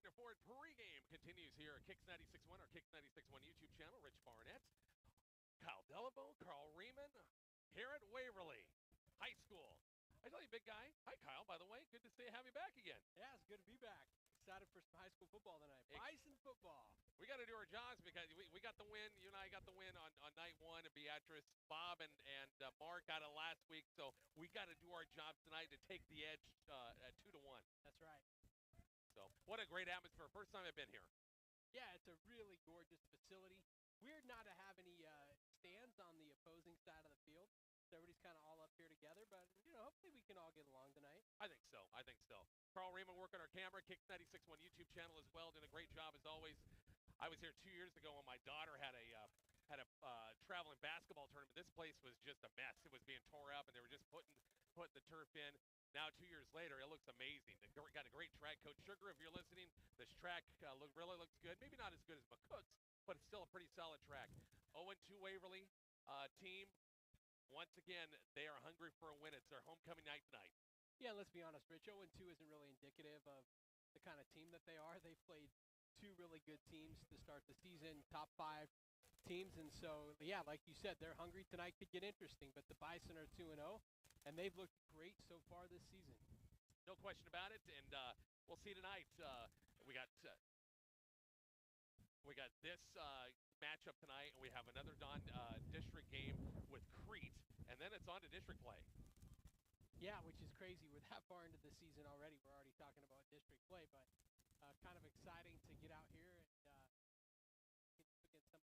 Wagner Ford pregame continues here at Kicks 96.1, our Kicks 96.1 YouTube channel. Rich Barnett, Kyle Delavo, Carl Riemann, here at Waverly High School. I tell you, big guy. Hi, Kyle, by the way. Good to have you back again. Yeah, it's good to be back. Excited for some high school football tonight. Bison football. We got to do our jobs because we got the win. You and I got the win on night one. And Beatrice, Bob, and Mark got it last week. So we got to do our jobs tonight to take the edge at 2-1. That's right. So what a great atmosphere. First time I've been here. Yeah, it's a really gorgeous facility. Weird not to have any stands on the opposing side of the field. So everybody's kind of all up here together. But, hopefully we can all get along tonight. I think so. Carl Riemann working our camera, Kicks 96.1 YouTube channel as well, doing a great job as always. I was here 2 years ago when my daughter had a traveling basketball tournament. This place was just a mess. It was being tore up, and they were just putting the turf in. Now 2 years later, it looks amazing. They got a great track. Coach Sugar, if you're listening, this track really looks good. Maybe not as good as McCook's, but it's still a pretty solid track. 0-2 Waverly team. Once again, they are hungry for a win. It's their homecoming night tonight. Yeah, let's be honest, Rich. 0-2 isn't really indicative of the kind of team that they are. They've played two really good teams to start the season, top 5 teams. And so, yeah, like you said, they're hungry. Tonight could get interesting. But the Bison are 2-0, and they've looked great so far this season. No question about it. And we'll see tonight. We got this matchup tonight, and we have another district game with Crete, and then it's on to district play. Yeah, which is crazy. We're that far into the season already. We're already talking about district play, but kind of exciting to get out here and against some different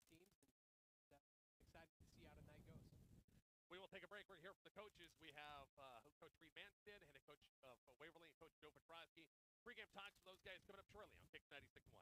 teams, and excited to see how tonight goes. We will take a break. We're here for the coaches. We have Coach Reed Manstead, head coach of Waverly, and Coach Joe Petrosky. Pregame talks for those guys coming up shortly on Kicks 96.1.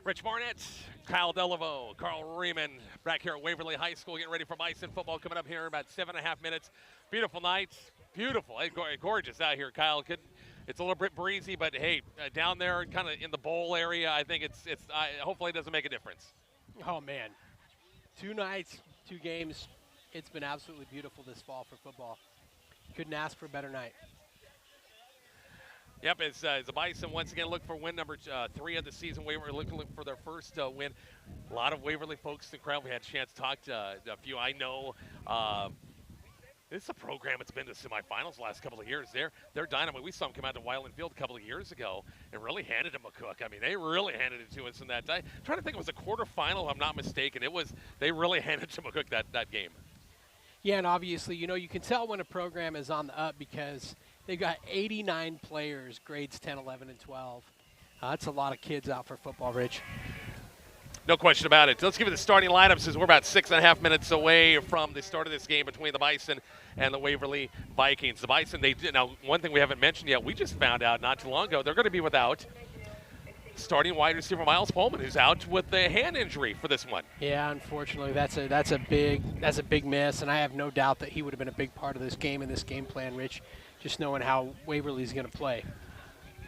Rich Barnett, Kyle Delaveau, Carl Riemann back here at Waverly High School getting ready for Bison football coming up here in about 7.5 minutes. Beautiful night. Beautiful. Hey, gorgeous out here, Kyle. It's a little bit breezy, but hey, down there kind of in the bowl area, I think hopefully it doesn't make a difference. Oh, man. 2 nights, 2 games. It's been absolutely beautiful this fall for football. Couldn't ask for a better night. Yep, as the Bison once again look for win number 3 of the season. Waverly looking for their first win. A lot of Waverly folks in the crowd. We had a chance to talk to a few I know. This is a program that's been to semifinals the last couple of years. They're dynamite. We saw them come out to Wyland Field a couple of years ago and really handed to McCook. I mean, they really handed it to us in that. I'm trying to think, it was a quarterfinal, if I'm not mistaken. They really handed it to McCook that game. Yeah, and obviously, you can tell when a program is on the up because they've got 89 players, grades 10, 11, and 12. That's a lot of kids out for football, Rich. No question about it. Let's give you the starting lineups as we're about 6.5 minutes away from the start of this game between the Bison and the Waverly Vikings. The Bison, now one thing we haven't mentioned yet, we just found out not too long ago, they're going to be without starting wide receiver Miles Pullman, who's out with a hand injury for this one. Yeah, unfortunately, that's a big miss, and I have no doubt that he would have been a big part of this game and this game plan, Rich, just knowing how Waverly's going to play.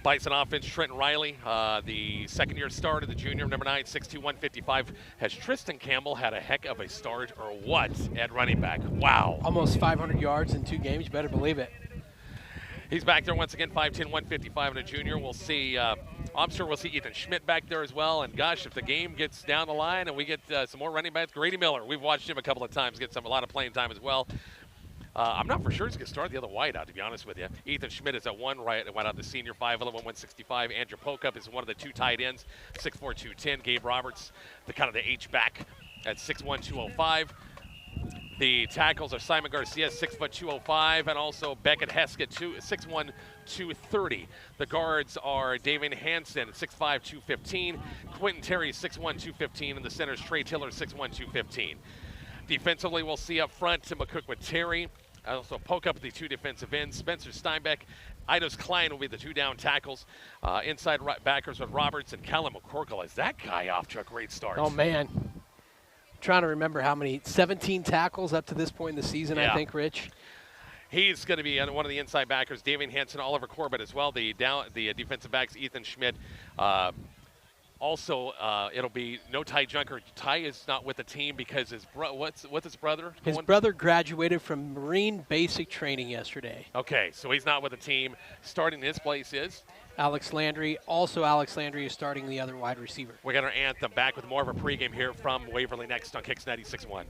Bison offense, Trenton Riley, the second-year starter, the junior, number 9, 6'2", 155. Has Tristan Campbell had a heck of a start or what at running back? Wow. Almost 500 yards in 2 games, you better believe it. He's back there once again, 5'10", 155, and a junior. We'll see, I'm sure we'll see Ethan Schmidt back there as well. And gosh, if the game gets down the line and we get some more running backs, Grady Miller, we've watched him a couple of times, get a lot of playing time as well. I'm not for sure he's going to start the other wide out, to be honest with you. Ethan Schmidt is at 1 right, went out the senior, 5'11", 165. Andrew Pokup is one of the 2 tight ends, 6'4", 210. Gabe Roberts, the H-back at 6'1", 205. The tackles are Simon Garcia, 6', 205, and also Beckett Heskett, 6'1", 230. The guards are David Hansen, 6'5", 215. Quentin Terry, 6'1", 215. And the center's Trey Tiller, 6'1", 215. Defensively, we'll see up front to McCook with Terry. Also poke up the 2 defensive ends. Spencer Steinbeck, Eidos Klein will be the 2 down tackles. Inside backers with Roberts and Callum McCorkle. Is that guy off to a great start? Oh, man. I'm trying to remember how many. 17 tackles up to this point in the season, yeah. I think, Rich. He's going to be one of the inside backers. Davian Hansen, Oliver Corbett as well. The defensive backs, Ethan Schmidt. Also, it'll be no Ty Junker. Ty is not with the team because what's his brother? His brother graduated from Marine Basic Training yesterday. Okay, so he's not with the team. Starting his place is Alex Landry. Also, Alex Landry is starting the other wide receiver. We got our anthem back with more of a pregame here from Waverly next on Kicks 96.1.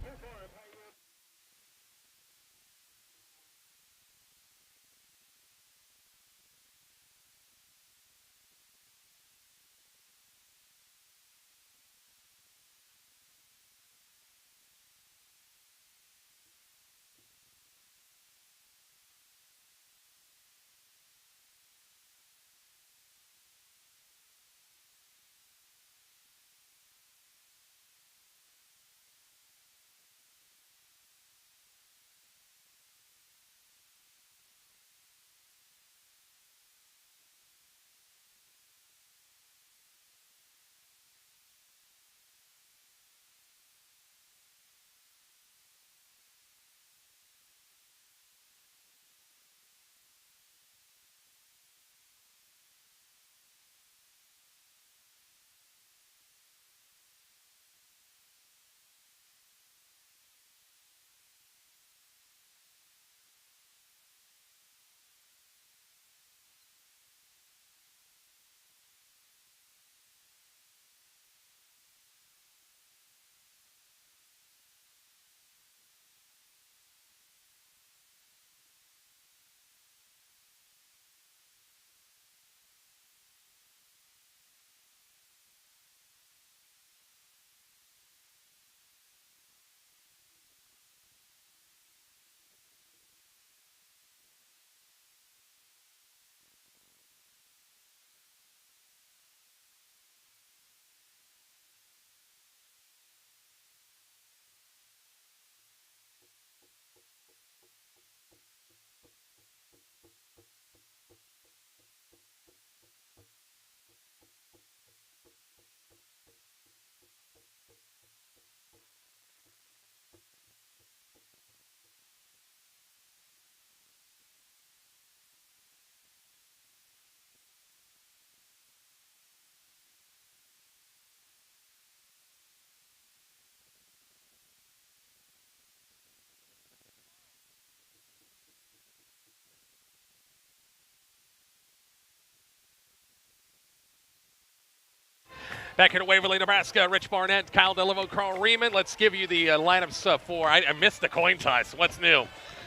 Back here to Waverly, Nebraska. Rich Barnett, Kyle Delivo, Carl Riemann. Let's give you the lineups for. I missed the coin toss. What's new?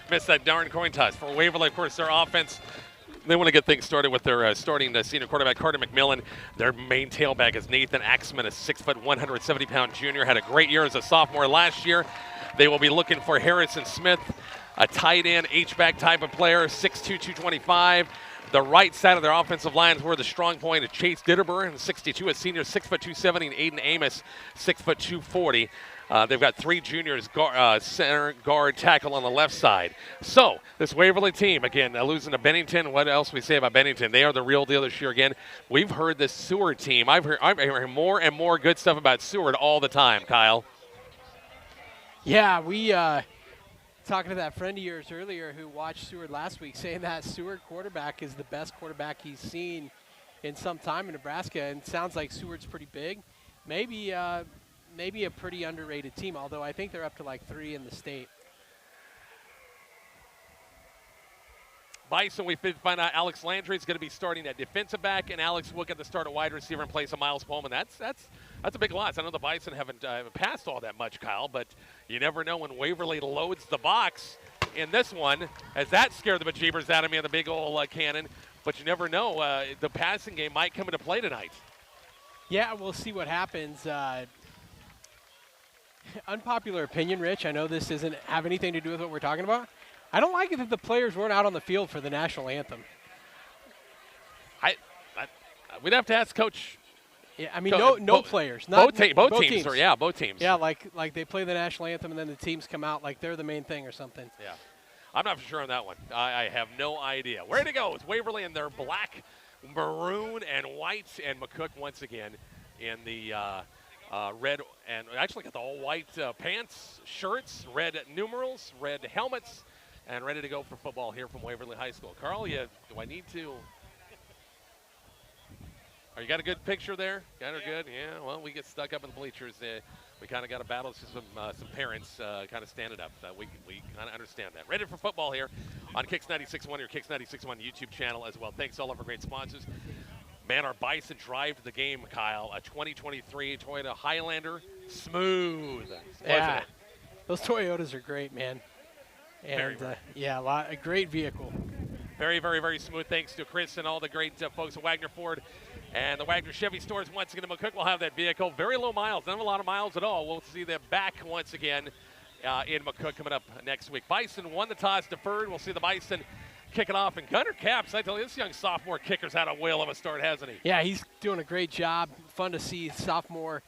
Missed that darn coin toss. For Waverly, of course, their offense, they want to get things started with their starting senior quarterback, Carter McMillan. Their main tailback is Nathan Axman, a 6', 170-pound junior. Had a great year as a sophomore last year. They will be looking for Harrison Smith, a tight end, H-back type of player, 6'2", 225. The right side of their offensive line is where the strong point is Chase Ditterber, 62, a senior, 6', 270, and Aiden Amos, 6', 240. They've got three juniors, center, guard, tackle on the left side. So this Waverly team, again, losing to Bennington. What else we say about Bennington? They are the real deal this year again. We've heard this Seward team. I'm hearing more and more good stuff about Seward all the time, Kyle. Yeah, we talking to that friend of yours earlier who watched Seward last week, saying that Seward quarterback is the best quarterback he's seen in some time in Nebraska, and it sounds like Seward's pretty big. Maybe a pretty underrated team, although I think they're up to like 3 in the state. Bison, we find out Alex Landry is going to be starting at defensive back, and Alex will get the start at wide receiver in place of Miles Pullman. That's a big loss. I know the Bison haven't passed all that much, Kyle, but you never know when Waverly loads the box in this one, as that scared the bejeebers out of me on the big old cannon. But you never know. The passing game might come into play tonight. Yeah, we'll see what happens. Unpopular opinion, Rich. I know this doesn't have anything to do with what we're talking about. I don't like it that the players weren't out on the field for the national anthem. We'd have to ask Coach. Yeah, I mean, no players. Both teams. Both teams. Yeah, like they play the national anthem and then the teams come out like they're the main thing or something. Yeah. I'm not for sure on that one. I have no idea. Where to go? It's Waverly in their black, maroon, and white, and McCook once again in the red, and actually got the all-white pants, shirts, red numerals, red helmets, and ready to go for football here from Waverly High School. Carl, do I need to? You got a good picture there? Got her good? Yeah, well, we get stuck up in the bleachers. We kind of got to battle some parents kind of standing up. We kind of understand that. Ready for football here on Kicks 96.1, your Kicks 96.1 YouTube channel as well. Thanks to all of our great sponsors. Man, our Bison drive the game, Kyle. A 2023 Toyota Highlander. Smooth. Yeah. It? Those Toyotas are great, man. And, very. A great vehicle. Very, very, very smooth. Thanks to Chris and all the great folks at Wagner Ford and the Wagner Chevy stores. Once again, McCook will have that vehicle. Very low miles, not a lot of miles at all. We'll see them back once again in McCook coming up next week. Bison won the toss, deferred. We'll see the Bison kick it off. And Gunnar Capps, I tell you, this young sophomore kicker's had a whale of a start, hasn't he? Yeah, he's doing a great job. Fun to see sophomore.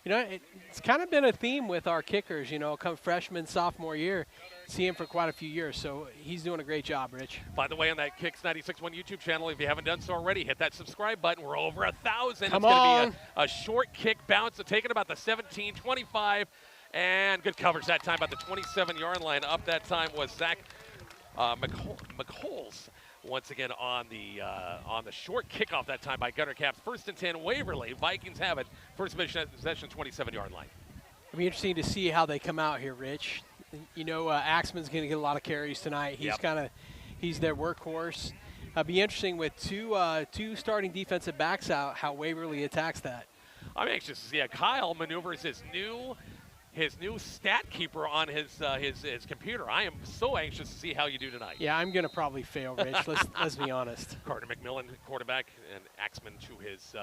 You know, it's kind of been a theme with our kickers, come freshman, sophomore year. See him for quite a few years, so he's doing a great job, Rich. By the way, on that Kicks 96.1 YouTube channel, if you haven't done so already, hit that subscribe button. We're over 1,000. Come it's on. going to be a short kick bounce, so taking about the 17, 25, and good coverage that time, about the 27-yard line. Up that time was Zach McColl's. Once again on the short kickoff that time by Gunnar Capps. 1st and 10, Waverly. Vikings have it. First possession, 27-yard line. It'll be interesting to see how they come out here, Rich. Axman's going to get a lot of carries tonight. He's their workhorse. It'll be interesting with two starting defensive backs out, how Waverly attacks that. I'm anxious to see how Kyle maneuvers his new stat keeper on his computer. I am so anxious to see how you do tonight. Yeah, I'm going to probably fail, Rich. Let's be honest. Carter McMillan, quarterback, and Axman to his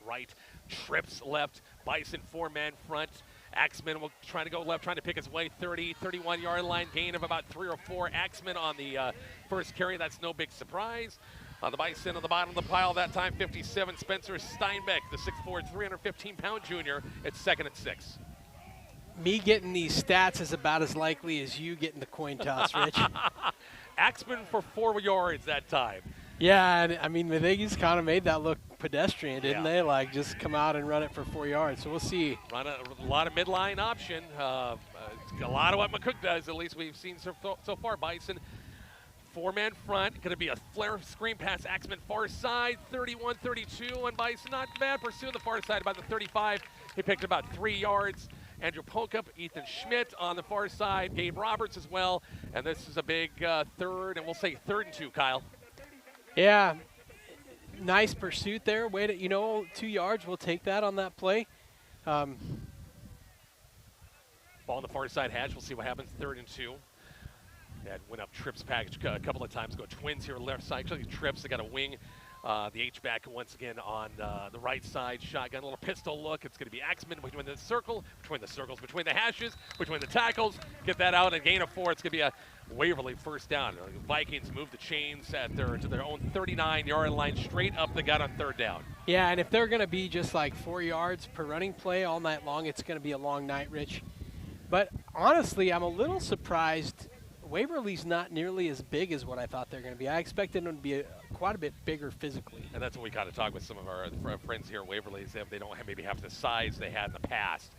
right. Trips left. Bison 4-man front. Axman will try to go left, trying to pick his way 30, 31-yard line. Gain of about 3 or 4. Axman on the first carry. That's no big surprise. The Bison on the bottom of the pile that time, 57. Spencer Steinbeck, the 6'4", 315-pound junior. It's 2nd and 6. Me getting these stats is about as likely as you getting the coin toss, Rich. Axman for 4 yards that time. Yeah, and I mean, the Aggies kind of made that look pedestrian, didn't they? Like, just come out and run it for 4 yards. So we'll see. Run a lot of midline option. A lot of what McCook does, at least we've seen so far. Bison, 4-man front. Going to be a flare screen pass. Axman far side, 31-32 on Bison. Not bad. Pursuing the far side about the 35. He picked about 3 yards. Andrew Polkup, Ethan Schmidt on the far side, Gabe Roberts as well. And this is a big third, and we'll say 3rd and 2, Kyle. Yeah. nice pursuit there. Wait, 2 yards. We'll take that on that play. Ball on the far side hash. We'll see what happens. 3rd and 2. That went up trips package a couple of times. Go Twins here left side. Actually trips. They got a wing. The H-back once again on the right side. Shotgun, a little pistol look. It's going to be Axman between the circles, between the hashes, between the tackles. Get that out and gain of 4. It's going to be a Waverly first down. Vikings move the chains to their own 39-yard line, straight up the gut on 3rd down. Yeah, and if they're going to be just like 4 yards per running play all night long, it's going to be a long night, Rich. But honestly, I'm a little surprised. Waverly's not nearly as big as what I thought they're going to be. I expected them to be quite a bit bigger physically. And that's what we got to talk with some of our friends here at Waverly, is if they don't maybe have the size they had in the past.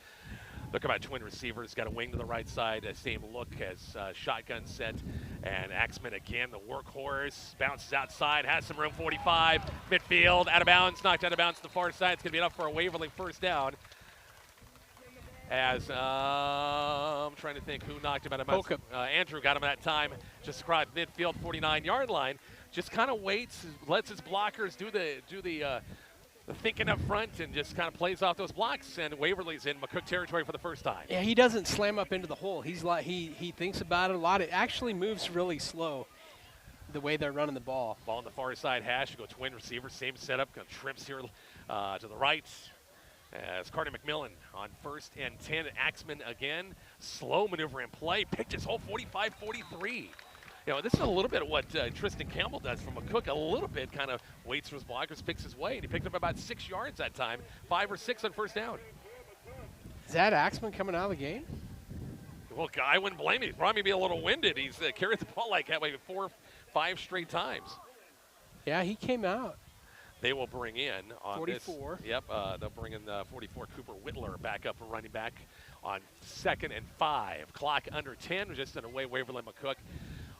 Look about twin receivers, got a wing to the right side, same look as shotgun set. And Axman again, the workhorse, bounces outside, has some room, 45, midfield, out of bounds, knocked out of bounds to the far side. It's going to be enough for a Waverly first down. As I'm trying to think who knocked him out of bounds. Andrew got him that time, just across midfield, 49-yard line. Just kind of waits, lets his blockers do the thinking up front, and just kind of plays off those blocks. And Waverly's in McCook territory for the first time. Yeah, he doesn't slam up into the hole. He's like he thinks about it a lot. It actually moves really slow, the way they're running the ball. Ball on the far side hash. You go twin receiver, same setup. Go trips here to the right. As Carter McMillan on 1st and 10. Axman again. Slow maneuver in play. Picked his whole 45-43. This is a little bit of what Tristan Campbell does from McCook. A little bit, kind of waits for his blockers, picks his way, and he picked up about 6 yards that time. 5 or 6 on 1st down. Is that Axman coming out of the game? Well, I wouldn't blame him. He's probably be a little winded. He's carried the ball like that way 4 or 5 straight times. Yeah, he came out. They will bring in on 44. This. Yep, they'll bring in 44 Cooper Whitler back up for running back on 2nd and 5. Clock under 10, just in a way Waverly McCook.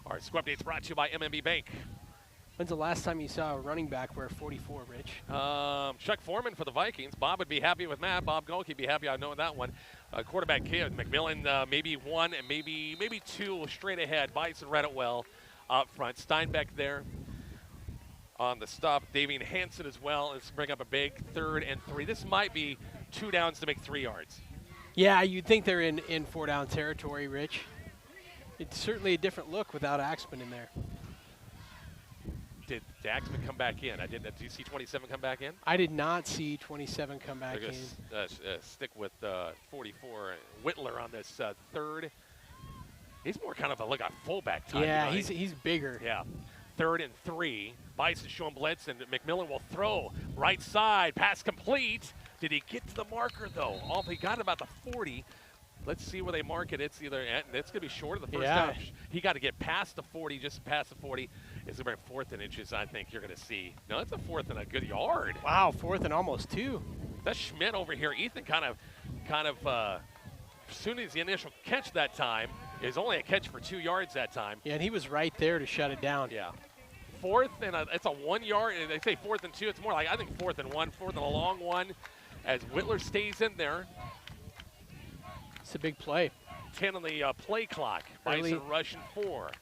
Our score update's brought to you by MMB Bank. When's the last time you saw a running back wear 44, Rich? Chuck Foreman for the Vikings. Bob would be happy with that. Bob Golke would be happy. I know that one. Quarterback kid McMillan, maybe 1 and maybe 2 straight ahead. Bison read it well up front. Steinbeck there on the stop. Davian Hansen as well. Let's bring up a big 3rd and 3. This might be 2 downs to make 3 yards. Yeah, you'd think they're in 4-down territory, Rich. It's certainly a different look without Axman in there. Did Axman come back in? Did you see 27 come back in? I did not see 27 come back in. Stick with 44. Whitler on this 3rd. He's more kind of a fullback type. Yeah, he's bigger. Yeah. 3rd and 3. Bison showing blitz, and McMillan will throw. Right side, pass complete. Did he get to the marker, though? He got about the 40. Let's see where they mark it. It's going to be short of the first down. He got to get past the 40, just past the 40. It's going to be 4th and inches, I think you're going to see. No, it's a 4th and a good yard. Wow, 4th and almost 2. That's Schmidt over here. Ethan kind of, as soon as the initial catch that time, it was only a catch for 2 yards that time. Yeah, and he was right there to shut it down. Yeah. 4th and it's a 1 yard. They say 4th and 2. It's more like, I think 4th and 1, 4th and a long one, as Whitler stays in there. It's a big play. 10 on the play clock. Bison rushing 4.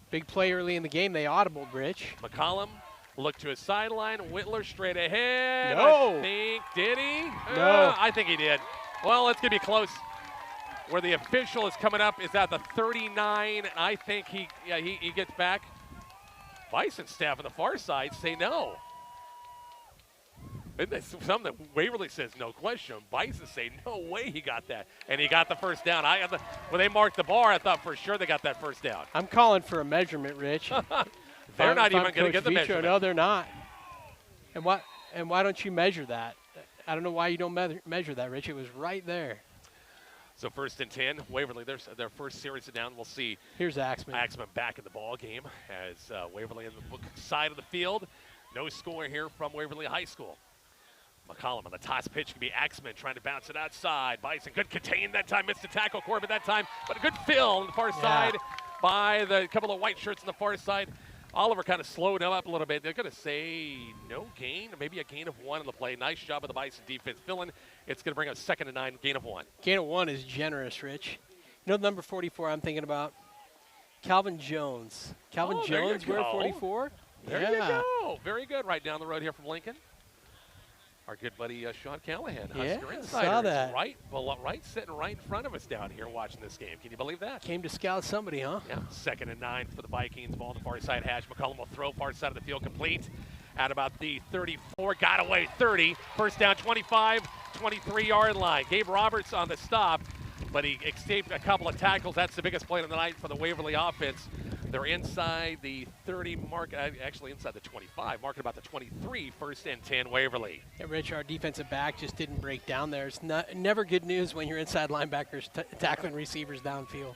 Big play early in the game. They audibled, Rich. McCollum looked to his sideline. Whitler straight ahead. No. I think, did he? No. I think he did. Well, it's going to be close. Where the official is coming up is at the 39. I think he gets back. Bison staff on the far side say no. Some that Waverly says no question. Bison say no way he got that, and he got the first down. When they marked the bar, I thought for sure they got that first down. I'm calling for a measurement, Rich. They're not even going to get the measurement. No, they're not. And why don't you measure that? I don't know why you don't measure that, Rich. It was right there. So 1st and 10, Waverly, their first series of down. We'll see. Here's Axman. Axman back in the ball game as Waverly on the side of the field. No score here from Waverly High School. McCollum on the toss pitch can be Axman trying to bounce it outside. Bison good contain that time, missed the tackle. Corbett that time, but a good fill on the far side by the couple of white shirts on the far side. Oliver kind of slowed him up a little bit. They're going to say no gain, maybe a gain of 1 on the play. Nice job of the Bison defense filling. It's going to bring up 2nd and 9, gain of 1. Gain of 1 is generous, Rich. You know the number 44 I'm thinking about? Calvin Jones. Calvin Jones wear 44? There you go. Very good. Right down the road here from Lincoln. Our good buddy Sean Callahan, Husker Insider, saw that. Right, sitting right in front of us down here watching this game. Can you believe that? Came to scout somebody, huh? Yeah. 2nd and 9 for the Vikings. Ball on the far side hash. McCollum will throw far side of the field complete. At about the 34, got away 30. First down 25, 23-yard line. Gabe Roberts on the stop, but he escaped a couple of tackles. That's the biggest play of the night for the Waverly offense. They're inside the 30 mark, actually inside the 25, marking about the 23, 1st and 10 Waverly. Yeah, Rich, our defensive back just didn't break down there. It's never good news when your inside linebackers tackling receivers downfield.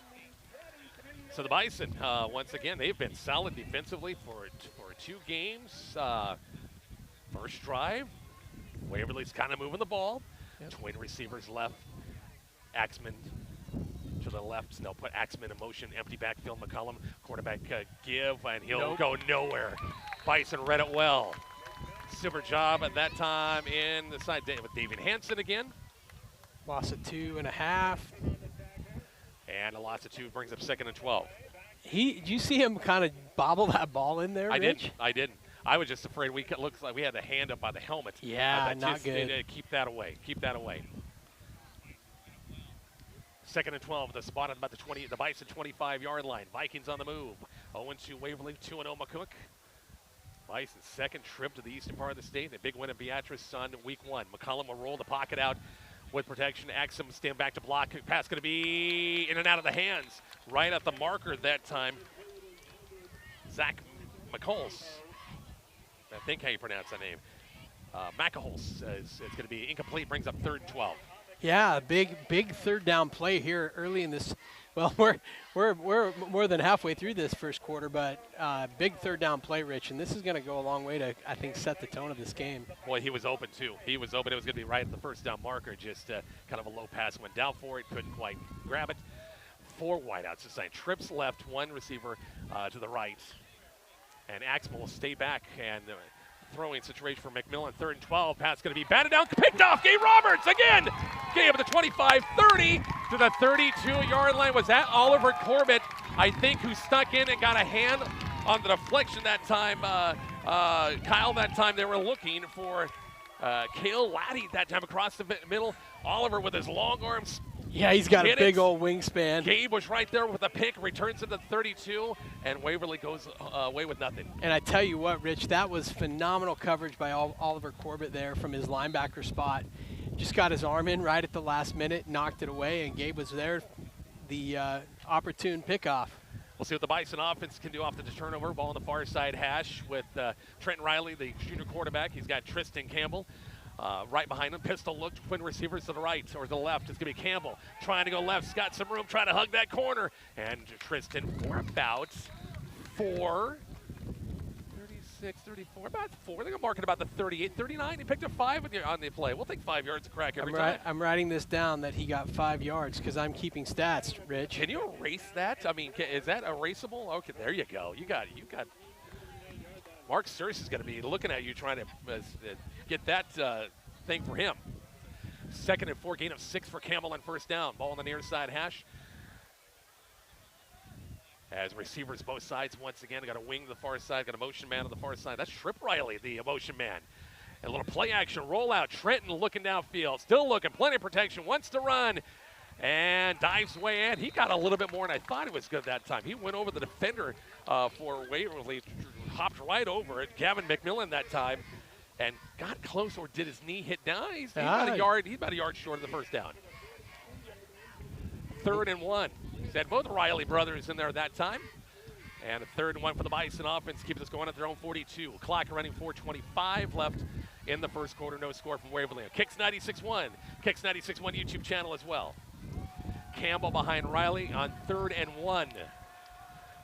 So the Bison, once again, they've been solid defensively for 2 games. First drive, Waverly's kind of moving the ball. Yep. Twin receivers left, Axman to the left. They'll put Axman in motion, empty backfield. McCollum, quarterback give, and he'll go nowhere. Bison read it well. Super job at that time in the side with David Hansen again. Loss of 2.5. And a loss of 2 brings up 2nd and 12. Did you see him kind of bobble that ball in there, Rich? I didn't. I was just afraid looks like we had the hand up by the helmet. Yeah, not good. Keep that away. Keep that away. 2nd and 12, the spot at about the Bison 25-yard line. Vikings on the move. 0-2 Waverly, 2-0 McCook. Bison's 2nd trip to the eastern part of the state. A big win at Beatrice on week 1. McCollum will roll the pocket out with protection. Axum stand back to block. Pass going to be in and out of the hands. Right at the marker that time. Zach McColl's. I think how you pronounce that name. McColl's is going to be incomplete. Brings up 3rd and 12. Yeah, big 3rd down play here early in this. Well, we're more than halfway through this first quarter, but big 3rd down play, Rich, and this is going to go a long way to, I think, set the tone of this game. Boy, he was open too. He was open. It was going to be right at the 1st down marker. Just kind of a low pass went down for it. Couldn't quite grab it. 4 wideouts this time. Trips left, 1 receiver to the right, and Axel will stay back and. Throwing situation for McMillan, 3rd and 12. Pass going to be batted down, picked off. Gabe Roberts again. Gabe at the 25-30 to the 32-yard line. Was that Oliver Corbett, I think, who stuck in and got a hand on the deflection that time? Kyle, that time they were looking for Cale Laddie that time across the middle. Oliver with his long arms. Yeah, he's got a big old wingspan. Gabe was right there with a pick, returns it to 32, and Waverly goes away with nothing. And I tell you what, Rich, that was phenomenal coverage by Oliver Corbett there from his linebacker spot. Just got his arm in right at the last minute, knocked it away, and Gabe was there, the opportune pickoff. We'll see what the Bison offense can do off the turnover. Ball on the far side hash with Trent Riley, the junior quarterback. He's got Tristan Campbell. Right behind him, pistol look, twin receivers to the right or to the left. It's going to be Campbell trying to go left. He's got some room, trying to hug that corner. And Tristan for about 4, 36, 34, about 4. I think I'm marking about the 38, 39. He picked up 5 on the play. We'll take 5 yards a crack every time. I'm writing this down that he got 5 yards because I'm keeping stats, Rich. Can you erase that? I mean, is that erasable? Okay, there you go. You got. Mark Searce is going to be looking at you trying to get that thing for him. 2nd and 4, gain of 6 for Campbell on 1st down. Ball on the near side hash. As receivers both sides once again. Got a wing to the far side, got a motion man on the far side. That's Trip Riley, the motion man. And a little play action rollout. Trenton looking downfield, still looking, plenty of protection, wants to run. And dives way in. He got a little bit more than I thought he was good that time. He went over the defender for Waverly, hopped right over it. Gavin McMillan that time, and got close, or did his knee hit down? He's about a yard. He's about a yard short of the 1st down. 3rd and 1. He's had both Riley brothers in there that time. And a 3rd and 1 for the Bison offense, keeping us going at their own 42. Clock running 4:25 left in the first quarter. No score from Waverly. Kicks 96.1. Kicks 96.1 YouTube channel as well. Campbell behind Riley on 3rd and 1.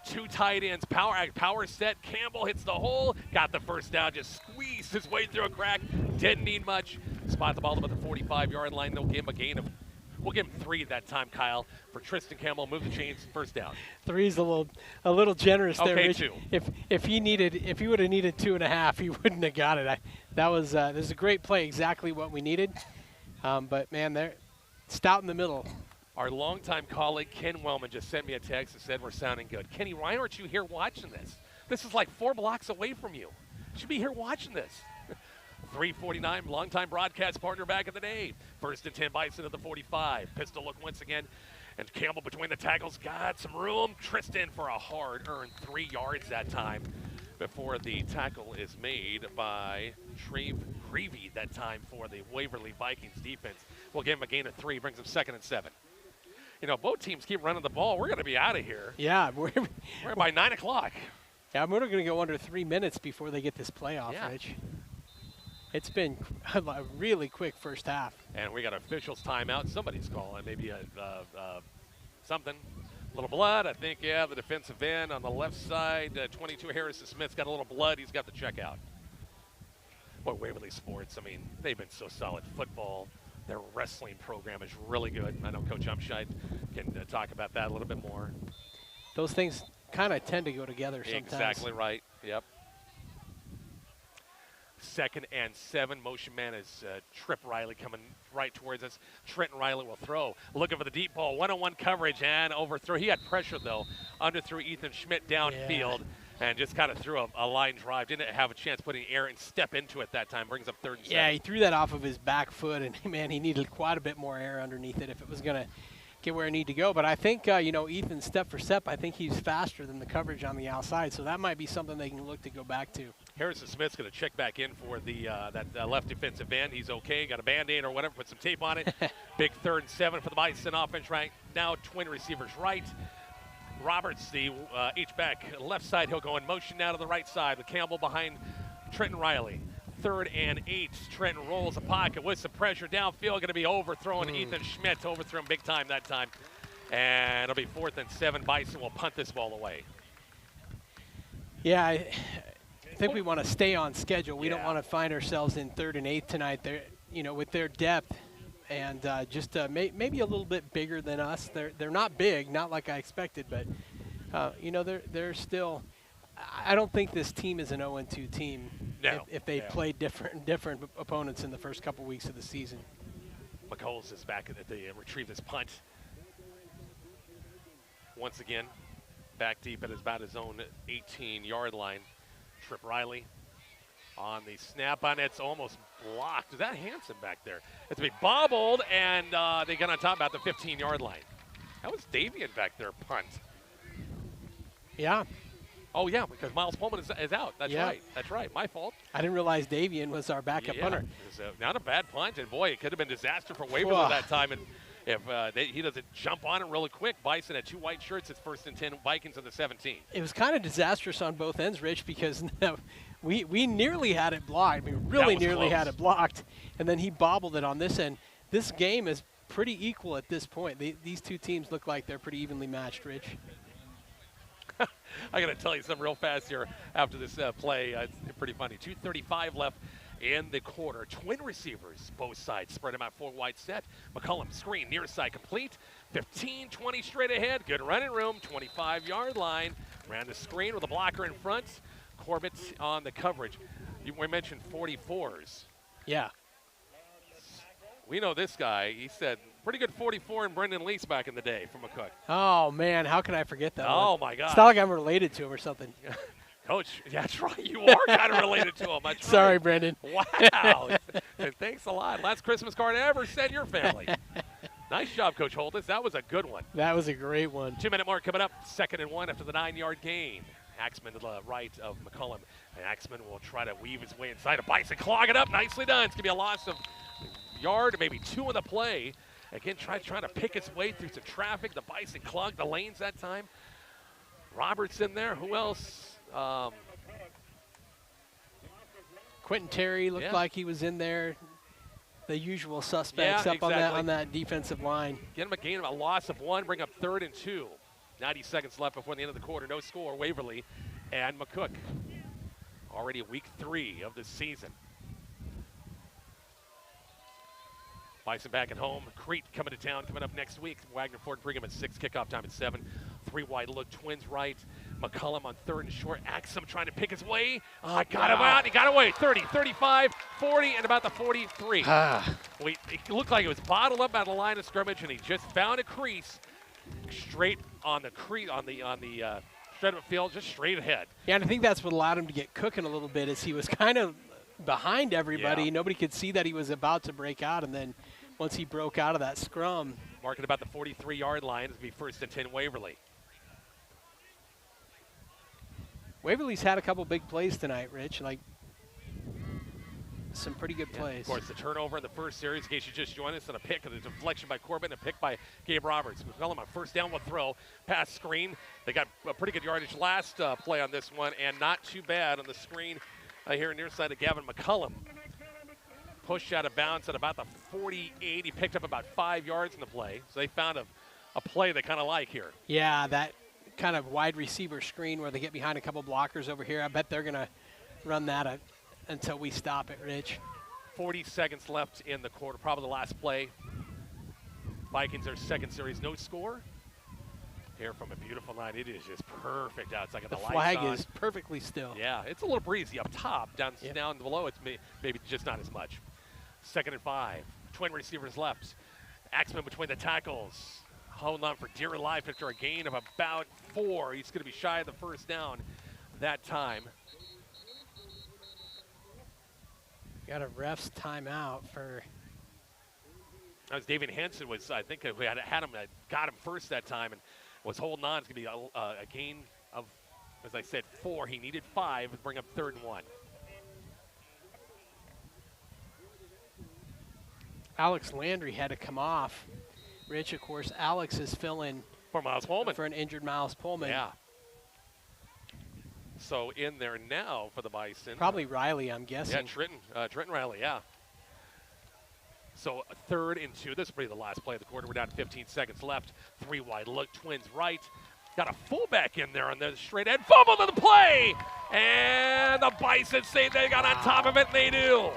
2 tight ends, power set. Campbell hits the hole, got the 1st down, just squeezed his way through a crack. Didn't need much. Spot the ball about the 45-yard line. They'll give him a gain of, we'll give him 3 that time, Kyle, for Tristan Campbell. Move the chains, 1st down. 3's a little generous there. Okay, Rich. 2. If he would have needed 2.5, he wouldn't have got it. That was a great play, exactly what we needed. But man, they're stout in the middle. Our longtime colleague, Ken Wellman, just sent me a text and said we're sounding good. Kenny, why aren't you here watching this? This is like 4 blocks away from you. You should be here watching this. 3:49, longtime broadcast partner back in the day. 1st and 10, Bison at the 45. Pistol look once again. And Campbell between the tackles got some room. Tristan for a hard-earned 3 yards that time before the tackle is made by Creevy that time for the Waverly Vikings defense. We'll give him a gain of 3, brings him 2nd and 7. You know, both teams keep running the ball. We're going to be out of here. Yeah. We're by 9 o'clock. Yeah, we're going to go under 3 minutes before they get this playoff, Yeah. Rich. It's been a really quick first half. And we got officials timeout. Somebody's calling. Maybe something. A little blood. I think, yeah, the defensive end on the left side. 22 Harrison Smith's got a little blood. He's got the check out. Boy, Waverly Sports, I mean, they've been so solid. Football, their wrestling program is really good. I know Coach Umscheid can talk about that a little bit more. Those things kind of tend to go together sometimes. Exactly right. Yep. 2nd and 7. Motion man is Trip Riley coming right towards us. Trenton Riley will throw. Looking for the deep ball. One-on-one coverage and overthrow. He had pressure, though. Underthrew Ethan Schmidt downfield and just kind of threw a line drive. Didn't have a chance putting air and step into it that time. Brings up 3rd and 7. Yeah, he threw that off of his back foot, and, man, he needed quite a bit more air underneath it if it was going to get where it needed to go. But I think, Ethan, step for step, I think he's faster than the coverage on the outside, so that might be something they can look to go back to. Harrison Smith's going to check back in for the that left defensive end. He's okay. Got a Band-Aid or whatever. Put some tape on it. Big 3rd and 7 for the Bison offense right now. Twin receivers right. Roberts, the H-back left side. He'll go in motion now to the right side with Campbell behind Trenton Riley. 3rd and 8. Trenton rolls a pocket with some pressure downfield. Going to be overthrown. Ethan Schmidt overthrown big time that time. And it'll be 4th and 7. Bison will punt this ball away. Yeah, I think we want to stay on schedule. We don't want to find ourselves in 3rd and 8 tonight. They're, with their depth and just maybe a little bit bigger than us. They're not big, not like I expected, but they're still. I don't think this team is an 0-2 team. No. If they played different opponents in the first couple weeks of the season. McColl's is back at the retrieve this punt. Once again, back deep at about his own 18-yard line. Trip Riley on the snap on it's almost blocked. Is that Hanson back there? It's be bobbled, and they got on top about the 15-yard line. That was Davian back there, punt. Yeah. Oh, yeah, because Miles Pullman is out. That's right. That's right. My fault. I didn't realize Davian was our backup punter. It was not a bad punt, and boy, it could have been disaster for Waverly that time. And if he doesn't jump on it really quick, Bison had 2 white shirts. It's 1st and 10, Vikings on the 17. It was kind of disastrous on both ends, Rich, because we nearly had it blocked. We really nearly had it blocked, and then he bobbled it on this end. This game is pretty equal at this point. These two teams look like they're pretty evenly matched, Rich. I got to tell you something real fast here after this play. It's pretty funny. 2:35 left in the quarter. Twin receivers, both sides. Spread them out 4 wide set. McCollum screen, near side complete. 15, 20 straight ahead. Good running room. 25-yard line. Ran the screen with a blocker in front. Corbett on the coverage. We mentioned 44s. Yeah. We know this guy. He said pretty good 44 in Brendan Lease back in the day from McCook. Oh, man. How can I forget that Oh, one? my God. It's not like I'm related to him or something. Coach, that's right. You are kind of related to him. That's Sorry, right. Brendan. Wow. Thanks a lot. Last Christmas card I ever sent your family. Nice job, Coach Holtis. That was a good one. That was a great one. 2-minute mark coming up. 2nd and 1 after the 9-yard gain. Axman to the right of McCollum. And Axman will try to weave his way inside a Bison. Clog it up. Nicely done. It's going to be a loss of yard, maybe 2 in the play. Again, trying to pick its way through some traffic. The Bison clogged the lanes that time. Roberts in there. Who else? Quentin Terry looked like he was in there. The usual suspects up on that defensive line. Get him a gain of a loss of 1. Bring up 3rd and 2. 90 seconds left before the end of the quarter. No score. Waverly and McCook. Already week 3 of the season. Bison back at home. Crete coming to town coming up next week. Wagner Ford Pregame at 6. Kickoff time at 7. 3 wide look. Twins right. McCollum on 3rd and short. Axum trying to pick his way. Got him out. He got away. 30, 35, 40, and about the 43. It looked like it was bottled up at the line of scrimmage, and he just found a crease straight on the straight up field, just straight ahead. Yeah, and I think that's what allowed him to get cooking a little bit is he was kind of behind everybody. Yeah. Nobody could see that he was about to break out, and then once he broke out of that scrum. Marking about the 43-yard line. It'll be 1st and 10 Waverly. Waverly's had a couple big plays tonight, Rich, like some pretty good plays. Of course, the turnover in the first series, in case you just joined us, and a pick, and a deflection by Corbin, and a pick by Gabe Roberts. McCollum on first down will throw, pass screen. They got a pretty good yardage last play on this one, and not too bad on the screen here near side of Gavin McCollum. Pushed out of bounds at about the 48. He picked up about 5 yards in the play, so they found a play they kind of like here. Yeah, that kind of wide receiver screen where they get behind a couple blockers over here. I bet they're going to run that until we stop it, Rich. 40 seconds left in the quarter, probably the last play. Vikings, their second series, no score. Here from a beautiful night, it is just perfect outside. Got The the lights flag on. is perfectly still. Yeah, it's a little breezy up top. Down below, it's maybe just not as much. 2nd and 5. Twin receivers left. Axman between the tackles. Holding on for dear life after a gain of about 4. He's going to be shy of the first down that time. Got a ref's timeout for. That was David Hansen. I think we had him, got him first that time, and was holding on. It's going to be a gain of, as I said, 4. He needed 5 to bring up 3rd and 1. Alex Landry had to come off. Rich, of course, Alex is filling For Miles Pullman. for an injured Miles Pullman. Yeah. So in there now for the Bison. Probably Riley, I'm guessing. Yeah, Trenton Riley, yeah. So 3rd and 2. This will be the last play of the quarter. We're down to 15 seconds left. 3 wide look, Twins right. Got a fullback in there on the straight end. Fumble to the play! And the Bison say they got on top of it, and they do.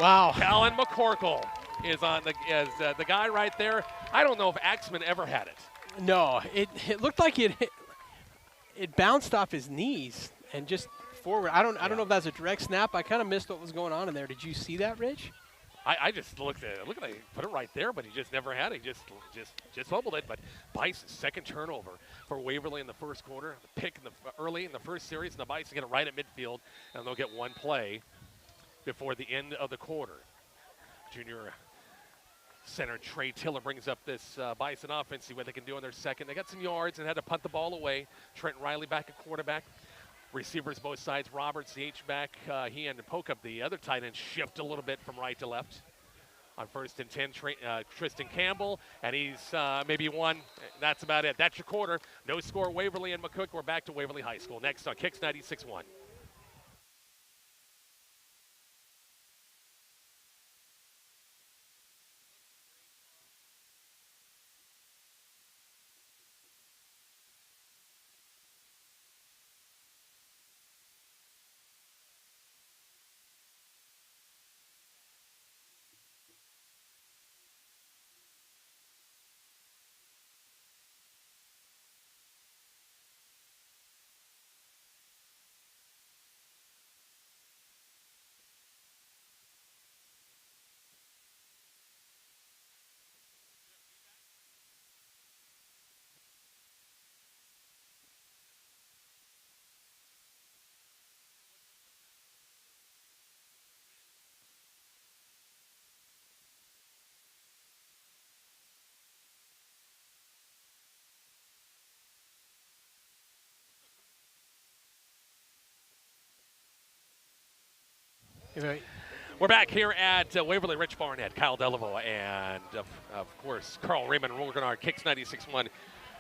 Wow. Callan McCorkle is on the guy right there. I don't know if Axman ever had it. No, it looked like it bounced off his knees and just forward. I don't know if that's a direct snap. I kind of missed what was going on in there. Did you see that, Rich? I just looked at it. Look at it. Put it right there, but he just never had it. He just fumbled it. But Bison's second turnover for Waverly in the first quarter. The pick early in the first series, and the Bison get it right at midfield, and they'll get one play before the end of the quarter. Junior center Trey Tiller brings up this Bison offense, see what they can do in their second. They got some yards and had to punt the ball away. Trenton Riley back at quarterback. Receivers both sides. Roberts, the H-back, he and Pokup, the other tight end, shift a little bit from right to left. On 1st and 10, Tristan Campbell, and he's maybe one. That's about it. That's your quarter. No score, Waverly and McCook. We're back to Waverly High School. Next on Kicks 96.1. We're back here at Waverly. Rich Barnett, Kyle Delaveau, and of course Carl Raymond. We're working on our Kicks 96.1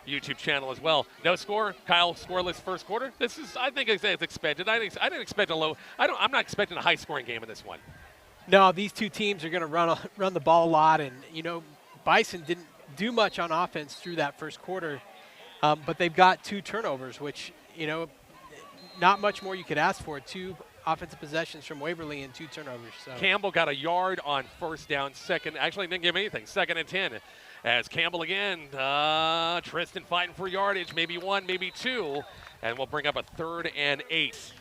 YouTube channel as well. No score, Kyle scoreless first quarter. This is, I think, as expected. I didn't expect a low. I'm not expecting a high-scoring game in this one. No, these two teams are going to run the ball a lot, and Bison didn't do much on offense through that first quarter, but they've got 2 turnovers, which not much more you could ask for. 2 offensive possessions from Waverly and 2 turnovers. So. Campbell got a yard on first down, actually didn't give anything, 2nd and 10. As Campbell again, Tristan fighting for yardage, maybe 1, maybe 2, and we'll bring up a 3rd and 8.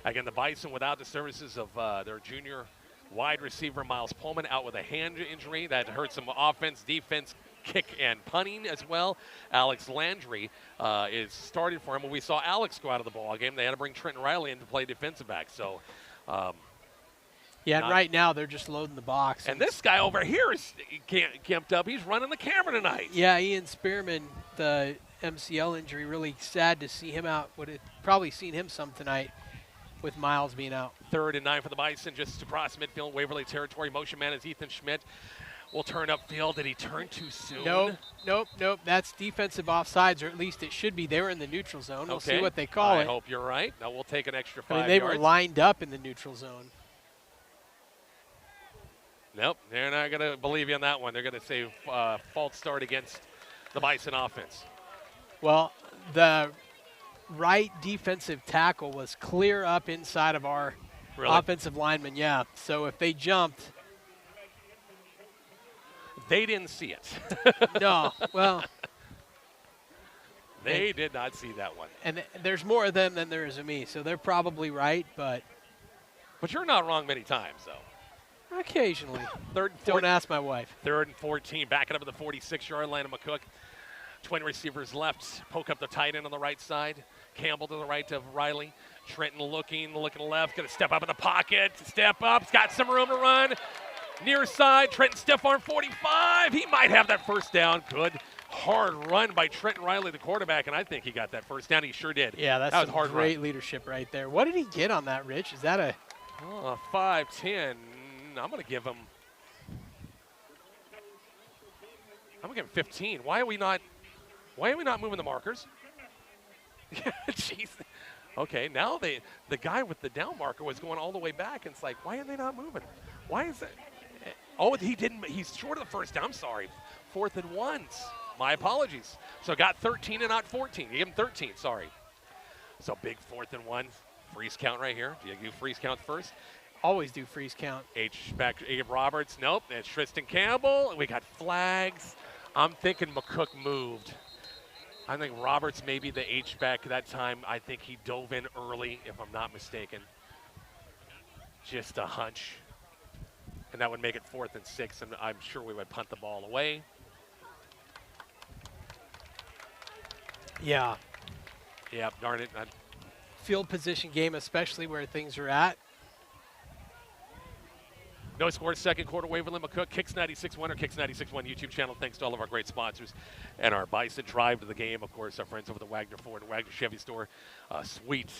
Again, the Bison without the services of their junior Wide receiver Miles Pullman out with a hand injury that hurts some offense, defense, kick, and punting as well. Alex Landry is started for him. When we saw Alex go out of the ball game, they had to bring Trenton Riley in to play defensive back. So, yeah, and right now they're just loading the box. And this guy over here is camped up. He's running the camera tonight. Yeah, Ian Spearman, the MCL injury, really sad to see him out. Would have probably seen him some tonight with Miles being out. 3rd and 9 for the Bison, just across midfield, Waverly territory. Motion man is Ethan Schmidt. Will turn upfield. Did he turn too soon? Nope. That's defensive offsides, or at least it should be. They were in the neutral zone. We'll see what they call it. I hope you're right. Now we'll take an extra 5 they yards. were lined up in the neutral zone. Nope, they're not going to believe you on that one. They're going to say false start against the Bison offense. Well, the right defensive tackle was clear up inside of our offensive lineman, yeah. So if they jumped. They didn't see it. No, well. They did not see that one. And there's more of them than there is of me, so they're probably right, but. But you're not wrong many times, though. Occasionally. 3rd and 14. Don't ask my wife. 3rd and 14, backing up at the 46-yard line of McCook. Twin receivers left, poke up the tight end on the right side. Campbell to the right of Riley. Trenton looking left, going to step up in the pocket. Step up, he's got some room to run. Near side, Trenton stiff arm 45. He might have that first down. Good hard run by Trenton Riley, the quarterback, and I think he got that first down. He sure did. Yeah, that was hard great leadership right there. What did he get on that, Rich? Is that a 5-10? I'm going to give him 15. Why are we not moving the markers? Jeez. Okay, now the guy with the down marker was going all the way back, and it's like, why are they not moving? Why is it? Oh, he didn't. He's short of the first down. I'm sorry. 4th and 1. My apologies. So got 13 and not 14. You give him 13. Sorry. So big 4th and 1. Freeze count right here. Do you do freeze count first? Always do freeze count. Back Roberts. Nope. That's Tristan Campbell. We got flags. I'm thinking McCook moved. I think Roberts may be the H-back that time. I think he dove in early, if I'm not mistaken. Just a hunch. And that would make it 4th and 6, and I'm sure we would punt the ball away. Yeah. Yeah, darn it. Field position game, especially where things are at. No score, 2nd quarter, Waverly McCook, Kicks 96.1 or Kicks 96.1 YouTube channel. Thanks to all of our great sponsors and our Bison drive to the game. Of course, our friends over the Wagner Ford and Wagner Chevy store. Sweet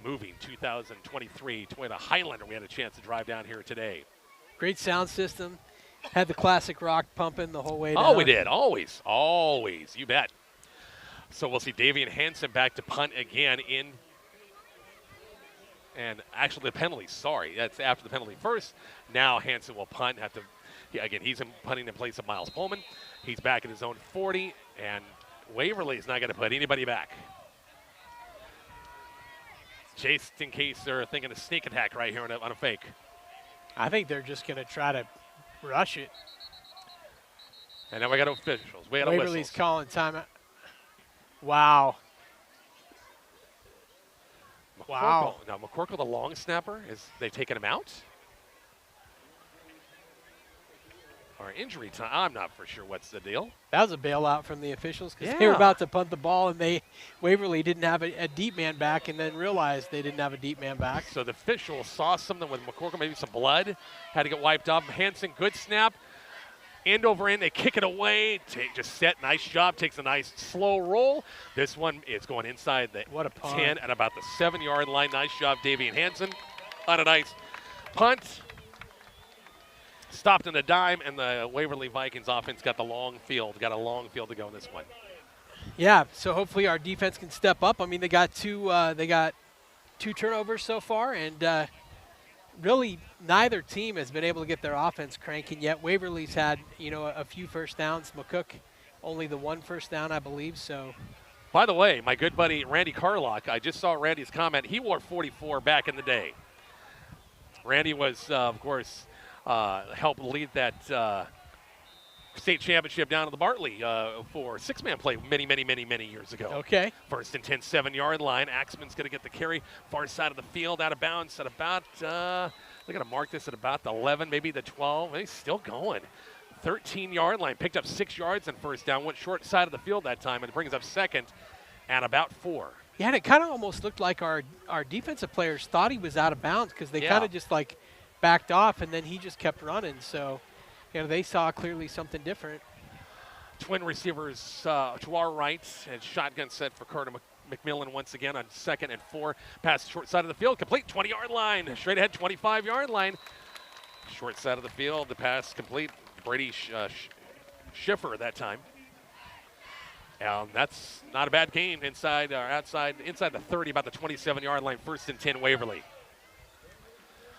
moving 2023 Toyota Highlander. We had a chance to drive down here today. Great sound system. Had the classic rock pumping the whole way down. Oh, we did. Always. You bet. So we'll see Davian Hansen back to punt again in. And actually the penalty, sorry. That's after the penalty first. Now Hansen will punt. He's punting in place of Miles Pullman. He's back at his own 40, and Waverly is not going to put anybody back. Just in case they're thinking a sneak attack right here on a fake. I think they're just going to try to rush it. And now we got officials. We got Waverly's whistles. calling timeout. Wow. Wow. Now McCook, the long snapper, they've taken him out? Or injury time, I'm not for sure what's the deal. That was a bailout from the officials because they were about to punt the ball, and Waverly didn't have a deep man back and then realized they didn't have a deep man back. So the official saw something with McCook, maybe some blood, had to get wiped off. Hansen, good snap. End over end, they kick it away. Just set, nice job. Takes a nice slow roll. This one is going inside the 10 at about the 7-yard line. Nice job, Davian Hansen, on a nice punt. Stopped in a dime, and the Waverly Vikings offense got a long field to go in this one. Yeah, so hopefully our defense can step up. I mean, they got two turnovers so far, and really neither team has been able to get their offense cranking yet. Waverly's had, a few first downs. McCook only the 1 first down, I believe. So, by the way, my good buddy Randy Carlock, I just saw Randy's comment. He wore 44 back in the day. Randy was, of course, helped lead that state championship down to the Bartley for 6-man play many years ago. Okay. 1st and 10, 7-yard line. Axman's going to get the carry far side of the field, out of bounds at about They're going to mark this at about the 11, maybe the 12. He's still going. 13-yard line. Picked up 6 yards on first down. Went short side of the field that time, and it brings up second and about 4. Yeah, and it kind of almost looked like our defensive players thought he was out of bounds because they kind of just like backed off, and then he just kept running. So, they saw clearly something different. Twin receivers to our right, and shotgun set for Carter McMillan once again on 2nd and 4. Pass short side of the field, complete 20-yard line. Straight ahead 25-yard line. Short side of the field, the pass complete. Brady Schiffer that time. And that's not a bad gain inside the 30, about the 27-yard line, 1st and 10 Waverly.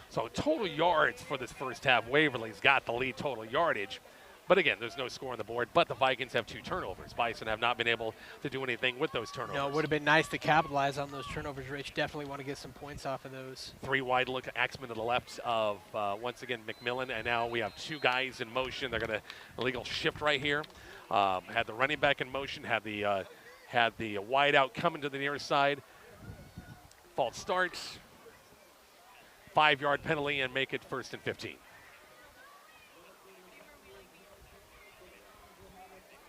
So total yards for this first half, Waverly's got the lead total yardage. But again, there's no score on the board, but the Vikings have 2 turnovers. Bison have not been able to do anything with those turnovers. No, it would have been nice to capitalize on those turnovers, Rich. Definitely want to get some points off of those. 3 wide look, Axman to the left of, once again, McMillan. And now we have 2 guys in motion. They're going to illegal shift right here. Had the running back in motion, had the wide out coming to the near side. False start. 5-yard penalty and make it 1st and 15.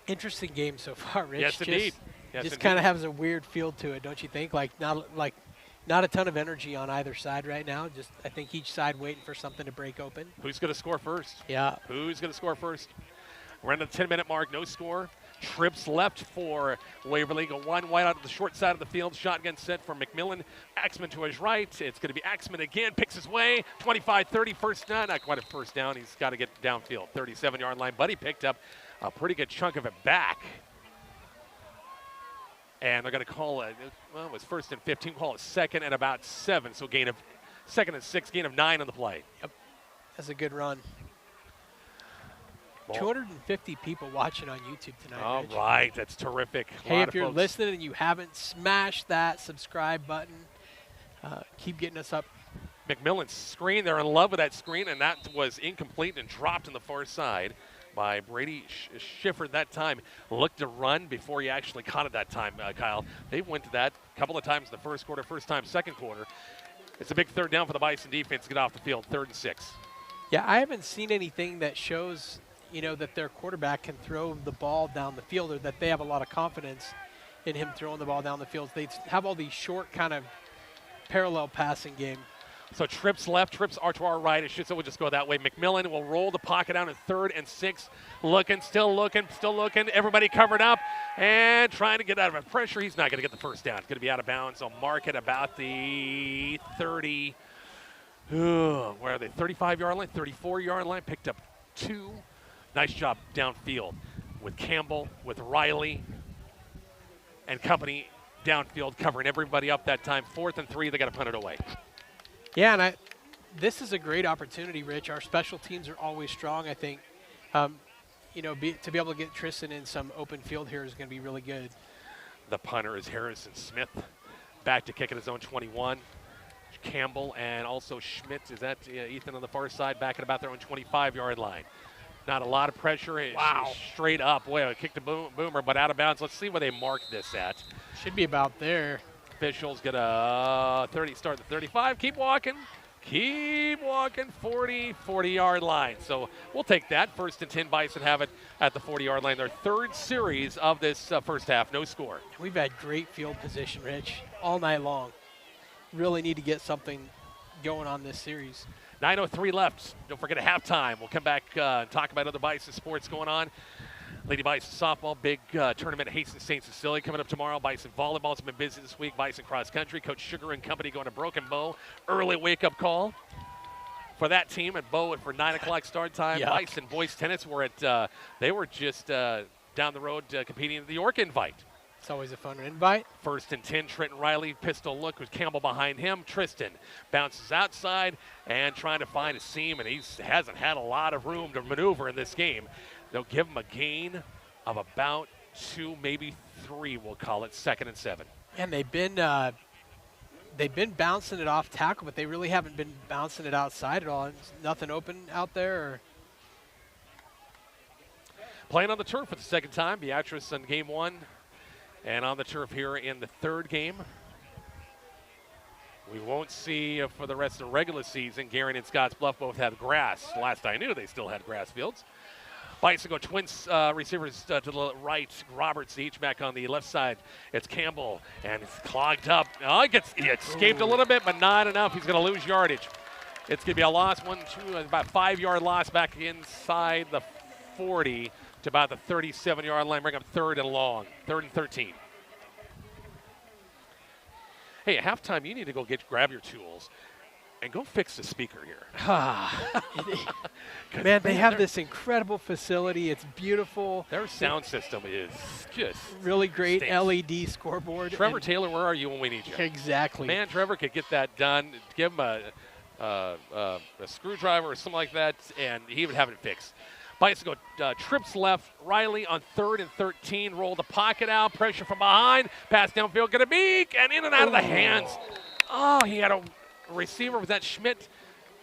Interesting game so far, Rich. Yes, indeed. Just kind of has a weird feel to it, don't you think? Not a ton of energy on either side right now. Just I think each side waiting for something to break open. Who's going to score first? Yeah. Who's going to score first? We're at the 10-minute mark, no score. Trips left for Waverly. Go 1 wide out to the short side of the field. Shotgun set for McMillan. Axman to his right. It's going to be Axman again. Picks his way. 25-30, first down. Not quite a first down. He's got to get downfield. 37-yard line. But he picked up a pretty good chunk of it back. And they're going to call it, well, it was 1st and 15. Call it 2nd and about 7. So gain of 2nd and 6, gain of 9 on the play. Yep. That's a good run. Ball. 250 people watching on YouTube tonight. All Rich. right, that's terrific. Hey, if you're listening and you haven't smashed that subscribe button, keep getting us up. McMillan's screen, they're in love with that screen, and that was incomplete and dropped on the far side by Brady Schiffer that time. Looked to run before he actually caught it that time, Kyle. They went to that a couple of times in the first quarter, first time, second quarter. It's a big 3rd down for the Bison defense to get off the field, 3rd and 6. Yeah, I haven't seen anything that shows that their quarterback can throw the ball down the field, or that they have a lot of confidence in him throwing the ball down the field. They have all these short kind of parallel passing game. So trips left, trips are to our right. It should, so we'll just go that way. McMillan will roll the pocket down in 3rd and 6. Still looking. Everybody covered up and trying to get out of pressure. He's not going to get the first down. It's going to be out of bounds. So mark it about the 30. Where are they? 35-yard line, 34-yard line. Picked up 2. Nice job downfield with Campbell, with Riley, and company downfield covering everybody up that time. 4th and 3, they got to punt it away. Yeah, and this is a great opportunity, Rich. Our special teams are always strong, I think. To be able to get Tristan in some open field here is going to be really good. The punter is Harrison Smith. Back to kick at his own 21. Campbell and also Schmidt. Is that Ethan on the far side? Back at about their own 25-yard line. Not a lot of pressure. Wow. Straight up. Boy, I kicked a boomer, but out of bounds. Let's see where they mark this at. Should be about there. Officials get a 30, start at the 35. Keep walking. 40-yard line. So we'll take that. 1st and 10, Bison have it at the 40-yard line. Their 3rd series of this first half. No score. We've had great field position, Rich, all night long. Really need to get something going on this series. 9:03 left. Don't forget at halftime. We'll come back and talk about other Bison sports going on. Lady Bison softball, big tournament at Hastings St. Cecilia coming up tomorrow. Bison volleyball's been busy this week. Bison cross country. Coach Sugar and company going to Broken Bow. Early wake-up call for that team at Bow for 9 o'clock start time. Yep. Bison boys tennis were at, they were just down the road competing in the York Invite. It's always a fun invite. 1st and 10, Trenton Riley, pistol look with Campbell behind him. Tristan bounces outside and trying to find a seam, and he hasn't had a lot of room to maneuver in this game. They'll give him a gain of about 2, maybe 3, we'll call it, 2nd and 7. And they've been bouncing it off tackle, but they really haven't been bouncing it outside at all. There's nothing open out there. Or playing on the turf for the 2nd time, Beatrice in game 1. And on the turf here in the 3rd game. We won't see for the rest of the regular season. Gary and Scotts Bluff both had grass. Last I knew, they still had grass fields. Bison go twins receivers to the right. Roberts each back on the left side. It's Campbell, and it's clogged up. Oh, he escaped a little bit, but not enough. He's going to lose yardage. It's going to be a loss, about 5-yard loss back inside the 40 to about the 37-yard line. Bring up 3rd and long, 3rd and 13. Hey, at halftime, you need to go grab your tools and go fix the speaker here. Man, they have this incredible facility. It's beautiful. Their sound system is just really great stinks. LED scoreboard. Trevor Taylor, where are you when we need you? Exactly. Man, Trevor could get that done. Give him a screwdriver or something like that, and he would have it fixed. Bison go trips left. Riley on 3rd and 13. Roll the pocket out. Pressure from behind. Pass downfield. Gonna be and in and out of the hands. Oh, he had a receiver. Was that Schmidt?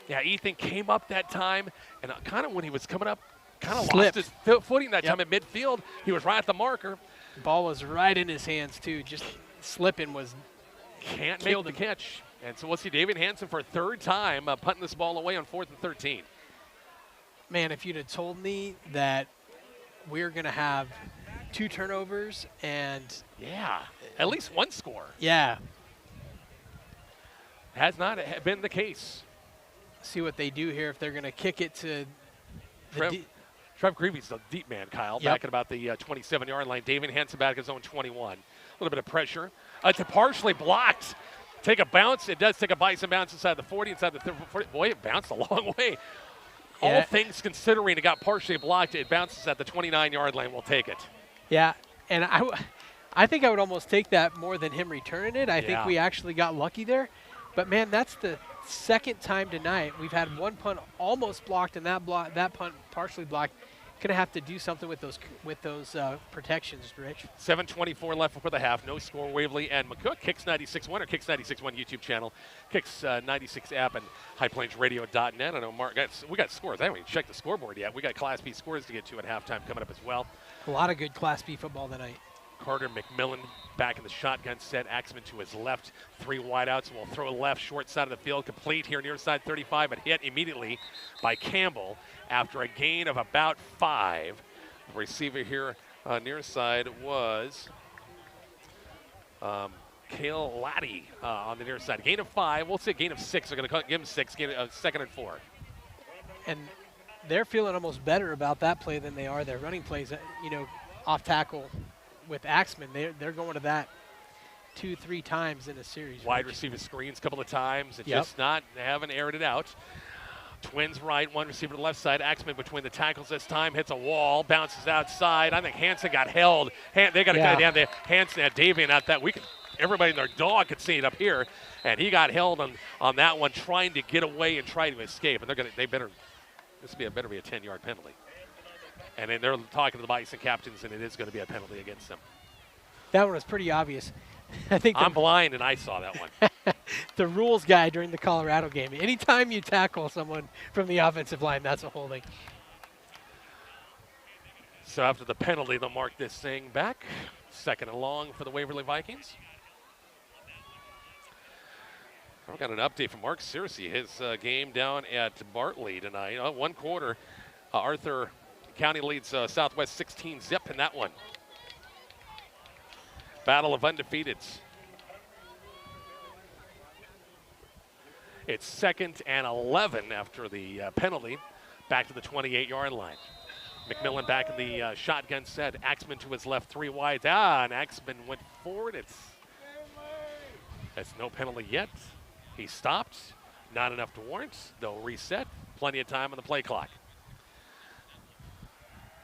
Yeah, Ethan came up that time, and kind of when he was coming up, kind of lost his footing that time at midfield. He was right at the marker. The ball was right in his hands, too. Just slipping was can't make the catch. And so we'll see David Hansen for a 3rd time punting this ball away on 4th and 13. Man, if you'd have told me that we're going to have 2 turnovers and at least 1 score. Yeah. Has not been the case. See what they do here if they're going to kick it to Trev Creevy's the deep man, Kyle, back at about the 27-yard line. David Hansen back at his own 21. A little bit of pressure. It's partially blocked. Take a bounce. It does take a Bison bounce inside the 40, inside the 40. Boy, it bounced a long way. Yeah. All things considering, it got partially blocked. It bounces at the 29-yard line. We'll take it. Yeah, and I think I would almost take that more than him returning it. I think we actually got lucky there. But, man, that's the 2nd time tonight. We've had 1 punt almost blocked and that punt partially blocked. Going to have to do something with those protections, Rich. 7:24 left before the half. No score. Waverly and McCook. Kicks 96.1 or Kicks 96.1 YouTube channel. Kicks 96 app and highplainsradio.net. I know Mark. We got scores. I haven't even checked the scoreboard yet. We got Class B scores to get to at halftime coming up as well. A lot of good Class B football tonight. Carter McMillan back in the shotgun set. Axman to his left. 3 wideouts. We'll throw left, short side of the field. Complete here near side 35, but hit immediately by Campbell after a gain of about 5. The receiver here near side was Cale Laddie on the near side. Gain of 5. We'll say gain of 6. They're going to give him 6. Gain of 2nd and 4. And they're feeling almost better about that play than they are their running plays. Off tackle with Axman, they're going to that 2-3 times in a series. Wide receiver screens a couple of times. It's just not, they haven't aired it out. Twins right, 1 receiver to the left side. Axman between the tackles this time, hits a wall, bounces outside. I think Hansen got held. They got to cut it down there. Hansen had Davian at that. Everybody and their dog could see it up here, and he got held on that one, trying to get away and try to escape. And this better be a 10-yard penalty. And then they're talking to the Bison captains, and it is going to be a penalty against them. That one was pretty obvious. I think I'm blind, and I saw that one. The rules guy during the Colorado game. Anytime you tackle someone from the offensive line, that's a holding. So after the penalty, they'll mark this thing back. 2nd and long for the Waverly Vikings. I've got an update from Mark Searcy. His game down at Bartley tonight. 1 quarter, Arthur County leads Southwest 16-0 in that one. Battle of undefeateds. It's 2nd and 11 after the penalty. Back to the 28-yard line. McMillan back in the shotgun set. Axman to his left, 3 wide. And Axman went forward. It's no penalty yet. He stopped. Not enough to warrant. They'll reset. Plenty of time on the play clock.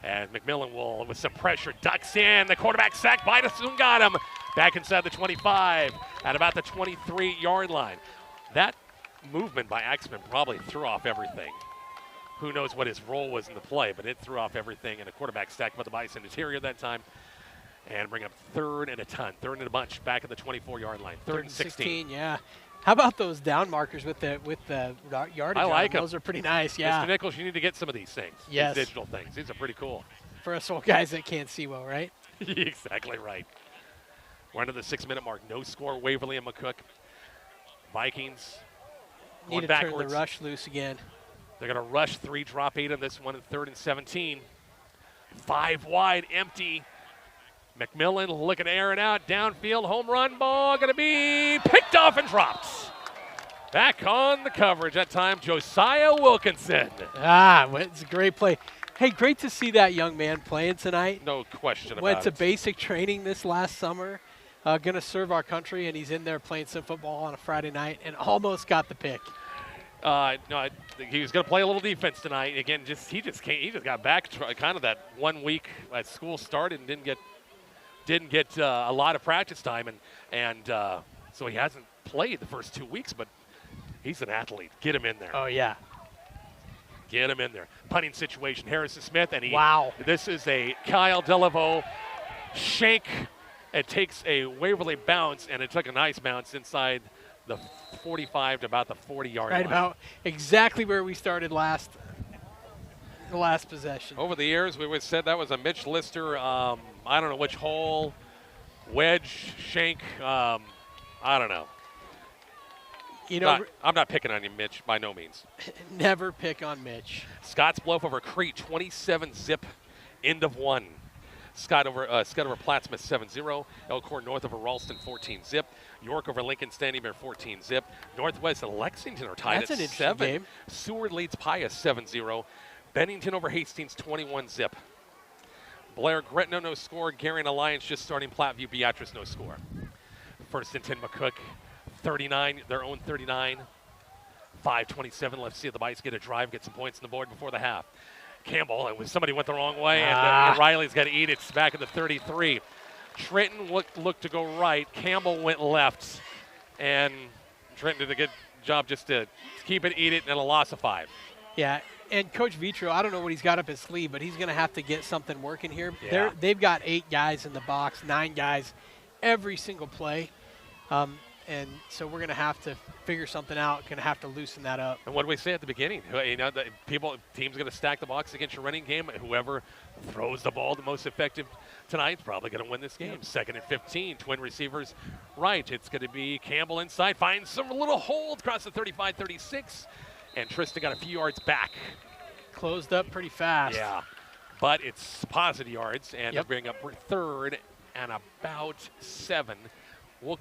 And McMillan will, with some pressure, ducks in. The quarterback sack. Bison got him. Back inside the 25 at about the 23-yard line. That movement by Axman probably threw off everything. Who knows what his role was in the play, but it threw off everything. And a quarterback stack by the Bison interior that time. And bring up 3rd and a ton. 3rd and a bunch back at the 24-yard line. 3rd and 16. Yeah. How about those down markers with the yardage? I like them. Those are pretty nice, yeah. Mr. Nichols, you need to get some of these things. Yes. These digital things. These are pretty cool. For us old guys that can't see well, right? Exactly right. We're under the 6-minute mark. No score, Waverly and McCook. Vikings Need going to backwards. turn the rush loose again. They're going to rush 3, drop 8 on this one in 3rd and 17. 5 wide, empty. McMillan looking to air it out. Downfield, home run ball going to be picked off and dropped. Back on the coverage that time, Josiah Wilkinson. It's a great play. Hey, great to see that young man playing tonight. No question about it. Went to basic training this last summer. Going to serve our country, and he's in there playing some football on a Friday night and almost got the pick. No, he was going to play a little defense tonight. Again, he just got back to kind of that 1 week at school started and didn't get a lot of practice time, and so he hasn't played the first 2 weeks. But he's an athlete. Get him in there. Oh yeah, get him in there. Punting situation. Harrison Smith, and wow. This is a Kyle Delaveau shank. It takes a Waverly bounce, and it took a nice bounce inside the 45 to about the 40-yard line. Right about exactly where we started the last possession. Over the years, we would said that was a Mitch Lister, I don't know which hole, wedge, shank, I don't know. You know, I'm not picking on you, Mitch, by no means. Never pick on Mitch. Scottsbluff over Crete, 27-zip, end of 1. Scott over Plattsmouth 7-0. Elkhorn North over Ralston 14-zip. York over Lincoln Standing Bear 14-zip. Northwest and Lexington are tied That's at an interesting 7. Game. Seward leads Pius 7-0. Bennington over Hastings 21-zip. Blair Gretna no score. Gary and Alliance just starting. Platteview Beatrice no score. 1st and 10 McCook 39, their own 39. 5:27 left to see if the Bison get a drive, get some points on the board before the half. Campbell, and somebody went the wrong way, and Riley's got to eat it. It's back at the 33. Trenton looked to go right. Campbell went left, and Trenton did a good job just to keep it, eat it, and a loss of 5. Yeah, and Coach Vitro, I don't know what he's got up his sleeve, but he's going to have to get something working here. Yeah. They've got 8 guys in the box, 9 guys every single play. And so we're going to have to figure something out, going to have to loosen that up. And what did we say at the beginning? You know, teams going to stack the box against your running game. Whoever throws the ball the most effective tonight is probably going to win this game. Yep. 2nd and 15, twin receivers right. It's going to be Campbell inside, finds some little hold across the 35-36, and Tristan got a few yards back. Closed up pretty fast. Yeah, but it's positive yards, and Yep. they'll bring up 3rd and about 7. We'll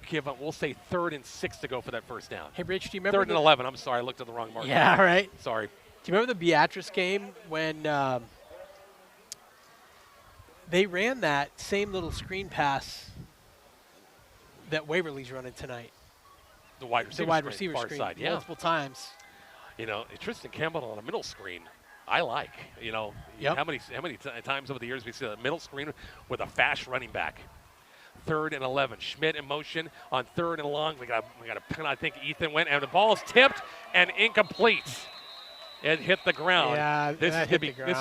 say 3rd and 6 to go for that first down. Hey, Rich, do you remember 3rd and 11. I'm sorry, I looked at the wrong marker. Yeah, right. Sorry. Do you remember the Beatrice game when they ran that same little screen pass that Waverly's running tonight? The wide receiver far screen, side, yeah. multiple times. You know, Tristan Campbell on a middle screen, I like. You know, Yep. how many times over the years we see the middle screen with a fast running back. 3rd and 11. Schmidt in motion on 3rd and long. We got a pin. I think Ethan went, and the ball is tipped and incomplete. It hit the ground. Yeah, this that hit the ground. This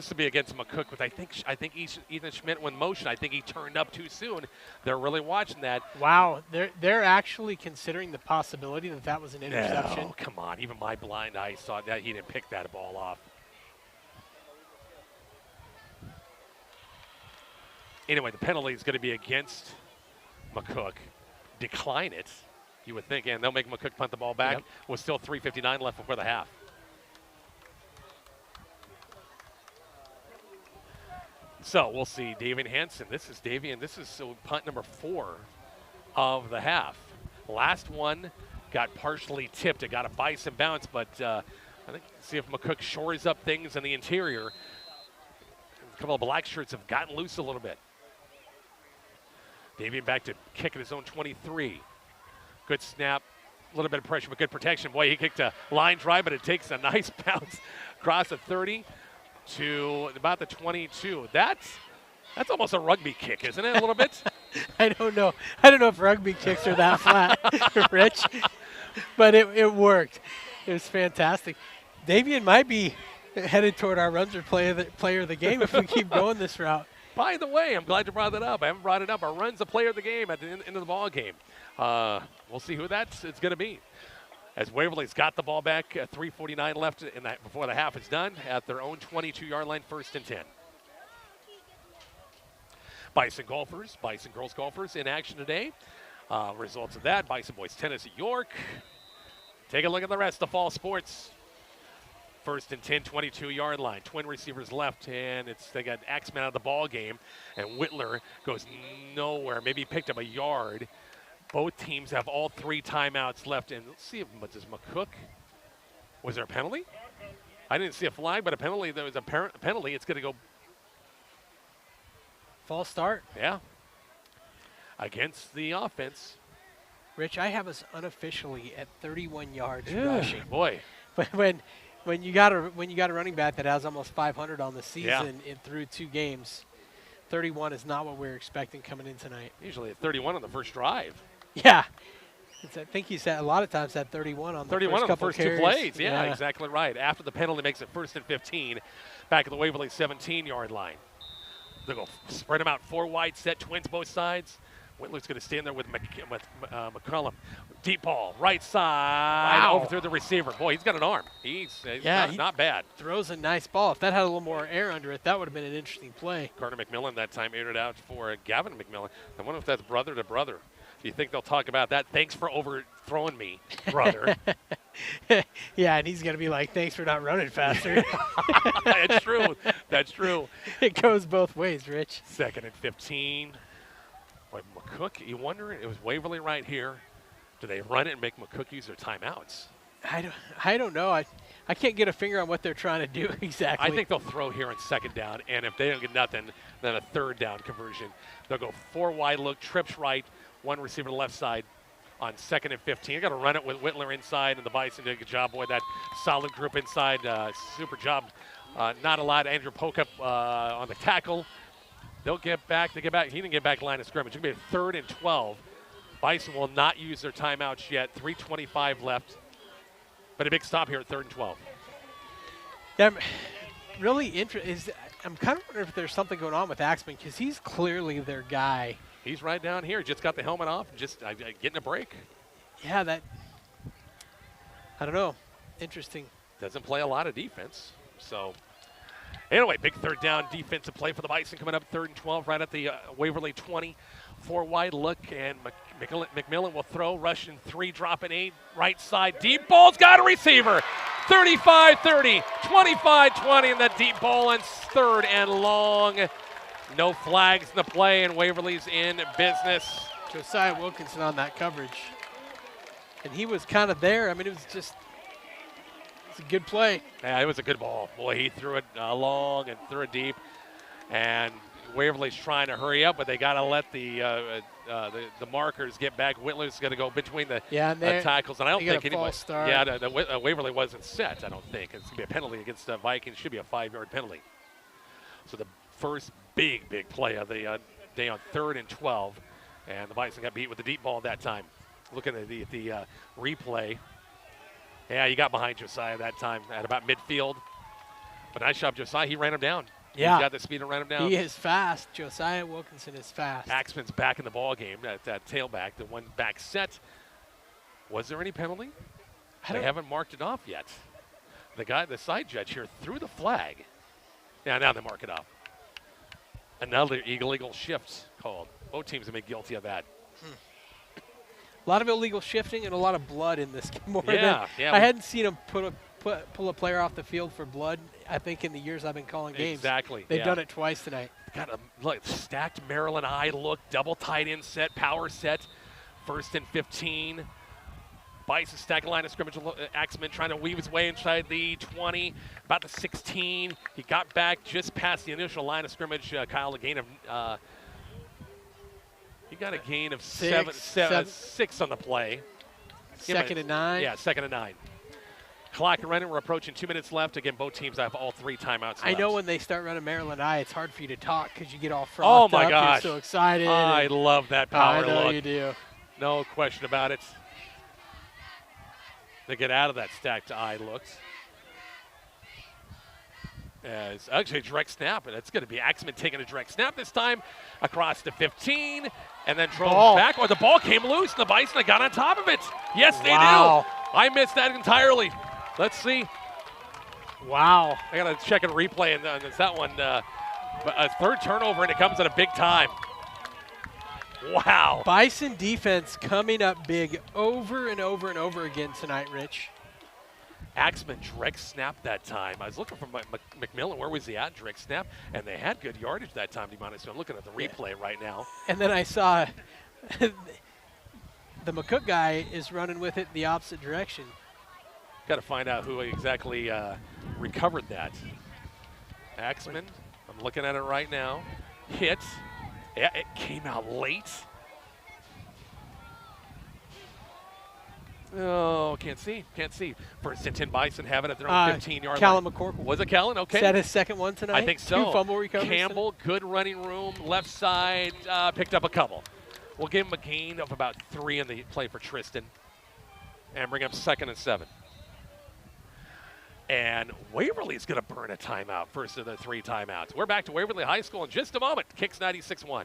would be against McCook, but I think Ethan Schmidt went motion. I think he turned up too soon. They're really watching that. Wow, they're actually considering the possibility that was an interception. No, come on. Even my blind eye saw that he didn't pick that ball off. Anyway, the penalty is going to be against McCook. Decline it, you would think, and they'll make McCook punt the ball back. Yep. With still 3:59 left before the half. So we'll see Davian Hansen. This is Davian. This is punt number 4 of the half. Last one got partially tipped. It got a Bison bounce, but I think see if McCook shores up things in the interior. A couple of black shirts have gotten loose a little bit. Davian back to kick at his own 23. Good snap, a little bit of pressure, but good protection. Boy, he kicked a line drive, but it takes a nice bounce across the 30 to about the 22. That's almost a rugby kick, isn't it, a little bit? I don't know if rugby kicks are that flat, Rich, but it worked. It was fantastic. Davian might be headed toward our runs or player of the game if we keep going this route. By the way, I'm glad you brought that up. I haven't brought it up. Our run's the player of the game at the end of the ball game. We'll see who it's going to be. As Waverly's got the ball back at 3:49 left before the half is done at their own 22-yard line, 1st and 10. Bison girls golfers in action today. Results of that, Bison boys tennis at York. Take a look at the rest of Fall Sports. First and 10, 22-yard line. Twin receivers left, and they got Axman out of the ball game, and Whitler goes nowhere. Maybe he picked up a yard. Both teams have all 3 timeouts left, and let's see if does McCook. Was there a penalty? I didn't see a flag, but a penalty. There was a penalty. It's going to go. False start. Yeah. Against the offense. Rich, I have us unofficially at 31 yards rushing. Boy. But when you got a running back that has almost 500 on the season through 2 games, 31 is not what we're expecting coming in tonight. Usually at 31 on the first drive. Yeah. I think he said a lot of times that 31 on the first 2 plays. Yeah, exactly right. After the penalty makes it first and 15, back at the Waverly 17-yard line. They'll go spread them out 4 wide set, twins both sides. Whitler's going to stand there with McCollum. Deep ball, right side, over through the receiver. Boy, he's got an arm. He's not bad. Throws a nice ball. If that had a little more air under it, that would have been an interesting play. Carter McMillan that time aired it out for Gavin McMillan. I wonder if that's brother to brother. Do you think they'll talk about that? Thanks for overthrowing me, brother. Yeah, and he's going to be like, thanks for not running faster. That's true. That's true. It goes both ways, Rich. Second and 15. Boy, McCook, you wonder, it was Waverly right here. Do they run it and make McCook use their timeouts? I don't know. I can't get a finger on what they're trying to do exactly. I think they'll throw here on second down, and if they don't get nothing, then a third down conversion. They'll go 4 wide look, trips right, 1 receiver to the left side on second and 15. Got to run it with Whitler inside, and the Bison did a good job. Boy, that solid group inside, super job. Not allowed Andrew Pokup on the tackle. They'll get back. He didn't get back line of scrimmage. It's going to be a 3rd and 12. Bison will not use their timeouts yet. 3:25 left. But a big stop here at 3rd and 12. Yeah, really interesting. I'm kind of wondering if there's something going on with Axman because he's clearly their guy. He's right down here. Just got the helmet off. Just getting a break. Yeah, I don't know. Interesting. Doesn't play a lot of defense. So, anyway, big 3rd down defensive play for the Bison coming up 3rd and 12 right at the Waverly 20. 4 wide look, and McMillan will throw, rushing 3, dropping 8, right side. Deep ball's got a receiver. 35-30, 25-20, and the deep ball and 3rd and long. No flags in the play, and Waverly's in business. Josiah Wilkinson on that coverage. And he was kind of there. I mean, it's a good play. Yeah, it was a good ball. Boy, he threw it long and threw it deep. And Waverly's trying to hurry up, but they got to let the markers get back. Whitler's going to go between the tackles, and I don't think anybody. Yeah, Waverly wasn't set. I don't think it's going to be a penalty against the Vikings. Should be a 5-yard penalty. So the first big play of the day on 3rd and 12, and the Bison got beat with the deep ball that time. Looking at the replay, yeah, you got behind Josiah that time at about midfield, but nice job, Josiah. He ran him down. Yeah. He's got the speed to run him down. He is fast. Josiah Wilkinson is fast. Axman's back in the ball game. That tailback, the one back set. Was there any penalty? They haven't marked it off yet. The side judge here threw the flag. Yeah, now they mark it off. Another illegal shift called. Both teams have been guilty of that. A lot of illegal shifting and a lot of blood in this game. I hadn't seen him pull a player off the field for blood, I think, in the years I've been calling games. Exactly. They've done it twice tonight. Got a stacked Maryland eye look, double tight end set, power set, 1st and 15. Bison stacking line of scrimmage. Axman trying to weave his way inside the 20, about the 16. He got back just past the initial line of scrimmage. Kyle, a gain of he got a gain of 6 on the play. 2nd and 9. Yeah, 2nd and 9. Clock running. We're approaching 2 minutes left. Again, both teams have all 3 timeouts left. I know when they start running Maryland Eye, it's hard for you to talk because you get all frothed up. Oh, my gosh. You're so excited. I love that power look. I know you do. No question about it. They get out of that stacked eye looks. It's actually a direct snap, and it's going to be Axman taking a direct snap this time across the 15, and then drove back. Oh, the ball came loose, and the Bison got on top of it. Yes, they do. I missed that entirely. Let's see. Wow. I got to check a replay, and it's that one. A 3rd turnover, and it comes at a big time. Wow. Bison defense coming up big over and over and over again tonight, Rich. Axman direct snap that time. I was looking for McMillan. Where was he at? Direct snap. And they had good yardage that time, DeMonte. So I'm looking at the replay right now. And then I saw the McCook guy is running with it the opposite direction. Got to find out who exactly recovered that. Axman, I'm looking at it right now. Hit. Yeah, it came out late. Oh, can't see. First and 10 Bison have it at their own 15-yard line. Callum McCook. Was it Callan? Okay. Is that his second one tonight? I think so. 2 fumble recoveries. Campbell, good running room. Left side, picked up a couple. We'll give him a gain of about 3 in the play for Tristan. And bring up 2nd and 7. And Waverly's going to burn a timeout, first of the 3 timeouts. We're back to Waverly High School in just a moment. Kicks 96-1.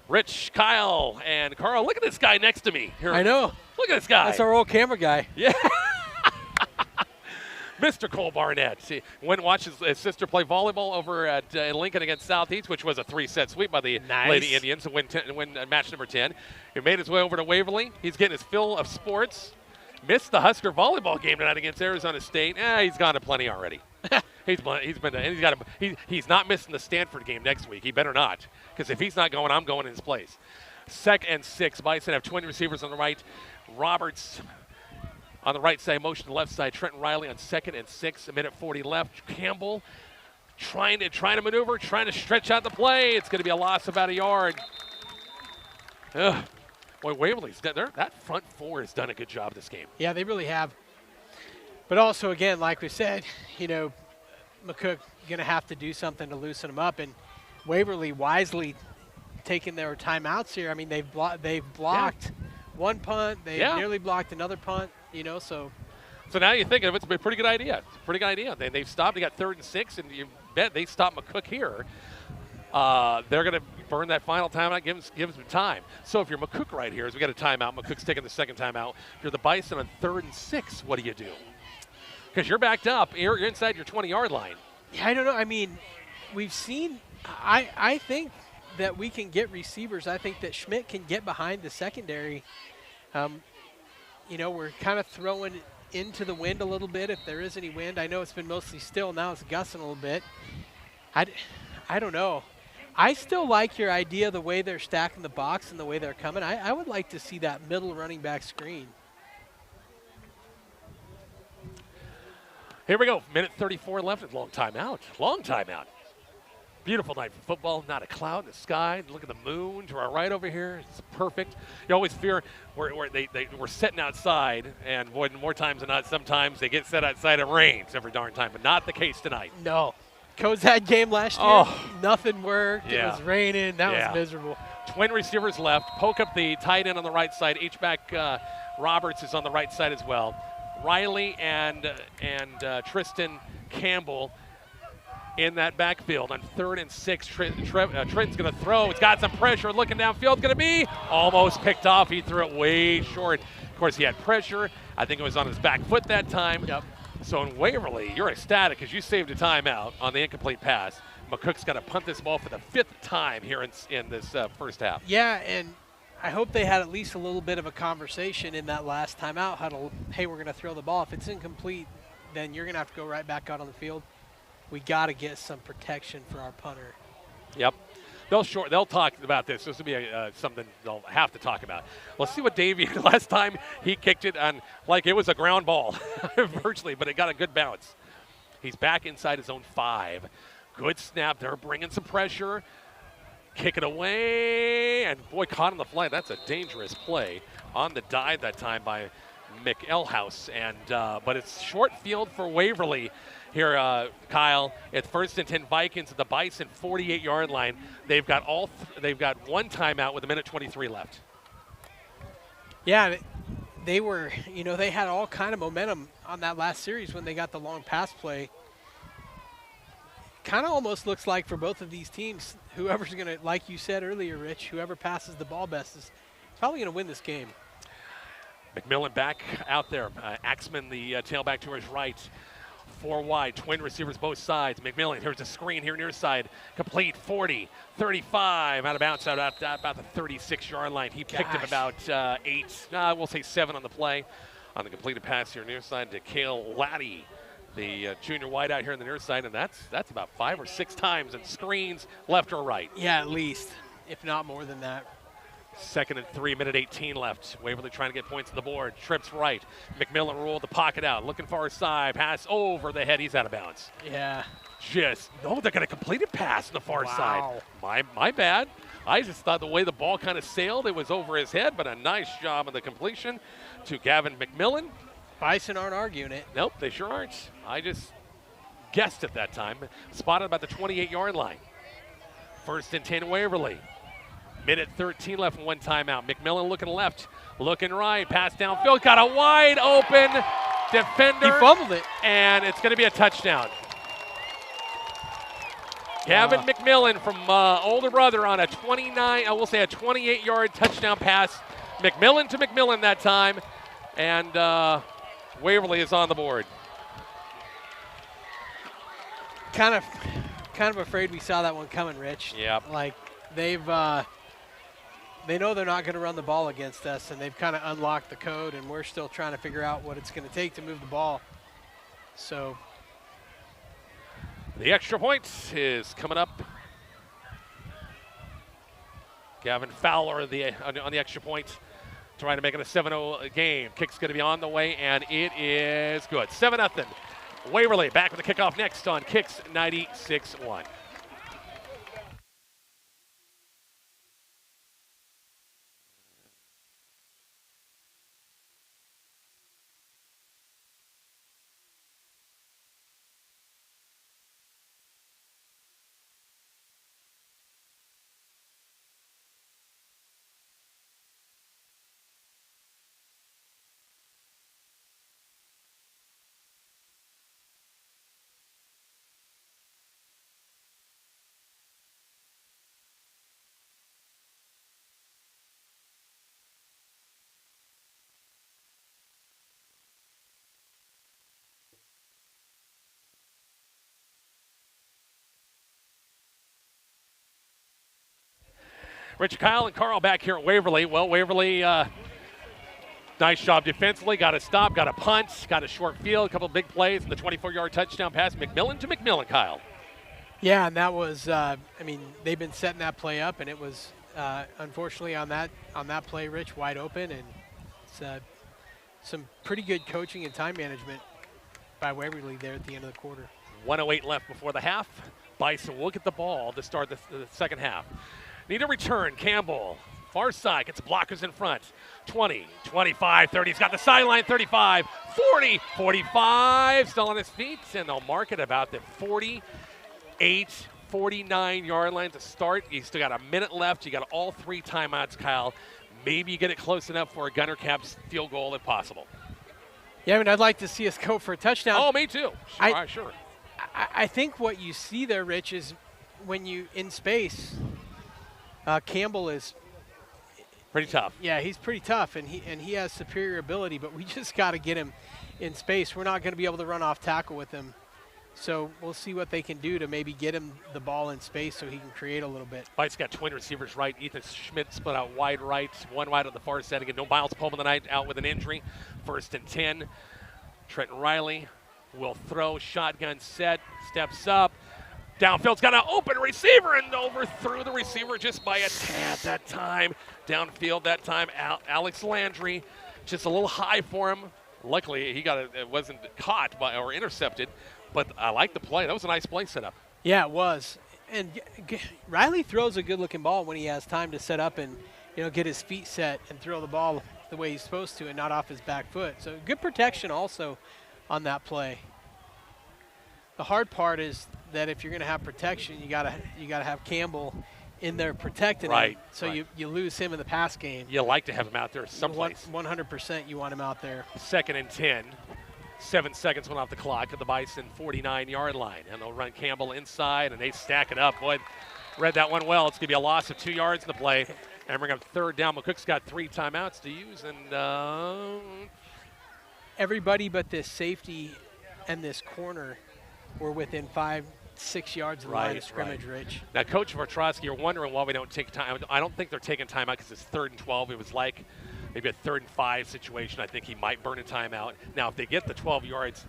Rich, Kyle, and Carl. Look at this guy next to me. Here. I know. Look at this guy. That's our old camera guy. Yeah. Mr. Cole Barnett. See, went and watched his sister play volleyball over at Lincoln against Southeast, which was a 3-set sweep by the Lady Indians to win match number 10. He made his way over to Waverly. He's getting his fill of sports. Missed the Husker volleyball game tonight against Arizona State. He's gone to plenty already. He's not missing the Stanford game next week. He better not, because if he's not going, I'm going in his place. 2nd and 6. Bison have twin receivers on the right. Roberts on the right side, motion to the left side. Trenton Riley on 2nd and 6. 1:40 left. Campbell trying to maneuver, trying to stretch out the play. It's going to be a loss of about a yard. Ugh. Boy, Waverly's that front 4 has done a good job this game. Yeah, they really have. But also, again, like we said, McCook going to have to do something to loosen them up. And Waverly wisely taking their timeouts here. I mean, they've blocked one punt. They nearly blocked another punt, so. So now you think of it's a pretty good idea. It's a pretty good idea. They've stopped. They got 3rd and 6, and you bet they stop McCook here. They're going to burn that final timeout, give them time. So if you're McCook right here, as we got a timeout, McCook's taking the 2nd timeout. If you're the Bison on 3rd and 6, what do you do? Because you're backed up. You're inside your 20-yard line. Yeah, I don't know. I mean, we've seen I think that we can get receivers. I think that Schmidt can get behind the secondary. We're kind of throwing into the wind a little bit if there is any wind. I know it's been mostly still. Now it's gusting a little bit. I don't know. I still like your idea, the way they're stacking the box and the way they're coming. I would like to see that middle running back screen. Here we go. 1:34 left. Long timeout. Long timeout. Beautiful night for football. Not a cloud in the sky. Look at the moon to our right over here. It's perfect. You always fear we're sitting outside, and boy, more times than not, sometimes they get set outside. It rains every darn time, but not the case tonight. No. Kozad game last year, nothing worked. Yeah. It was raining. That was miserable. Twin receivers left. Poke up the tight end on the right side. H-back Roberts is on the right side as well. Riley and Tristan Campbell in that backfield on 3rd and 6. Trenton's going to throw. It's got some pressure. Looking downfield. Going to be almost picked off. He threw it way short. Of course, he had pressure. I think it was on his back foot that time. Yep. So in Waverly, you're ecstatic because you saved a timeout on the incomplete pass. McCook's got to punt this ball for the 5th time here in this first half. Yeah, and I hope they had at least a little bit of a conversation in that last timeout huddle. Hey, we're going to throw the ball. If it's incomplete, then you're going to have to go right back out on the field. We got to get some protection for our punter. Yep. They'll talk about this. This will be something they'll have to talk about. Let's see what Davey, last time he kicked it on like it was a ground ball, virtually, but it got a good bounce. He's back inside his own 5. Good snap. They're bringing some pressure. Kick it away, and boy, caught on the fly. That's a dangerous play on the dive that time by McElhouse. And but it's short field for Waverly. here, Kyle. It's 1st and 10 Vikings at the Bison 48-yard line. They've got they've got one timeout with 1:23 left. Yeah, they were, they had all kind of momentum on that last series when they got the long pass play. Kind of almost looks like for both of these teams, whoever's going to, like you said earlier, Rich, whoever passes the ball best is probably going to win this game. McMillan back out there. Axman, the tailback to his right. 4 wide, twin receivers both sides. McMillan, here's a screen here near side. Complete 40, 35, out of bounds about the 36-yard line. He picked up about 8, we'll say 7 on the play. On the completed pass here near side to Cale Laddie, the junior wideout here on the near side, and that's about 5 or 6 times, and screens left or right. Yeah, at least, if not more than that. 2nd and 3, 1:18 left. Waverly trying to get points on the board. Trips right. McMillan rolled the pocket out. Looking far side. Pass over the head. He's out of bounds. Yeah. They're going to complete a pass on the far side. My bad. I just thought the way the ball kind of sailed, it was over his head, but a nice job on the completion to Gavin McMillan. Bison aren't arguing it. Nope, they sure aren't. I just guessed at that time. Spotted about the 28-yard line. 1st and 10 Waverly. 1:13 left and 1 timeout. McMillan looking left, looking right. Pass downfield. Got a wide open defender. He fumbled it. And it's going to be a touchdown. Gavin McMillan from older brother on a 28-yard touchdown pass. McMillan to McMillan that time. And Waverly is on the board. Kind of afraid we saw that one coming, Rich. Yep. Like they know they're not going to run the ball against us, and they've kind of unlocked the code, and we're still trying to figure out what it's going to take to move the ball. So the extra point is coming up. Gavin Fowler on the extra point, trying to make it a 7-0 game. Kick's going to be on the way, and it is good. 7-0. Waverly back with the kickoff next on Kicks 96.1. Rich, Kyle, and Carl back here at Waverly. Well, Waverly, nice job defensively. Got a stop, got a punt, got a short field, a couple of big plays, and the 24-yard touchdown pass. McMillan to McMillan, Kyle. Yeah, and that was, they've been setting that play up, and it was, unfortunately, on that play, Rich, wide open, and it's some pretty good coaching and time management by Waverly there at the end of the quarter. 1:08 left before the half. Bison will get the ball to start the second half. Need a return. Campbell, far side, gets blockers in front. 20, 25, 30. He's got the sideline. 35, 40, 45. Still on his feet, and they'll mark it about the 48, 49-yard line to start. You still got a minute left. You got all 3 timeouts, Kyle. Maybe you get it close enough for a Gunner Caps field goal if possible. Yeah, I mean, I'd like to see us go for a touchdown. Oh, me too. Sure. I think what you see there, Rich, is when you in space. Campbell is pretty tough. Yeah, he's pretty tough, and he has superior ability, but we just got to get him in space. We're not going to be able to run off tackle with him. So we'll see what they can do to maybe get him the ball in space so he can create a little bit. Bite's got twin receivers right. Ethan Schmidt split out wide right, one wide on the far side. Again, no Miles Pullman tonight, out with an injury. 1st and 10. Trenton Riley will throw, shotgun set, steps up. Downfield's got an open receiver and overthrew the receiver just by a tad that time. Downfield that time, Alex Landry, just a little high for him. Luckily, it wasn't caught or intercepted, but I like the play. That was a nice play setup. Yeah, it was. And Riley throws a good-looking ball when he has time to set up and get his feet set and throw the ball the way he's supposed to and not off his back foot. So good protection also on that play. The hard part is that if you're going to have protection, you gotta have Campbell in there protecting him. So you lose him in the pass game. You like to have him out there someplace. 100% you want him out there. 2nd and 10. 7 seconds went off the clock at the Bison 49-yard line. And they'll run Campbell inside, and they stack it up. Boy, read that one well. It's going to be a loss of 2 yards in the play. And we're going to 3rd down. McCook's got 3 timeouts to use. And everybody but this safety and this corner were within 5-6 yards of the line of scrimmage, Rich. Now, Coach Vartrosky, you're wondering why we don't take time. I don't think they're taking timeout because it's 3rd and 12. It was like maybe a 3rd and 5 situation. I think he might burn a timeout. Now, if they get the 12 yards,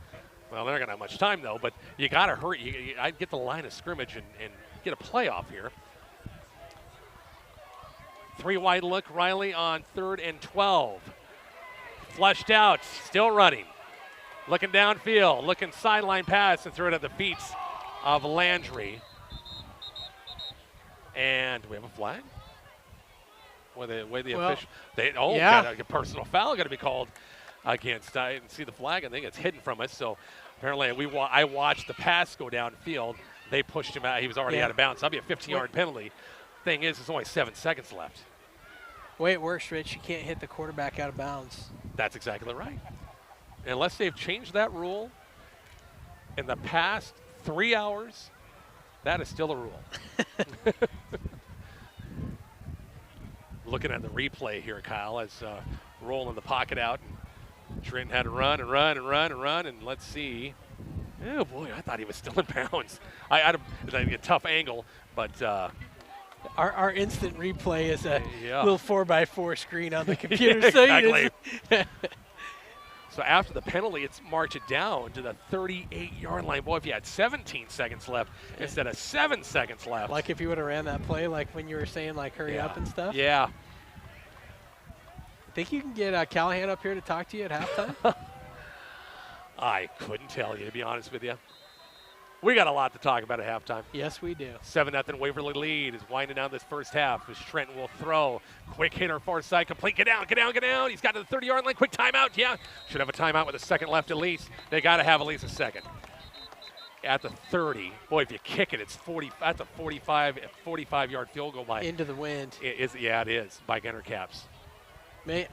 well, they're not going to have much time, though. But you got to hurry. I'd get the line of scrimmage and get a playoff here. 3 wide look, Riley on 3rd and 12. Flushed out, still running. Looking downfield, looking sideline pass and threw it at the feet of Landry. And do we have a flag? Official. Got a personal foul got to be called against. I didn't see the flag. I think it's hidden from us. So apparently I watched the pass go downfield. They pushed him out. He was already out of bounds. That'll be a 15-yard penalty. Thing is, there's only 7 seconds left. The way it works, Rich, you can't hit the quarterback out of bounds. That's exactly right. Unless they've changed that rule in the past 3 hours, that is still a rule. Looking at the replay here, Kyle, as rolling the pocket out. Trenton had to run and run and run and run, and let's see. Oh, boy, I thought he was still in bounds. I had a tough angle, but our instant replay is a little 4x4 screen on the computer. Exactly. So after the penalty, it's march it down to the 38-yard line. Boy, if you had 17 seconds left instead of 7 seconds left. Like if you would have ran that play, like when you were saying, like, hurry up and stuff? Yeah. Think you can get Callahan up here to talk to you at halftime? I couldn't tell you, to be honest with you. We got a lot to talk about at halftime. Yes, we do. 7-0 Waverly lead is winding down this first half as Trenton will throw. Quick hitter, far side, complete. Get down, get down, get down. He's got to the 30-yard line. Quick timeout. Yeah, should have a timeout with a second left at least. They got to have at least a second. At the 30. Boy, if you kick it, it's 40. That's a 45-yard field goal line. Into the wind. It is, by Gunner Caps.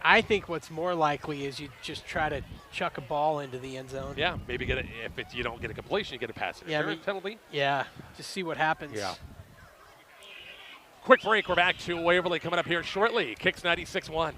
I think what's more likely is you just try to chuck a ball into the end zone. Yeah, maybe get it. If you don't get a completion, you get a pass interference penalty. Yeah, just see what happens. Yeah. Quick break. We're back to Waverly coming up here shortly. Kicks 96-1.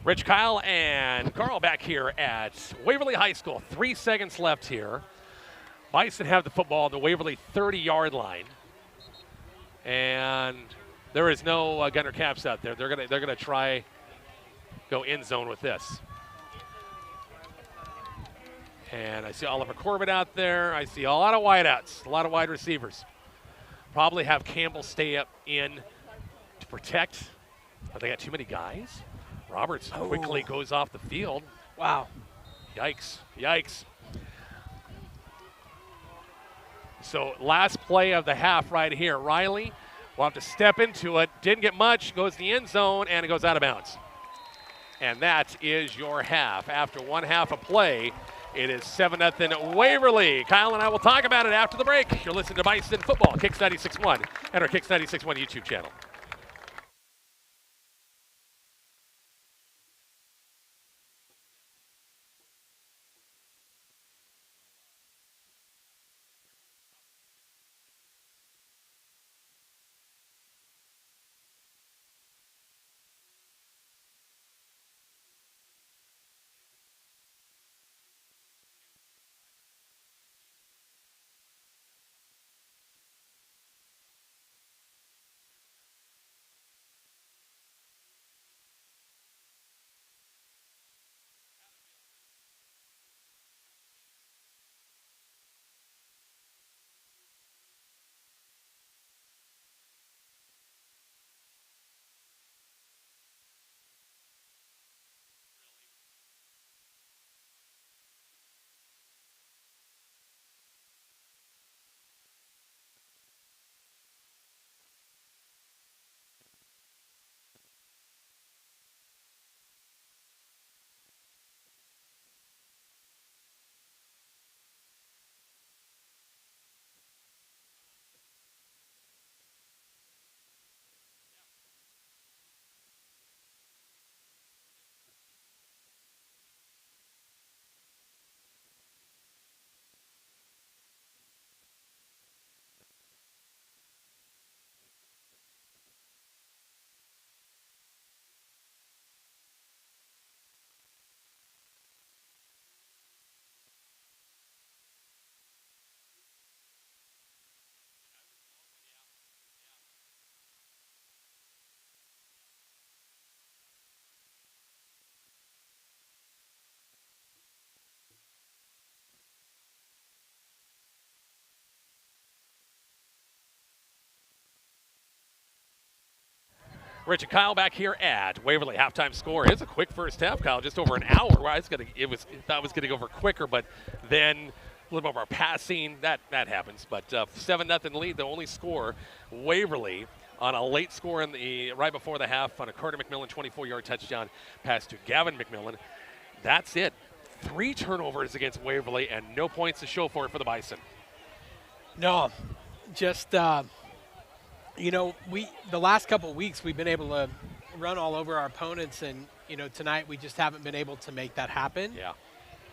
Rich, Kyle, and Carl back here at Waverly High School. 3 seconds left here. Bison have the football on the Waverly 30-yard line, and there is no Gunner Caps out there. They're gonna try go end zone with this. And I see Oliver Corbett out there. I see a lot of wideouts, a lot of wide receivers. Probably have Campbell stay up in to protect. But they got too many guys. Roberts quickly goes off the field. Wow. Yikes. Yikes. So last play of the half right here. Riley will have to step into it. Didn't get much. Goes to the end zone, and it goes out of bounds. And that is your half. After one half of play, it is 7-0 Waverly. Kyle and I will talk about it after the break. You're listening to Bison Football, Kicks 96.1, and our Kicks 96.1 YouTube channel. Rich and Kyle back here at Waverly. Halftime score. It's a quick first half, Kyle, just over an hour. Well, I thought it was going to go over quicker, but then a little more passing. That happens. But 7-0 lead, the only score. Waverly on a late score right before the half on a Carter McMillan 24-yard touchdown pass to Gavin McMillan. That's it. 3 turnovers against Waverly and no points to show for it for the Bison. No, just the last couple of weeks we've been able to run all over our opponents, and tonight we just haven't been able to make that happen. Yeah.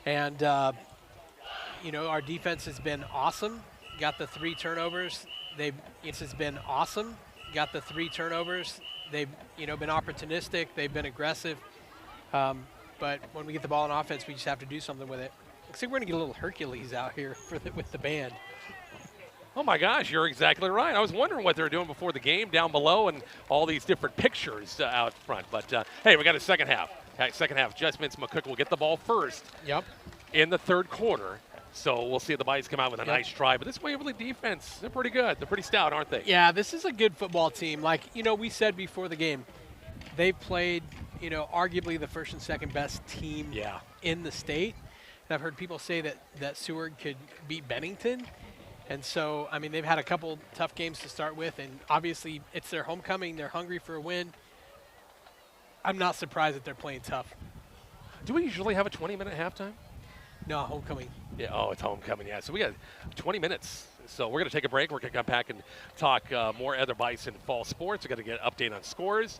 And our defense has been awesome. Got the 3 turnovers. It's been awesome. Got the 3 turnovers. They've been opportunistic. They've been aggressive. But when we get the ball in offense, we just have to do something with it. Looks like we're gonna get a little Hercules out here with the band. Oh my gosh, you're exactly right. I was wondering what they were doing before the game down below and all these different pictures out front. But hey, we got a second half. Second half adjustments. McCook will get the ball first. Yep. In the third quarter. So we'll see the Bison come out with a nice try. But this Waverly defense, they're pretty good. They're pretty stout, aren't they? Yeah, this is a good football team. Like, we said before the game, they've played, arguably the first and second best team in the state. And I've heard people say that Seward could beat Bennington. And so, I mean, they've had a couple tough games to start with, and obviously it's their homecoming. They're hungry for a win. I'm not surprised that they're playing tough. Do we usually have a 20-minute halftime? No, homecoming. Yeah, it's homecoming, yeah. So we got 20 minutes. So we're going to take a break. We're going to come back and talk more other Bison fall sports. We're going to get an update on scores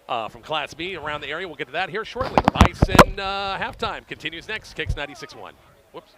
from Class B around the area. We'll get to that here shortly. Bison halftime continues next. Kicks 96.1. Whoops.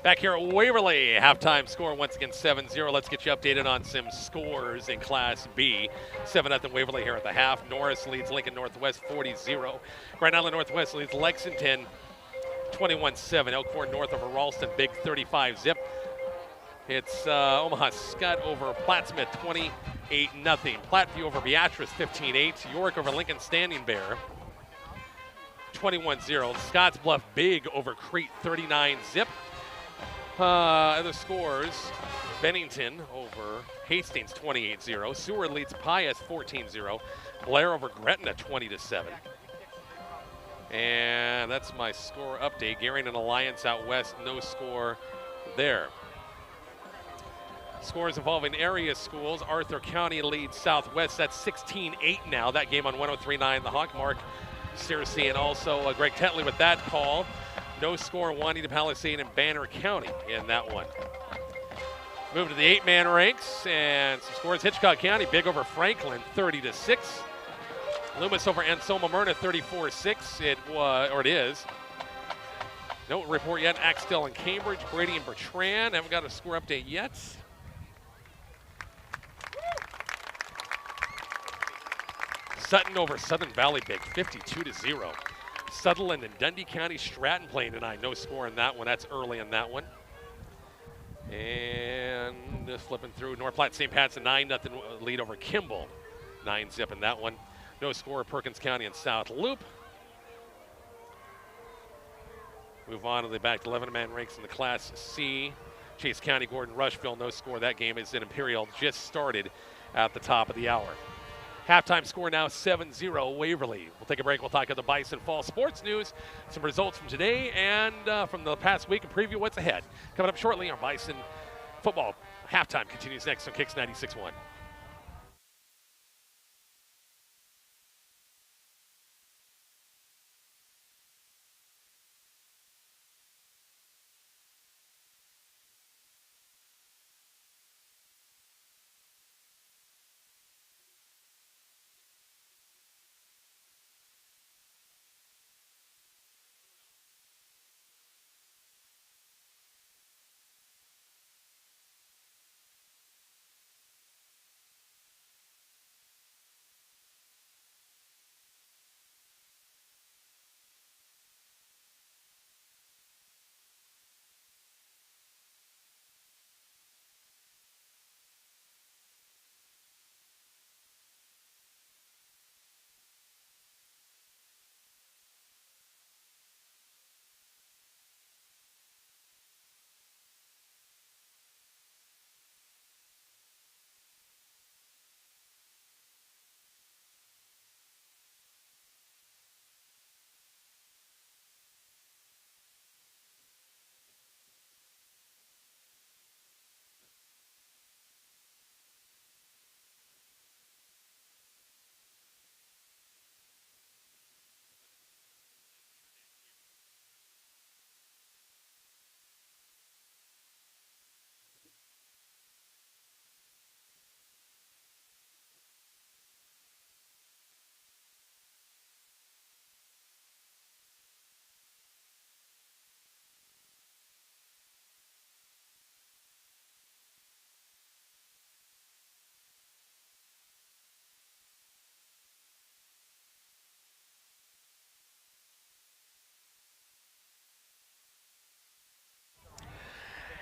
Back here at Waverly, halftime score once again 7-0. Let's get you updated on some scores in Class B. 7-0 Waverly here at the half. Norris leads Lincoln Northwest 40-0. Grand Island Northwest leads Lexington 21-7. Elkhorn North over Ralston, big 35-zip. It's Omaha Scott over Plattsmouth 28-0. Platteview over Beatrice 15-8. York over Lincoln Standing Bear 21-0. Scotts Bluff big over Crete 39-zip. Other scores, Bennington over Hastings 28-0. Seward leads Pius 14-0. Blair over Gretna 20-7. And that's my score update. Gearing and Alliance out west, no score there. Scores involving area schools. Arthur County leads Southwest. That's 16-8 now. That game on 103.9 The Hawk. Mark Searcy and also Greg Tetley with that call. No score, Juanita Palisade and Banner County in that one. Move to the 8-man ranks and some scores. Hitchcock County big over Franklin, 30-6. Loomis over Ansoma Myrna, 34-6. It is. No report yet. Axtell and Cambridge, Brady and Bertrand. Haven't got a score update yet. Sutton over Southern Valley big, 52-0. Sutherland and Dundee County, Stratton playing tonight. No score in that one. That's early in that one. And just flipping through. North Platte St. Pat's a 9-0 lead over Kimball. 9-zip in that one. No score, Perkins County and South Loop. Move on to the back 11-man ranks in the Class C. Chase County, Gordon, Rushville, no score. That game is in Imperial. Just started at the top of the hour. Halftime score now 7-0 Waverly. We'll take a break. We'll talk about the Bison Fall sports news, some results from today and from the past week, and preview what's ahead. Coming up shortly, our Bison football halftime continues next on Kicks 96.1.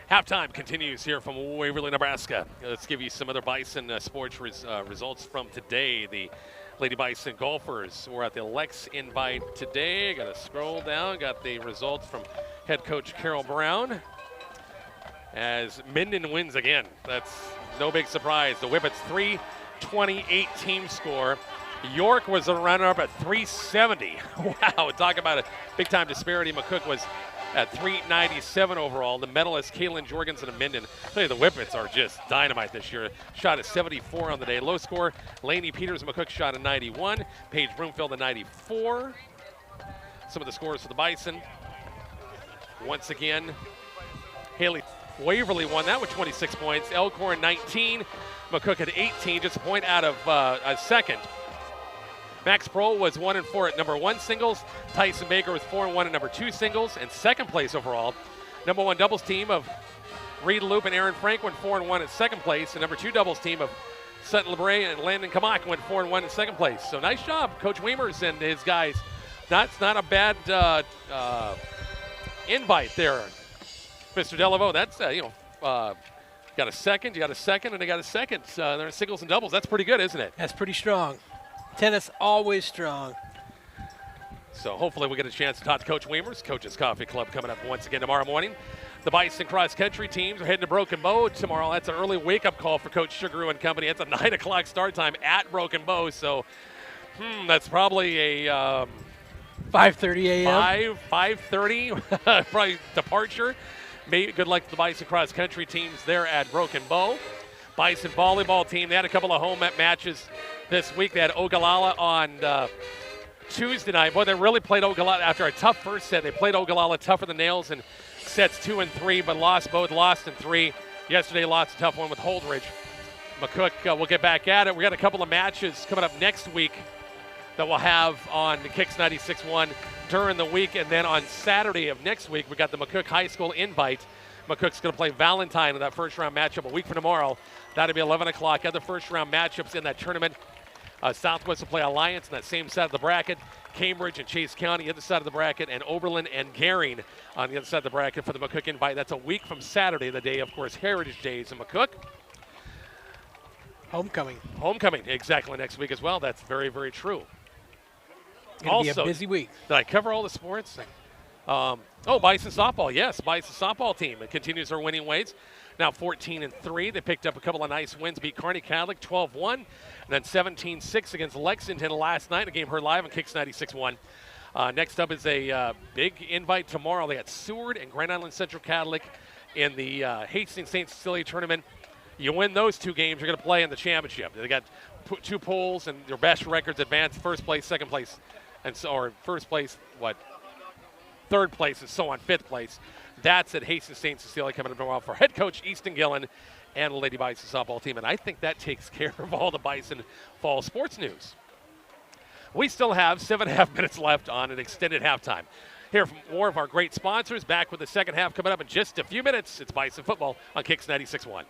Halftime continues here from Waverly, Nebraska. Let's give you some other Bison sports results from today. The Lady Bison golfers were at the Lex Invite today. Got to scroll down. Got the results from head coach Carol Brown. As Minden wins again. That's no big surprise. The Whippets 328 team score. York was a runner-up at 370. Wow, talk about a big-time disparity. McCook was at 397 overall. The medalist, Kaylin Jorgensen of Minden. I tell you, the Whippets are just dynamite this year. Shot at 74 on the day. Low score, Laney Peters and McCook shot at 91. Paige Broomfield at 94. Some of the scores for the Bison. Once again, Haley Waverly won that with 26 points. Elkhorn 19. McCook at 18, just a point out of a second. Max Prohl was 1-4 at number 1 singles. Tyson Baker was 4-1 at number 2 singles. And second place overall, number 1 doubles team of Reed Loop and Aaron Frank went 4-1 at second place. And number 2 doubles team of Sutton LeBray and Landon Kamak went 4-1 in second place. So nice job, Coach Weimers and his guys. That's not a bad invite there, Mr. Delaveau. That's, got a second, and they got a second. They're in singles and doubles. That's pretty good, isn't it? That's pretty strong. Tennis always strong. So hopefully we'll get a chance to talk to Coach Weimers. Coach's Coffee Club coming up once again tomorrow morning. The Bison cross country teams are heading to Broken Bow tomorrow. That's an early wake-up call for Coach Sugaroo and company. It's a 9 o'clock start time at Broken Bow. So that's probably a 5:30 a.m. 5:30 probably departure. Good luck to the Bison cross country teams there at Broken Bow. Bison volleyball team, they had a couple of home matches this week. They had Ogallala on Tuesday night. Boy, they really played Ogallala after a tough first set. They played Ogallala tougher than nails in sets 2 and 3, but lost in 3. Yesterday, lost a tough one with Holdridge. McCook will get back at it. We got a couple of matches coming up next week that we'll have on the Kicks 96.1 during the week. And then on Saturday of next week, we got the McCook High School invite. McCook's going to play Valentine in that first-round matchup a week from tomorrow. That'll be 11 o'clock. Other first-round matchups in that tournament. Southwest will play Alliance on that same side of the bracket. Cambridge and Chase County other side of the bracket, and Oberlin and Gering on the other side of the bracket for the McCook invite. That's a week from Saturday, the day, of course, Heritage Days in McCook. Homecoming, exactly, next week as well. That's very, very true. Going to be a busy week. Did I cover all the sports? Bison softball, yes. Bison softball team. It continues their winning ways. Now 14-3. They picked up a couple of nice wins, beat Kearney Catholic 12-1, and then 17-6 against Lexington last night. A game heard live on Kicks 96.1. Next up is a big invite tomorrow. They got Seward and Grand Island Central Catholic in the Hastings St. Cecilia tournament. You win those 2 games, you're going to play in the championship. They got 2 pools, and their best records advance first place, second place, or first place, third place, and so on, 5th place. That's at Hastings St. Cecilia coming up tomorrow for head coach Easton Gillen and the Lady Bison softball team. And I think that takes care of all the Bison fall sports news. We still have 7.5 minutes left on an extended halftime. Hear from more of our great sponsors. Back with the second half coming up in just a few minutes. It's Bison football on Kicks 96.1.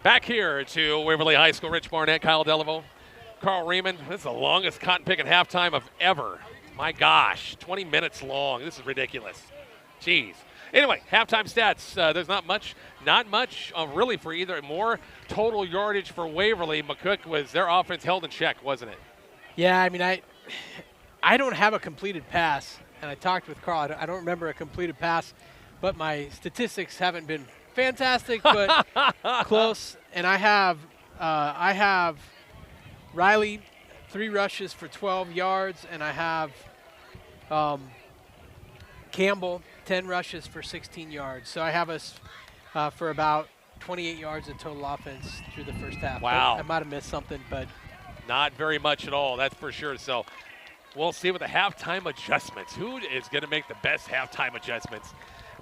Back here to Waverly High School, Rich Barnett, Kyle Delaveau, Carl Riemann. This is the longest cotton picking halftime of ever. My gosh, 20 minutes long. This is ridiculous. Jeez. Anyway, halftime stats. There's not much really for either. More total yardage for Waverly. McCook was their offense held in check, wasn't it? Yeah, I mean, I don't have a completed pass, and I talked with Carl. I don't remember a completed pass, but my statistics haven't been fantastic, but close. And I have Riley 3 rushes for 12 yards, and I have Campbell 10 rushes for 16 yards. So I have us for about 28 yards of total offense through the first half. Wow. I might have missed something, but not very much at all, that's for sure. So we'll see with the halftime adjustments. Who is going to make the best halftime adjustments?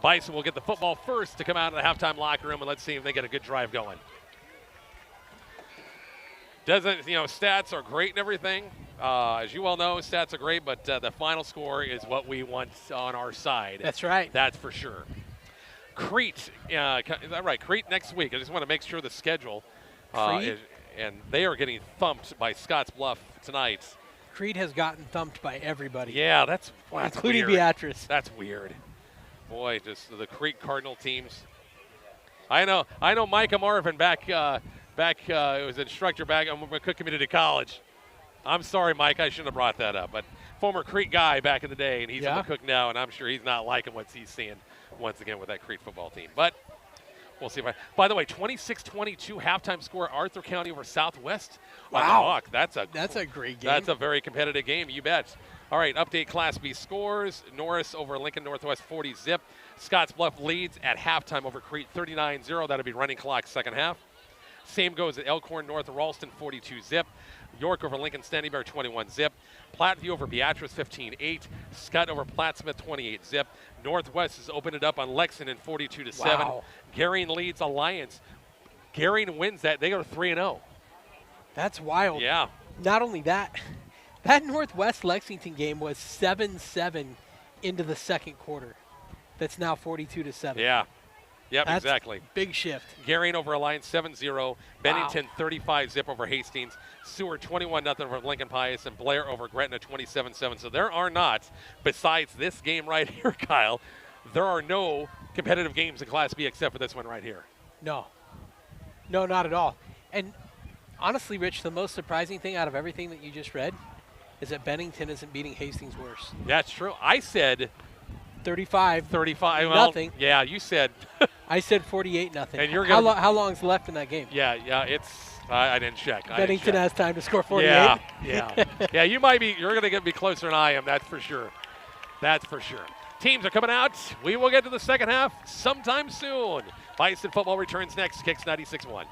Bison will get the football first to come out of the halftime locker room, and let's see if they get a good drive going. Stats are great and everything. As you all know, stats are great, but the final score is what we want on our side. That's right. That's for sure. Crete, is that right? Crete next week. I just want to make sure the schedule. And they are getting thumped by Scotts Bluff tonight. Crete has gotten thumped by everybody. Yeah, that's including weird. Beatrice. That's weird. Boy, just the Crete Cardinal teams. I know Micah Marvin back was an instructor back at McCook Community College. I'm sorry, Mike, I shouldn't have brought that up. But former Crete guy back in the day, and he's at McCook now, and I'm sure he's not liking what he's seeing once again with that Crete football team. But we'll see. By the way, 26-22 halftime score, Arthur County over Southwest. Wow. That's a great game. That's a very competitive game, you bet. All right, update Class B scores. Norris over Lincoln Northwest 40-zip. Scotts Bluff leads at halftime over Crete 39-0. That'll be running clock second half. Same goes at Elkhorn North of Ralston 42-zip. York over Lincoln Standing Bear 21-zip. Platteview over Beatrice 15-8. Scott over Plattsmouth 28-zip. Northwest has opened it up on Lexington 42-7. Wow. Gering leads Alliance. Gering wins that. They go 3-0. That's wild. Yeah. Not only that, that Northwest Lexington game was 7-7 into the second quarter. That's now 42-7. Yeah. Yep, That's exactly. Big shift. Gering over Alliance 7-0. Bennington 35-zip over Hastings. Seward 21-0 over Lincoln Pius. And Blair over Gretna 27-7. So there are not, besides this game right here, Kyle, there are no competitive games in Class B except for this one right here. No. No, not at all. And honestly, Rich, the most surprising thing out of everything that you just read is that Bennington isn't beating Hastings worse. That's true. I said 35 nothing. Yeah, you said. I said 48-0. And you're how long's left in that game? Yeah, it's. I didn't check. Bennington has time to score 48. Yeah. Yeah, you're going to be closer than I am. That's for sure. That's for sure. Teams are coming out. We will get to the second half sometime soon. Bison football returns next. Kicks 96-1.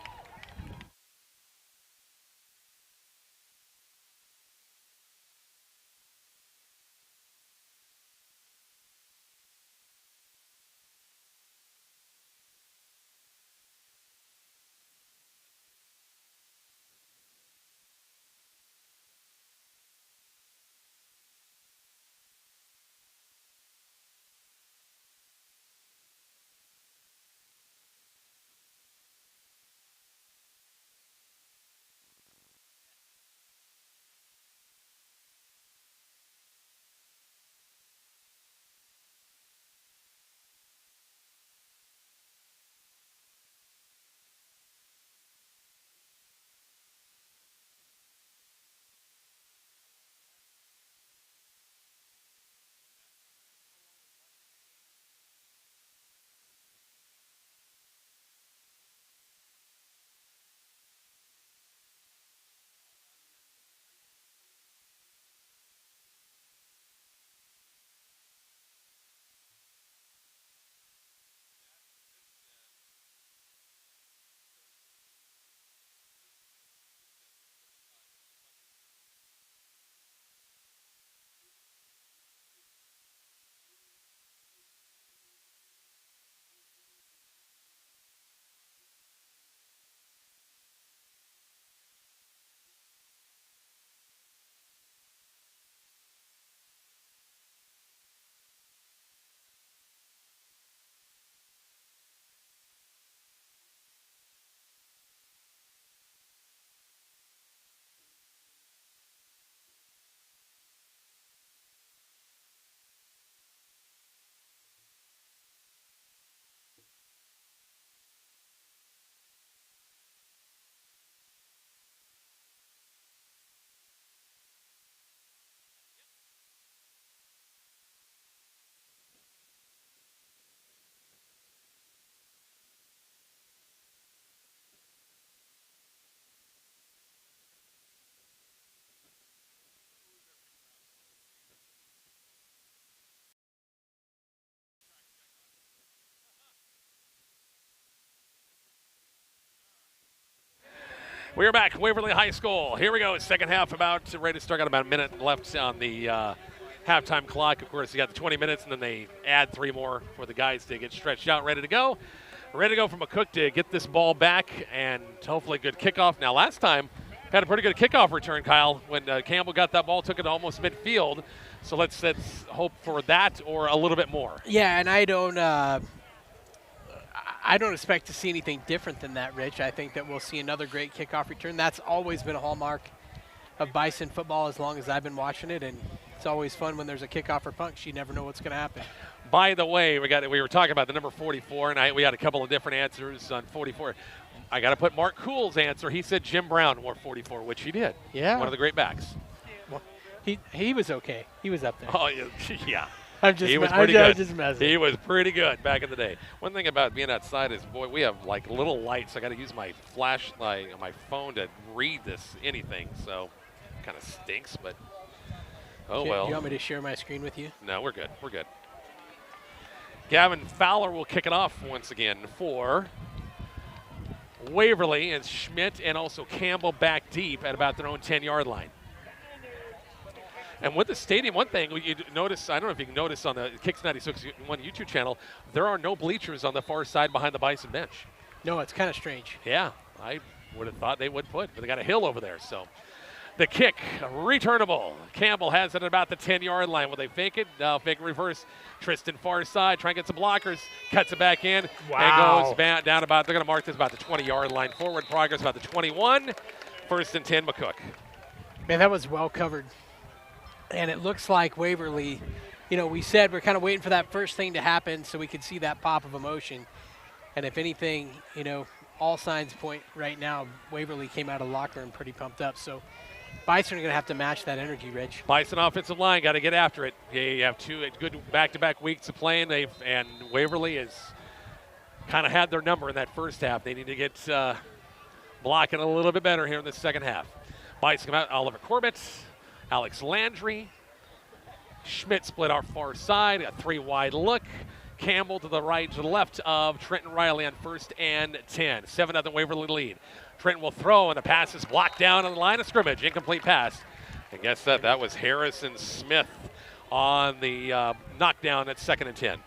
We're back, Waverly High School. Here we go, second half ready to start. Got about a minute left on the halftime clock. Of course, you got the 20 minutes, and then they add 3 more for the guys to get stretched out, ready to go. Ready to go from McCook to get this ball back, and hopefully a good kickoff. Now, last time, had a pretty good kickoff return, Kyle, when Campbell got that ball, took it to almost midfield. So let's hope for that or a little bit more. Yeah, and I don't expect to see anything different than that, Rich. I think that we'll see another great kickoff return. That's always been a hallmark of Bison football as long as I've been watching it, and it's always fun when there's a kickoff or punch. You never know what's going to happen. By the way, we were talking about the number 44, and we had a couple of different answers on 44. I got to put Mark Cool's answer. He said Jim Brown wore 44, which he did. Yeah. One of the great backs. Well, he was okay. He was up there. Oh, yeah. He was pretty good. He was pretty good back in the day. One thing about being outside is, boy, we have like little lights. I got to use my flashlight on my phone to read anything. So, kind of stinks, but oh well. Do you want me to share my screen with you? No, we're good. We're good. Gavin Fowler will kick it off once again for Waverly, and Schmidt and also Campbell back deep at about their own 10-yard line. And with the stadium, one thing you notice, I don't know if you can notice on the Kicks 96.1 YouTube channel, there are no bleachers on the far side behind the Bison bench. No, it's kind of strange. Yeah, I would have thought they would but they got a hill over there. So the kick, returnable. Campbell has it at about the 10-yard line. Will they fake it? No, fake reverse. Tristan far side, trying to get some blockers, cuts it back in, and goes down about, they're going to mark this about the 20-yard line. Forward progress about the 21. First and 10, McCook. Man, that was well covered. And it looks like Waverly, we said we're kind of waiting for that first thing to happen so we could see that pop of emotion. And if anything, all signs point right now, Waverly came out of the locker room pretty pumped up. So Bison are going to have to match that energy, Rich. Bison offensive line got to get after it. You have 2 good back-to-back weeks of playing, and Waverly has kind of had their number in that first half. They need to get blocking a little bit better here in the second half. Bison come out, Oliver Corbett, Alex Landry, Schmidt split our far side, a 3-wide look. Campbell to the right, to the left of Trenton Riley on first and 10. 7-0 Waverly lead. Trenton will throw, and the pass is blocked down on the line of scrimmage. Incomplete pass. And guess that was Harrison Smith on the knockdown at 2nd and 10.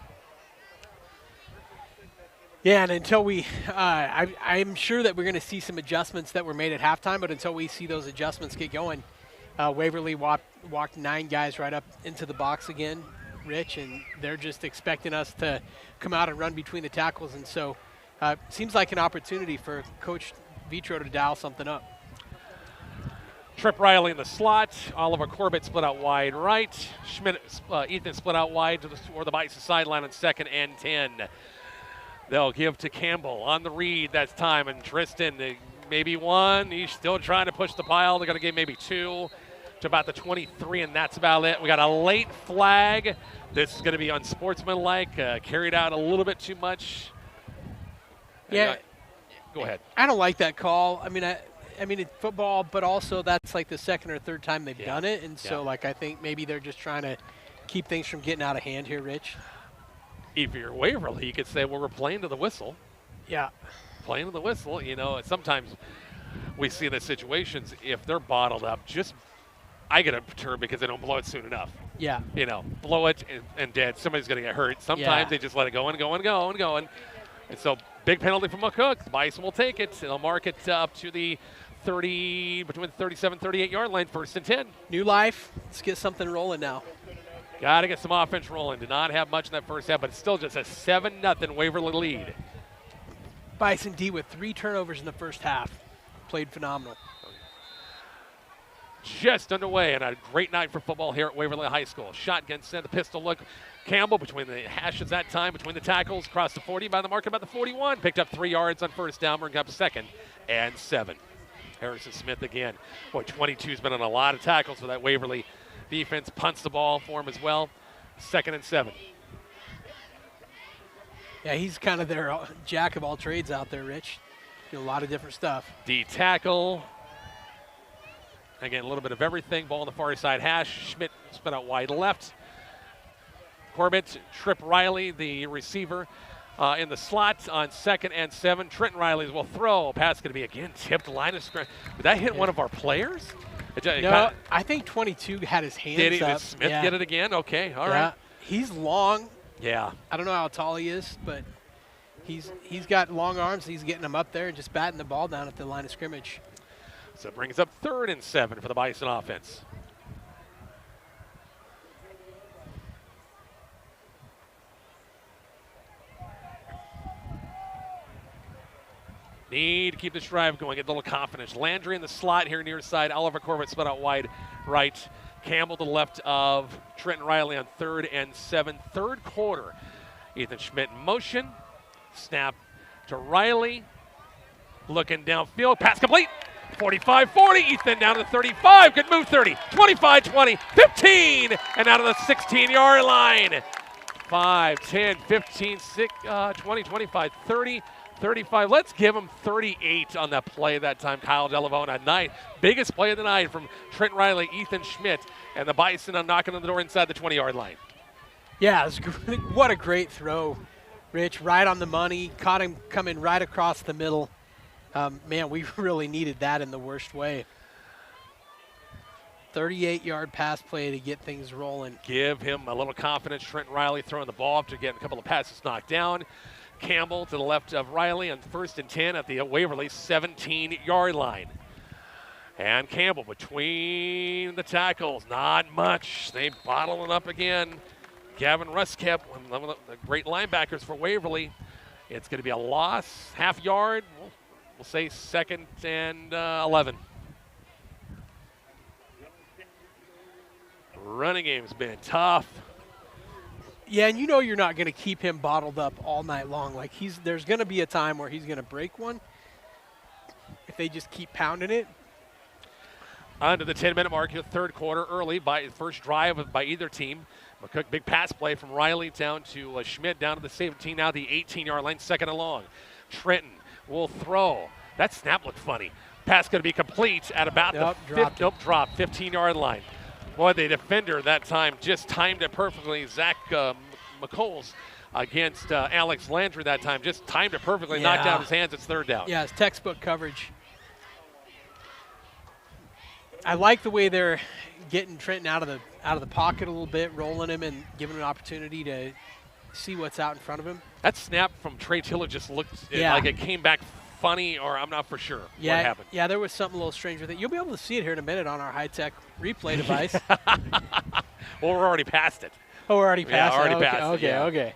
Yeah, and until I'm sure that we're going to see some adjustments that were made at halftime, but until we see those adjustments get going, Waverly walked 9 guys right up into the box again, Rich, and they're just expecting us to come out and run between the tackles. And so seems like an opportunity for Coach Vitro to dial something up. Trip Riley in the slot. Oliver Corbett split out wide right. Ethan split out wide toward the Bison sideline on 2nd and 10. They'll give to Campbell on the read. That's time. And Tristan, maybe 1. He's still trying to push the pile. They're going to give maybe 2 to about the 23, and that's about it. We got a late flag. This is going to be unsportsmanlike, carried out a little bit too much. Yeah. Go ahead. I don't like that call. I mean, it's football, but also that's like the 2nd or 3rd time they've done it. And so, I think maybe they're just trying to keep things from getting out of hand here, Rich. If you're Waverly, you could say, well, we're playing to the whistle. Yeah. Playing to the whistle. Sometimes we see in the situations, if they're bottled up, I get a turn because they don't blow it soon enough. Yeah. Blow it and dead. Somebody's going to get hurt. Sometimes they just let it go and go and go and go. And so, big penalty from McCook. Bison will take it. They'll mark it up to the between the 37 and 38-yard line, 1st and 10. New life. Let's get something rolling now. Got to get some offense rolling. Did not have much in that first half, but it's still just a 7-0 Waverly lead. Bison D with 3 turnovers in the first half. Played phenomenal. Just underway, and a great night for football here at Waverly High School. Shotgun sent, the pistol look. Campbell between the hashes that time, between the tackles, across the 40 by the mark about the 41. Picked up 3 yards on first down, bring up 2nd and 7. Harrison Smith again. Boy, 22's been on a lot of tackles for that Waverly defense. Punts the ball for him as well. 2nd and 7. Yeah, he's kind of their jack of all trades out there, Rich. A lot of different stuff. D tackle. Again, a little bit of everything. Ball on the far side hash. Schmidt spin out wide left. Corbett, Trip Riley, the receiver. in the slot on 2nd and 7. Trenton Riley will throw. Pass going to be again tipped line of scrimmage. Did that hit one of our players? No, I think 22 had his hands did he? up. Did Smith get it again? Okay, all right. He's long. Yeah. I don't know how tall he is, but he's got long arms. He's getting them up there and just batting the ball down at the line of scrimmage. So it brings up 3rd and 7 for the Bison offense. Need to keep this drive going, get a little confidence. Landry in the slot here near side. Oliver Corbett split out wide right. Campbell to the left of Trenton Riley on 3rd and 7. 3rd quarter. Ethan Schmidt in motion. Snap to Riley. Looking downfield. Pass complete. 45-40. Ethan down to the 35. Good move 30. 25-20. 15. And out of the 16-yard line. 5, 10, 15, 20, 25, 30. 35. Let's give him 38 on that play that time. Kyle Delavona night. Biggest play of the night from Trent Riley, Ethan Schmidt, and the Bison are knocking on the door inside the 20-yard line. Yeah, what a great throw, Rich. Right on the money. Caught him coming right across the middle. Man, we really needed that in the worst way. 38-yard pass play to get things rolling. Give him a little confidence. Trent Riley throwing the ball after getting a couple of passes knocked down. Campbell to the left of Riley on 1st and 10 at the Waverly 17-yard line. And Campbell between the tackles. Not much. They bottle it up again. Gavin Ruskep, one of the great linebackers for Waverly. It's going to be a loss, half yard. We'll say 2nd and 11. Running game's been tough. Yeah, and you know you're not going to keep him bottled up all night long. Like there's going to be a time where he's going to break one if they just keep pounding it. Under the 10-minute mark, the 3rd quarter, early by first drive by either team. McCook, big pass play from Riley down to Schmidt, down to the 17, now the 18-yard line, 2nd and long. Trenton will throw. That snap looked funny. Pass going to be complete at about the dropped 15-yard line. Boy, the defender that time just timed it perfectly. Zach McColl's against Alex Landry that time. Just timed it perfectly, knocked out his hands. It's 3rd down. Yeah, it's textbook coverage. I like the way they're getting Trenton out of the pocket a little bit, rolling him and giving him an opportunity to see what's out in front of him. That snap from Trey Tiller just looked like it came back funny, or I'm not for sure what happened. Yeah, there was something a little strange with it. You'll be able to see it here in a minute on our high-tech replay device. Well, we're already past it. Oh, we're already past it? Past it. Okay.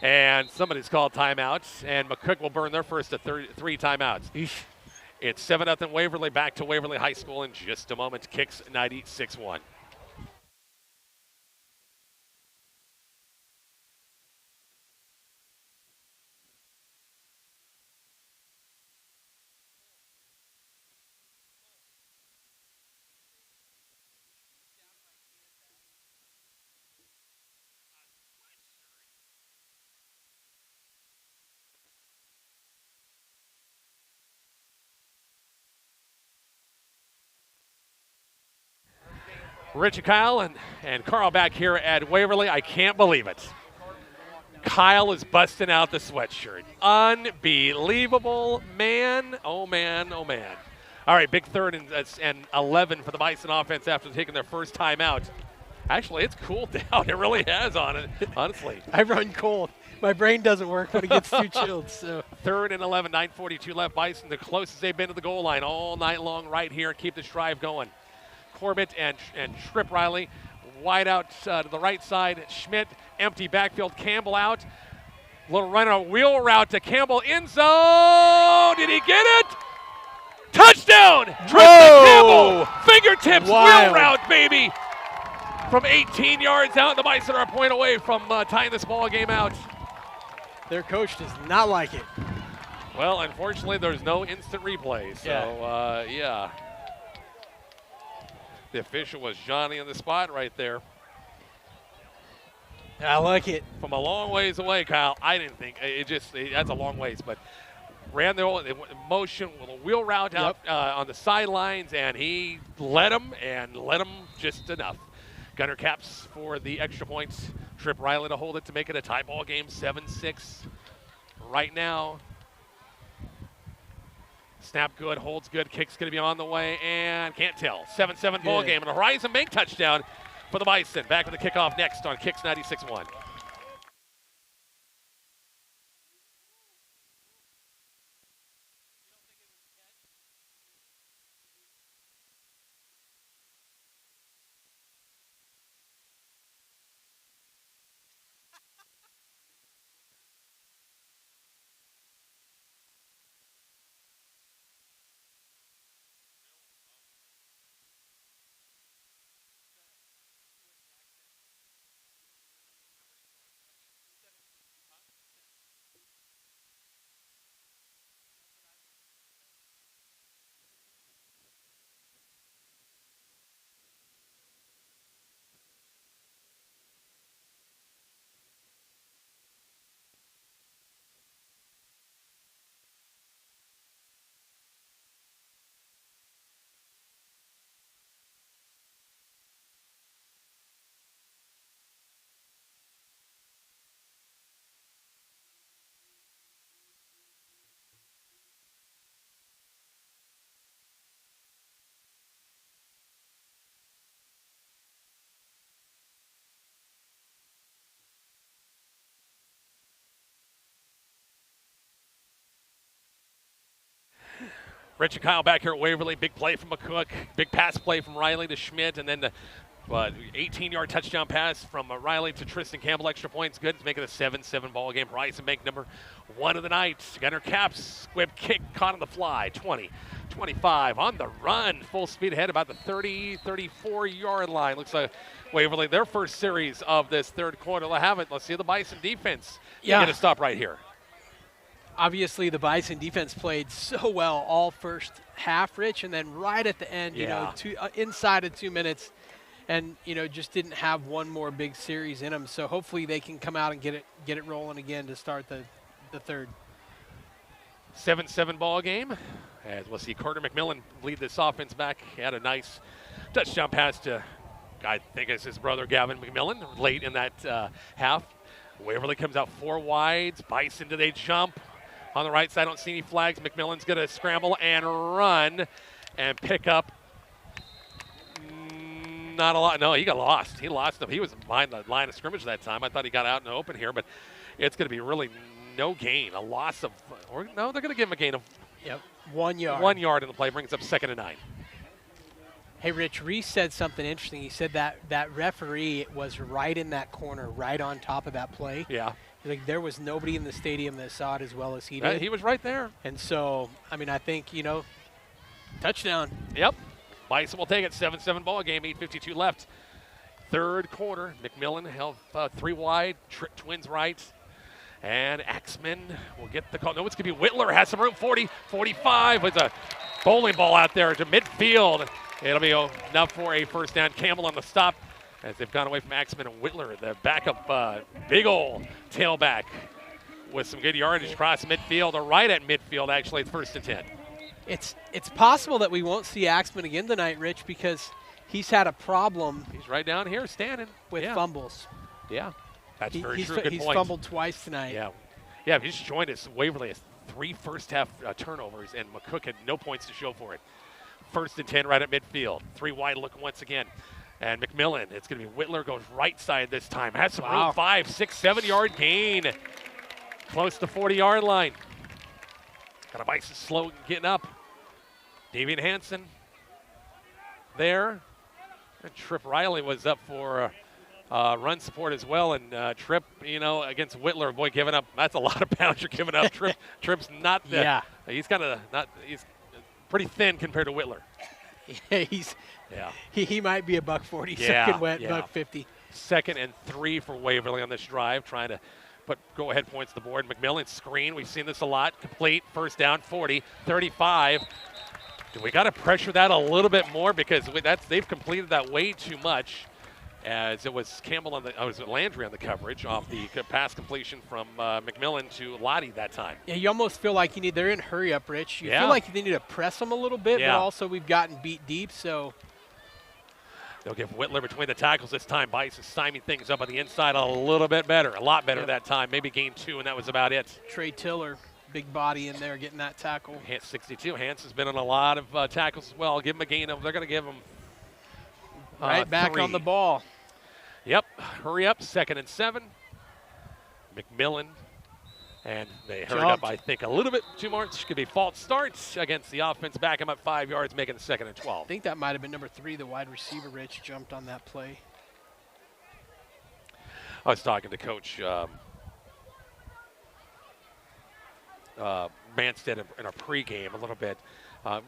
And somebody's called timeout, and McCook will burn their first of 3 timeouts. Eesh. It's 7-0 Waverly, back to Waverly High School in just a moment. Kicks 96-1. Rich and Kyle and Carl back here at Waverly. I can't believe it. Kyle is busting out the sweatshirt. Unbelievable, man. Oh, man, oh, man. All right, big 3rd and 11 for the Bison offense after taking their first timeout. Actually, it's cooled down. It really has on it, honestly. I run cold. My brain doesn't work when it gets too chilled. So 3rd and 11, 9:42 left. Bison the closest they've been to the goal line all night long right here and keep this drive going. Corbett and Trip Riley wide out to the right side. Schmidt, empty backfield. Campbell out. Little run a wheel route to Campbell. End zone. Did he get it? Touchdown! Tristan Campbell. Fingertips wheel route, baby. From 18 yards out, the Bison are a point away from tying this ball game out. Their coach does not like it. Well, unfortunately, there's no instant replay. So, yeah. The official was Johnny on the spot right there. I like it. From a long ways away, Kyle. I didn't think that's a long ways, but ran the motion with a wheel route out on the sidelines, and he led him just enough. Gunner Caps for the extra points. Trip Riley to hold it to make it a tie ball game, 7-6. right now. Snap good, holds good, kick's going to be on the way, and can't tell. 7-7 ball game, and a Horizon Bank touchdown for the Bison. Back with the kickoff next on Kicks 96.1. Rich and Kyle back here at Waverly. Big play from McCook. Big pass play from Riley to Schmidt. And then the 18-yard touchdown pass from Riley to Tristan Campbell. Extra points good. It's making a 7-7 ball game. Horizon Bank number 1 of the night. Gunner Caps. Squib kick caught on the fly. 20, 25 on the run. Full speed ahead about the 30, 34-yard line. Looks like Waverly, their first series of this third quarter. They'll have it. Let's see the Bison defense. Get a stop right here. Obviously, the Bison defense played so well all first half, Rich, and then right at the end, inside of 2 minutes, and just didn't have one more big series in them. So hopefully they can come out and get it rolling again to start the third. 7-7 ball game. As we'll see Carter McMillan lead this offense back. He had a nice touchdown pass to, I think it's his brother Gavin McMillan late in that half. Waverly comes out 4 wides. Bison, do they jump? On the right side, I don't see any flags. McMillan's going to scramble and run and pick up. Not a lot. No, he got lost. He lost him. He was behind the line of scrimmage that time. I thought he got out in the open here, but it's going to be really no gain. A loss of, or no, they're going to give him a gain of 1 yard. 1 yard in the play, brings up 2nd and 9. Hey, Rich, Reese said something interesting. He said that referee was right in that corner, right on top of that play. Yeah. Like, there was nobody in the stadium that saw it as well as he did. He was right there. And so, I think, touchdown. Yep. Bison will take it. 7-7 ball game, 8:52 left. Third quarter. McMillan held 3 wide, twins right. And Axman will get the call. No, it's going to be Whitler. Has some room. 40, 45 with a bowling ball out there to midfield. It'll be enough for a first down. Campbell on the stop. As they've gone away from Axman and Whitler, the backup, big old tailback with some good yardage across midfield, or right at midfield, actually. It's 1st and 10. It's possible that we won't see Axman again tonight, Rich, because he's had a problem. He's right down here standing. With fumbles. Yeah, that's very true. Good he's point. Fumbled twice tonight. Yeah, he just joined us. Waverly has 3 first-half turnovers, and McCook had no points to show for it. 1st and 10 right at midfield. 3 wide look once again. And McMillan, it's going to be Whitler, goes right side this time. Has some room, 5, 6, 7-yard gain. Close to 40-yard line. Got a Bison slow getting up. Davian Hansen there. And Tripp Riley was up for run support as well. And Tripp, against Whitler, boy, giving up. That's a lot of pounds you're giving up. Tripp's not the, he's he's pretty thin compared to Whitler. He might be a $140, second wet, $150. 2nd and 3 for Waverly on this drive, trying to put go-ahead points to the board. McMillan screen, we've seen this a lot. Complete, first down, 40, 35. Do we got to pressure that a little bit more, because they've completed that way too much, as it was Campbell was Landry on the coverage off the pass completion from McMillan to Lottie that time. Yeah, you almost feel like they're in hurry up, Rich. You feel like they need to press them a little bit, but also we've gotten beat deep, so. They'll give Whitler between the tackles this time. Bison stymie things up on the inside a little bit better, a lot better that time. Maybe gain 2, and that was about it. Trey Tiller, big body in there getting that tackle. 62. Hanson's been on a lot of tackles as well. Give him a gain of, they're going to give him right back 3. on the ball. Yep, hurry up, 2nd and 7. McMillan, and they hurried up, I think, a little bit too much. Could be false starts against the offense. Back him up 5 yards, making it 2nd and 12. I think that might have been number 3, the wide receiver, Rich, jumped on that play. I was talking to Coach Manstead in our pregame a little bit.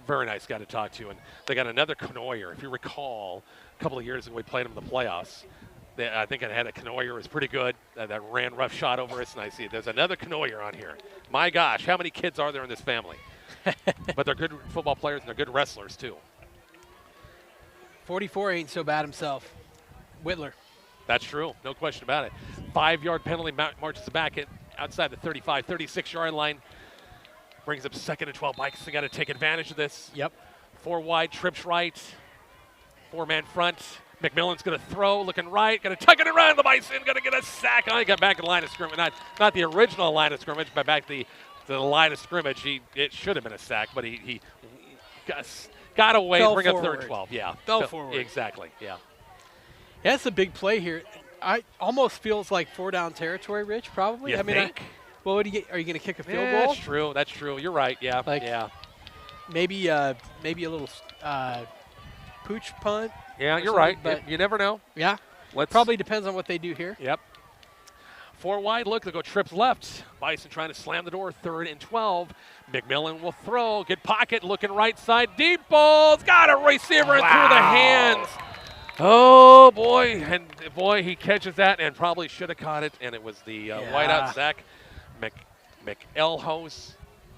Very nice guy to talk to. And they got another Canoyer. If you recall, a couple of years ago we played them in the playoffs. I think it had a Canoyer was pretty good. That ran rough shot over us, and I see there's another Canoyer on here. My gosh, how many kids are there in this family? But they're good football players, and they're good wrestlers, too. 44 ain't so bad himself. Whitler. That's true. No question about it. 5-yard penalty marches back outside the 35, 36-yard line. Brings up 2nd and 12. Bison got to take advantage of this. Yep. 4 wide, trips right. 4-man front. McMillan's going to throw, looking right, going to tuck it around the Bison, going to get a sack. Oh, he got back to the line of scrimmage. Not the original line of scrimmage, but back to the line of scrimmage. It should have been a sack, but he got away. Bring up 3rd and 12. Yeah. Fell forward. Exactly, yeah. Yeah, that's a big play here. I almost feels like 4-down territory, Rich, probably. You think? Well, what do you get? Are you going to kick a field Yeah, goal? that's true. That's true. You're right. Yeah. Yeah. Maybe a little pooch punt. Yeah, you're right. But you never know. Yeah. Probably depends on what they do here. Yep. 4 wide look. They'll go trips left. Bison trying to slam the door. 3rd and 12. McMillan will throw. Good pocket. Looking right side. Deep balls. Got a receiver through the hands. Oh, boy. And, boy, he catches that and probably should have caught it. And it was the wideout Zach McElhose.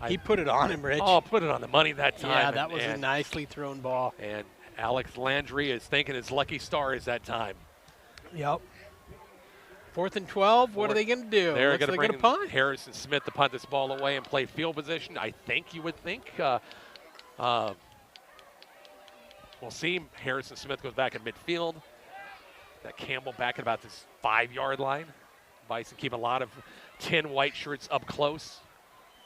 He put it on him, Rich. Oh, put it on the money that time. Yeah, that was a nicely thrown ball. And Alex Landry is thinking his lucky stars that time. Yep. 4th and 12. What are they going to do? They're going to punt. Harrison Smith to punt this ball away and play field position. I think you would think. We'll see. Harrison Smith goes back in midfield. Got Campbell back at about this 5-yard line. Bison keep a lot of 10 white shirts up close.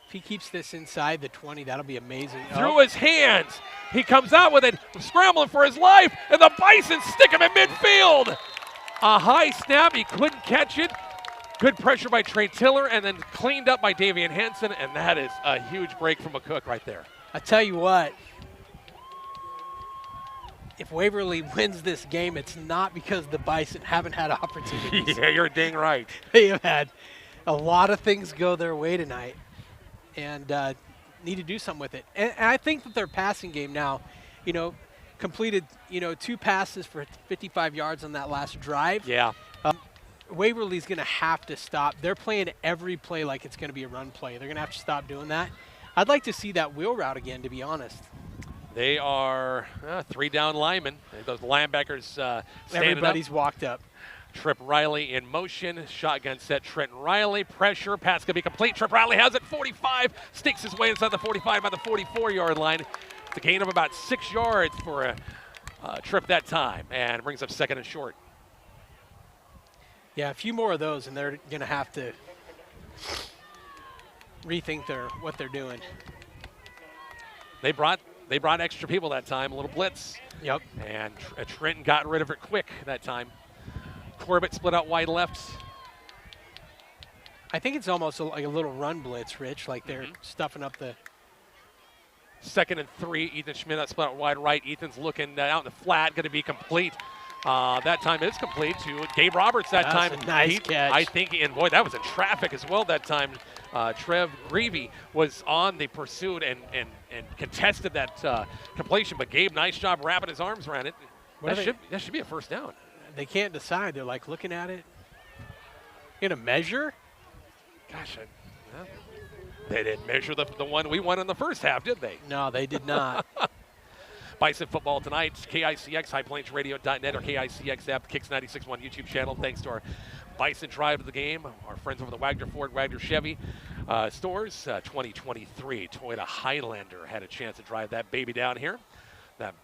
If he keeps this inside the 20, that'll be amazing. Through his hands. He comes out with it, scrambling for his life, and the Bison stick him in midfield. A high snap. He couldn't catch it. Good pressure by Trey Tiller, and then cleaned up by Davian Henson, and that is a huge break from McCook right there. I tell you what, if Waverly wins this game, it's not because the Bison haven't had opportunities. Yeah, you're dang right. They have had a lot of things go their way tonight, and need to do something with it. And I think that their passing game now, completed, 2 passes for 55 yards on that last drive. Yeah. Waverly's going to have to stop. They're playing every play like it's going to be a run play. They're going to have to stop doing that. I'd like to see that wheel route again, to be honest. They are 3 down linemen. Those linebackers standing Everybody's up. walked up. Trip Riley in motion. Shotgun set. Trenton Riley. Pressure. Pass going to be complete. Trip Riley has it. 45. Sticks his way inside the 45 by the 44-yard line. It's a gain of about 6 yards for a Trip that time. And brings up 2nd and short. Yeah, a few more of those, and they're going to have to rethink what they're doing. They brought extra people that time. A little blitz. Yep. And Trenton got rid of it quick that time. Corbett split out wide left. I think it's almost like a little run blitz, Rich, like they're stuffing up the... 2nd and 3. Ethan Schmidt split out wide right. Ethan's looking out in the flat, going to be complete. That time is complete to Gabe Roberts that time. That's a nice catch. I think, and boy, that was in traffic as well that time. Trev Greavy was on the pursuit and contested that completion, but Gabe, nice job wrapping his arms around it. That should be a 1st down. They can't decide. They're like looking at it. In a measure? Gosh, they didn't measure the one we won in the first half, did they? No, they did not. Bison football tonight, KICX, HighPlainsRadio.net, or KICX app, Kicks 96.1 YouTube channel. Thanks to our Bison drive to the game, our friends over the Wagner Ford, Wagner Chevy stores. 2023 Toyota Highlander had a chance to drive that baby down here. That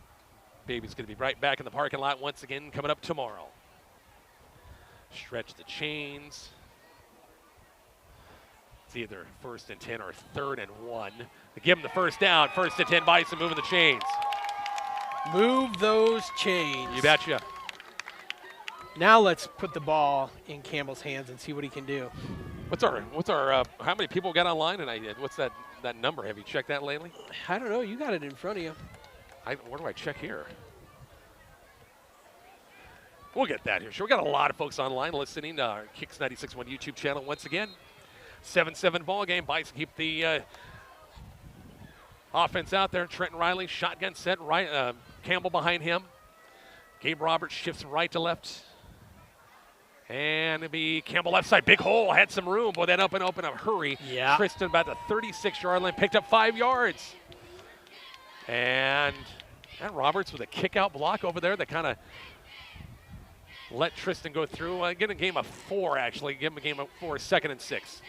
Baby's going to be right back in the parking lot once again coming up tomorrow. Stretch the chains. It's either 1st and 10 or 3rd and 1. They give him the first down. 1st and 10, Bison moving the chains. Move those chains. You betcha. Now let's put the ball in Campbell's hands and see what he can do. What's our how many people got online tonight? What's that number? Have you checked that lately? I don't know. You got it in front of you. Where do I check here? We'll get that here. Sure, we got a lot of folks online listening to our Kicks 96.1 YouTube channel once again. 7-7 ball game. Bison keep the offense out there. Trenton Riley, shotgun set. Campbell behind him. Gabe Roberts shifts from right to left. And it'll be Campbell left side. Big hole. Had some room. Boy, that open a hurry. Yeah. Tristan about the 36-yard line. Picked up 5 yards. And Roberts with a kick-out block over there that kind of let Tristan go through. Get a game of 4, actually. Give him a game of 4, 2nd and 6.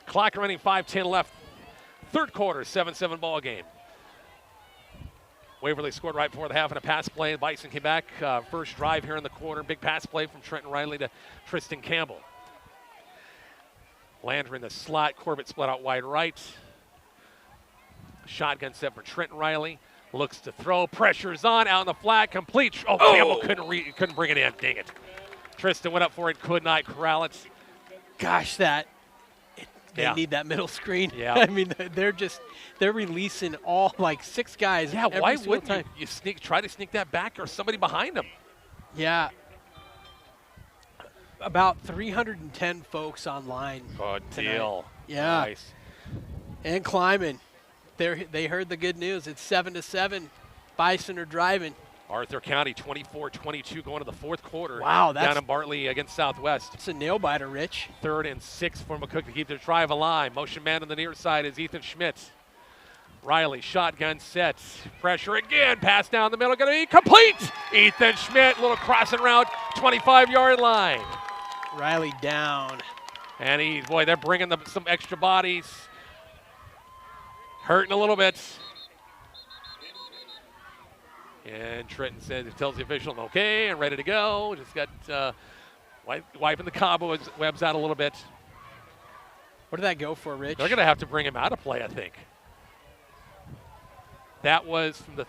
Clock running, 5:10 left. 3rd quarter, 7-7 ball game. Waverly scored right before the half in a pass play. Bison came back. First drive here in the quarter. Big pass play from Trenton Riley to Tristan Campbell. Landry in the slot. Corbett split out wide right. Shotgun set for Trenton Riley. Looks to throw. Pressure's on. Out in the flat. Complete. Campbell couldn't bring it in. Dang it. Tristan went up for it. Could not corral it. Gosh, they need that middle screen. Yeah. I mean, they're releasing all 6 guys. Yeah, why wouldn't time. you try to sneak that back or somebody behind them? Yeah. About 310 folks online. Good tonight. deal. Yeah. Nice. And climbing. They heard the good news. It's 7-7. Bison are driving. Arthur County 24-22 going to the 4th quarter. Wow, down in Bartley against Southwest. It's a nail biter, Rich. 3rd and 6 for McCook to keep their drive alive. Motion man on the near side is Ethan Schmidt. Riley, shotgun set. Pressure again. Pass down the middle. Going to be complete. Ethan Schmidt, little crossing route, 25-yard line. Riley down. And they're bringing some extra bodies. Hurting a little bit. And Trenton tells the official, okay, and ready to go. Just got wiping the cobwebs out a little bit. What did that go for, Rich? They're going to have to bring him out of play, I think. That was from the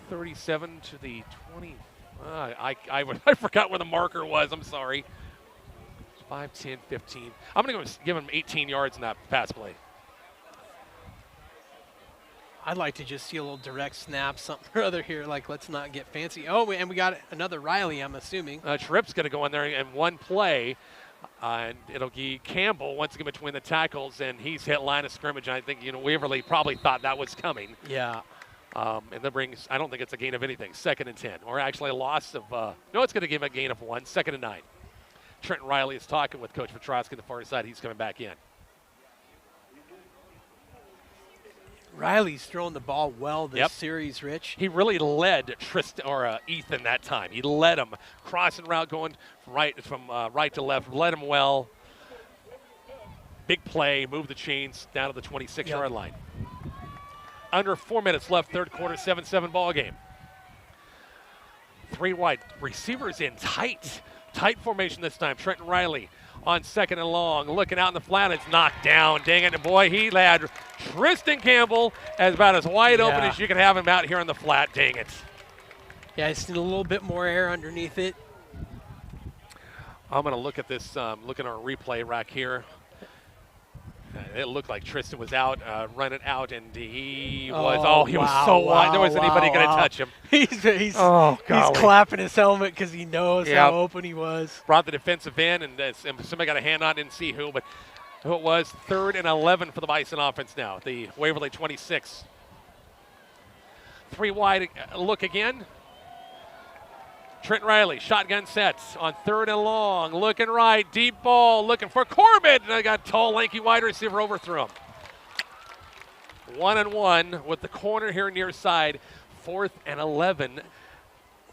37 to the 20. I forgot where the marker was. I'm sorry. 5, 10, 15. I'm going to give him 18 yards in that pass play. I'd like to just see a little direct snap, something or other here. Let's not get fancy. Oh, and we got another Riley, I'm assuming. Tripp's going to go in there and one play, and it'll be Campbell once again between the tackles, and he's hit line of scrimmage. And I think Waverly probably thought that was coming. Yeah. And that brings, I don't think it's a gain of anything. 2nd and 10, or actually a loss of. No, it's going to give a gain of 1. 2nd and 9. Trenton Riley is talking with Coach Petrosky on the far side. He's coming back in. Riley's throwing the ball well this series, Rich. He really led Ethan that time. He led him. Crossing route going from right to left. Led him well. Big play. Move the chains down to the 26-yard line. Under 4 minutes left, 3rd quarter, 7-7 ball game. 3 wide. Receivers in tight formation this time. Trenton Riley on 2nd and long, looking out in the flat. It's knocked down. Dang it. And boy, he had Tristan Campbell as about as wide open as you can have him out here in the flat. Dang it. Yeah, I just need a little bit more air underneath it. I'm going to look at this, look at our replay rack here. It looked like Tristan was out, running out, and he was so wide. There wasn't anybody going to touch him. He's clapping his helmet because he knows how open he was. Brought the defensive end, and somebody got a hand on, didn't see who, but who it was. 3rd and 11 for the Bison offense now. The Waverly 26. 3 wide look again. Trent Riley, shotgun sets on 3rd and long, looking right, deep ball, looking for Corbett, and I got tall, lanky wide receiver overthrew him. 1-and-1 with the corner here near side, 4th and 11.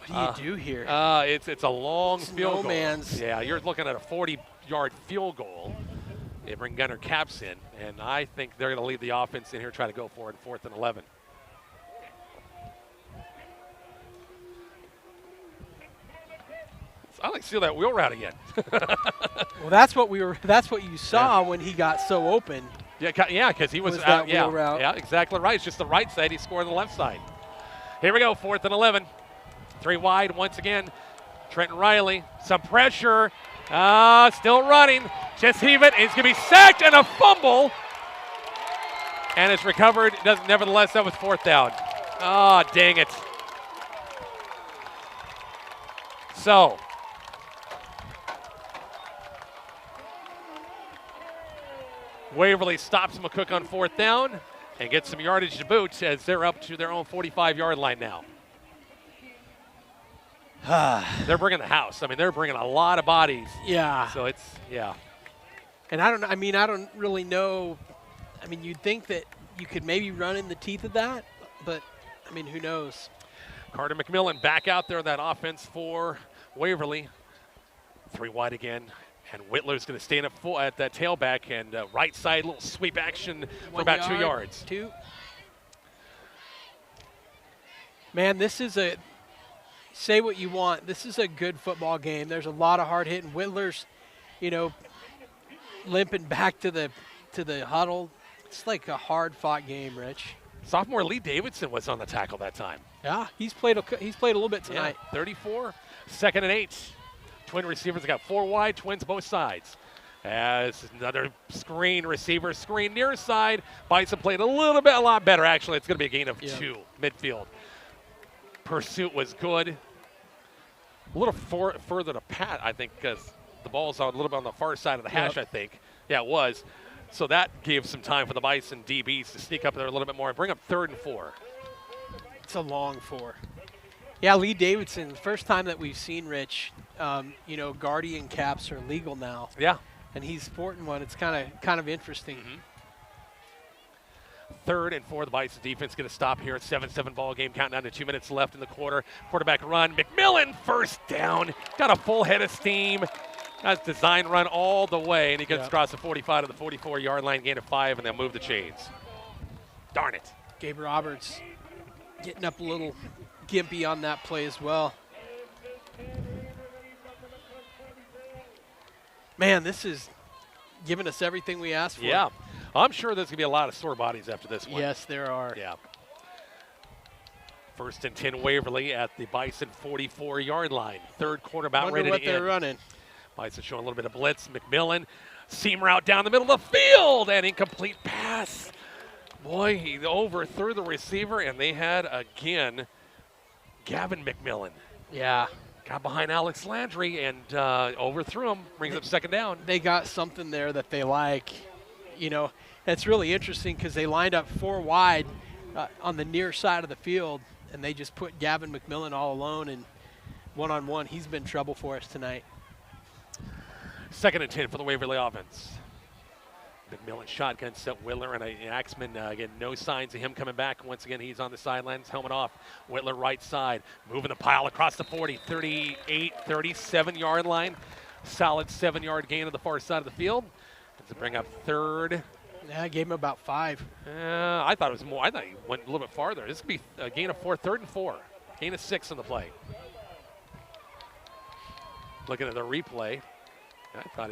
What do you do here? It's a long field goal. Snowman's. Yeah, you're looking at a 40-yard field goal. They bring Gunner Caps in, and I think they're going to lead the offense in here, try to go for it, 4th and 11. I like to see that wheel route again. Well, that's what you saw when he got so open. Yeah, because he was that wheel route. Yeah, exactly right. It's just the right side. He scored on the left side. Here we go, 4th and 11. 3 wide once again. Trenton Riley, some pressure. Still running. Just heave it. It's going to be sacked and a fumble. And it's recovered. Nevertheless, that was 4th down. Oh, dang it. So, Waverly stops McCook on 4th down and gets some yardage to boot as they're up to their own 45-yard line now. They're bringing the house. I mean, they're bringing a lot of bodies. Yeah. So it's, yeah. And I don't really know. I mean, you'd think that you could maybe run in the teeth of that, but, I mean, who knows? Carter McMillan back out there, that offense for Waverly. 3 wide again. And Whitler's going to stay in at that tailback and right side, little sweep action for about 2 yards. 2. Man, this is say what you want. This is a good football game. There's a lot of hard hitting. Whitler's, limping back to the huddle. It's like a hard fought game, Rich. Sophomore Lee Davidson was on the tackle that time. Yeah, he's played a little bit tonight. Yeah, 34, 2nd and 8. Twin receivers got 4 wide, twins both sides. As another screen receiver, screen near side. Bison played a lot better, actually. It's going to be a gain of 2, midfield. Pursuit was good. A little further to Pat, I think, because the ball's a little bit on the far side of the hash, I think. Yeah, it was. So that gave some time for the Bison DBs to sneak up there a little bit more and bring up 3rd and 4. It's a long 4. Yeah, Lee Davidson, the first time that we've seen Rich, Guardian caps are legal now. Yeah. And he's sporting one. It's kind of interesting. 3rd and 4, the Bison defense going to stop here at 7-7 ball game, counting down to 2 minutes left in the quarter. Quarterback run, McMillan, 1st down. Got a full head of steam. That's design run all the way, and he gets across the 45 to the 44-yard line, gain of 5, and they'll move the chains. Darn it. Gabe Roberts getting up a little gimpy on that play as well. Man, this is giving us everything we asked for. Yeah. I'm sure there's going to be a lot of sore bodies after this one. Yes, there are. Yeah. 1st and 10 Waverly at the Bison 44-yard line. 3rd quarter about ready to end. Wonder what they're running. Bison showing a little bit of blitz. McMillan, seam route down the middle of the field, and incomplete pass. Boy, he overthrew the receiver, and they had, again, Gavin McMillan. Yeah. Got behind Alex Landry and overthrew him, brings up 2nd down. They got something there that they like. It's really interesting because they lined up 4 wide on the near side of the field, and they just put Gavin McMillan all alone and one-on-one. He's been trouble for us tonight. 2nd and 10 for the Waverly offense. McMillan shotgun set Whitler and Axman. Again, no signs of him coming back. Once again, he's on the sidelines, helmet off. Whitler right side, moving the pile across the 40, 38, 37-yard line. Solid 7-yard gain on the far side of the field. To bring up 3rd. Yeah, I gave him about 5. I thought it was more. I thought he went a little bit farther. This could be a gain of 4, 3rd and 4. Gain of 6 on the play. Looking at the replay, I thought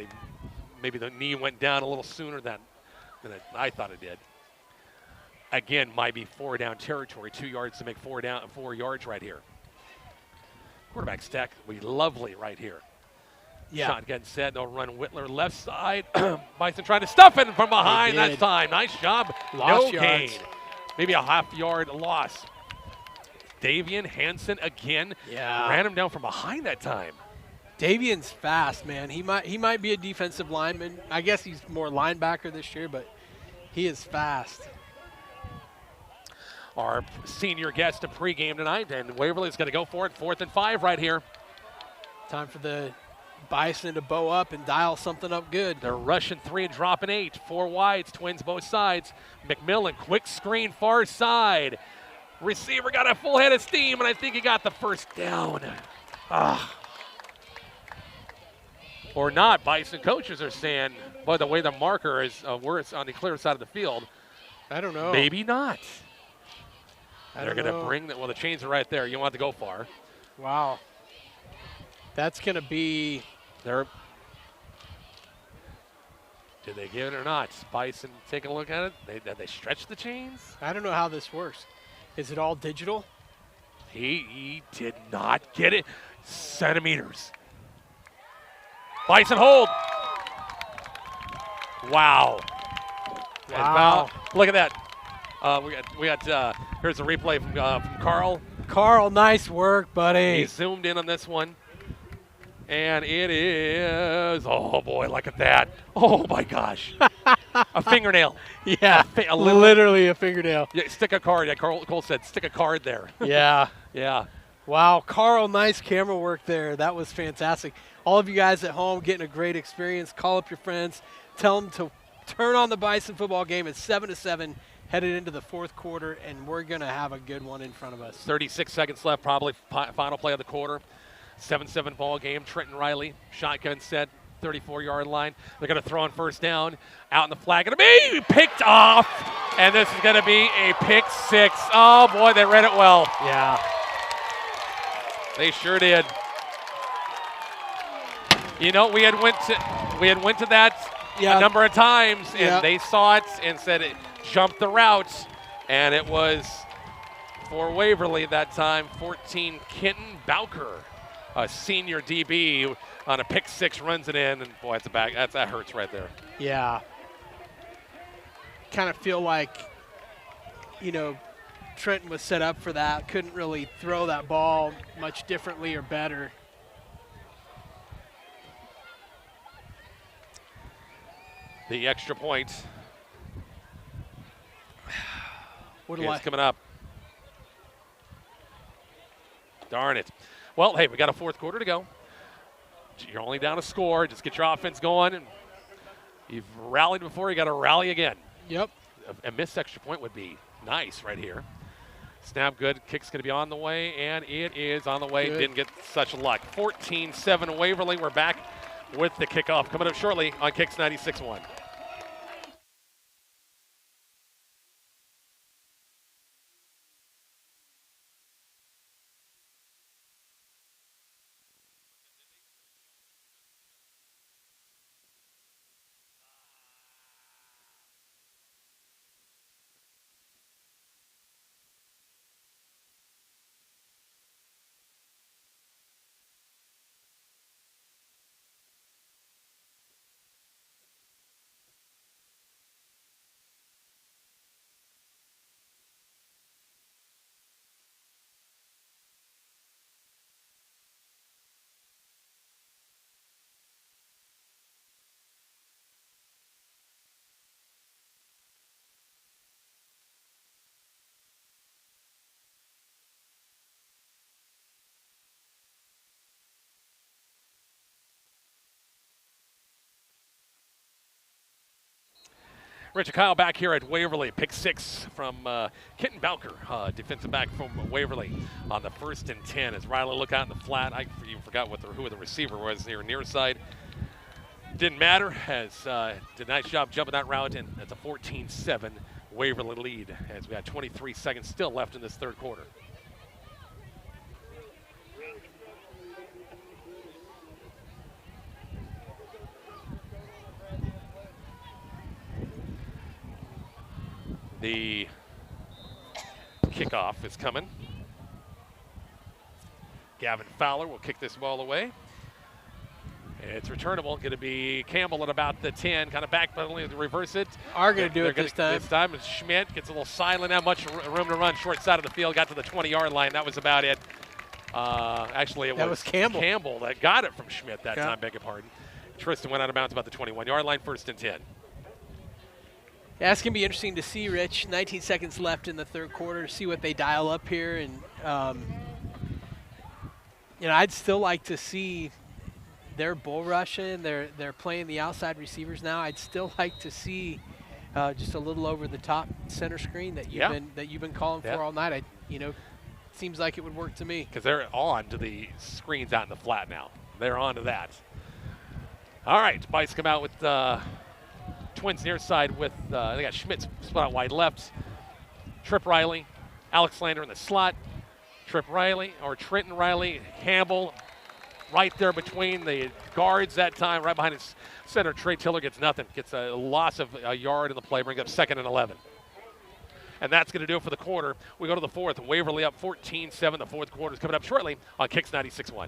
maybe the knee went down a little sooner than I thought it did. Again, might be 4 down territory. 2 yards to make 4 yards right here. Quarterback stack will be lovely right here. Yeah. Shotgun set. They'll run Whitler left side. Bison trying to stuff it from behind that time. Nice job. Lost no yards. gain. Maybe a half-yard loss. Davian Hansen again. Yeah. Ran him down from behind that time. Davian's fast, man. He might be a defensive lineman. I guess he's more linebacker this year, but he is fast. Our senior guest of pregame tonight, and Waverly's going to go for it. 4th and 5 right here. Time for the Bison to bow up and dial something up good. They're rushing 3 and dropping 8. 4 wides, twins both sides. McMillan, quick screen, far side. Receiver got a full head of steam, and I think he got the 1st down. Or not. Bison coaches are saying But the way the marker is, where it's on the clear side of the field, I don't know. maybe not. They're going to bring the chains are right there. You don't have to go far. Wow. That's going to be. Did they give it or not? Bison taking a look at it. They stretch the chains? I don't know how this works. Is it all digital? He did not get it. Centimeters. Bison hold. Wow. Wow. Look at that. We got here's a replay from Carl. Carl, nice work, buddy. He zoomed in on this one. And it is, oh boy, look at that. Oh my gosh. A fingernail. Yeah, literally a fingernail. Yeah, stick a card. Yeah, Cole said stick a card there. Yeah. Yeah. Wow, Carl, nice camera work there. That was fantastic. All of you guys at home getting a great experience. Call up your friends. Tell them to turn on the Bison football game. It's 7-7, headed into the fourth quarter, and we're going to have a good one in front of us. 36 seconds left, probably final play of the quarter. 7-7 ball game. Trenton Riley, shotgun set, 34-yard line. They're going to throw on first down. Out in the flag. Going to be picked off. And this is going to be a pick six. Oh, boy, they read it well. Yeah. They sure did. You know, we had went to that a number of times, and they saw it and said it jumped the route, and it was for Waverly that time, 14 Kenton Bowker. A senior DB on a pick six runs it in, and boy, that hurts right there. Yeah. Kind of feel like, Trenton was set up for that. Couldn't really throw that ball much differently or better. The extra point is coming up. Darn it. Well, hey, we got a fourth quarter to go. You're only down a score. Just get your offense going. And you've rallied before. You got to rally again. Yep. A missed extra point would be nice right here. Snap good. Kick's going to be on the way, and it is on the way. Good. Didn't get such luck. 14-7 Waverly. We're back with the kickoff coming up shortly on Kicks 96.1. Richard Kyle back here at Waverly. Pick six from Kenton Bowker, defensive back from Waverly on the 1st and 10. As Riley look out in the flat, I even forgot who the receiver was here near side. Didn't matter, as did a nice job jumping that route, and it's a 14-7 Waverly lead as we got 23 seconds still left in this third quarter. The kickoff is coming. Gavin Fowler will kick this ball away. It's returnable. Going to be Campbell at about the 10, kind of backpedaling to reverse it. Are going to do it this time. This time, Schmidt gets a little silent. Not much room to run. Short side of the field. Got to the 20-yard line. That was about it. Actually, it was Campbell. Campbell that got it from Schmidt that time. Beg your pardon. Tristan went out of bounds about the 21-yard line. 1st and 10. Yeah, it's going to be interesting to see, Rich. 19 seconds left in the third quarter. See what they dial up here. And, I'd still like to see their bull rushing. They're playing the outside receivers now. I'd still like to see just a little over the top center screen that you've been calling for all night. Seems like it would work to me. Because they're on to the screens out in the flat now. They're on to that. All right, Bison come out with Twins near side with, they got Schmidt split out wide left. Tripp Riley, Alex Lander in the slot. Trenton Riley, Campbell right there between the guards that time, right behind his center. Trey Tiller gets nothing, gets a loss of a yard in the play, brings up 2nd and 11. And that's going to do it for the quarter. We go to the fourth. Waverly up 14-7. The fourth quarter is coming up shortly on Kicks 96.1.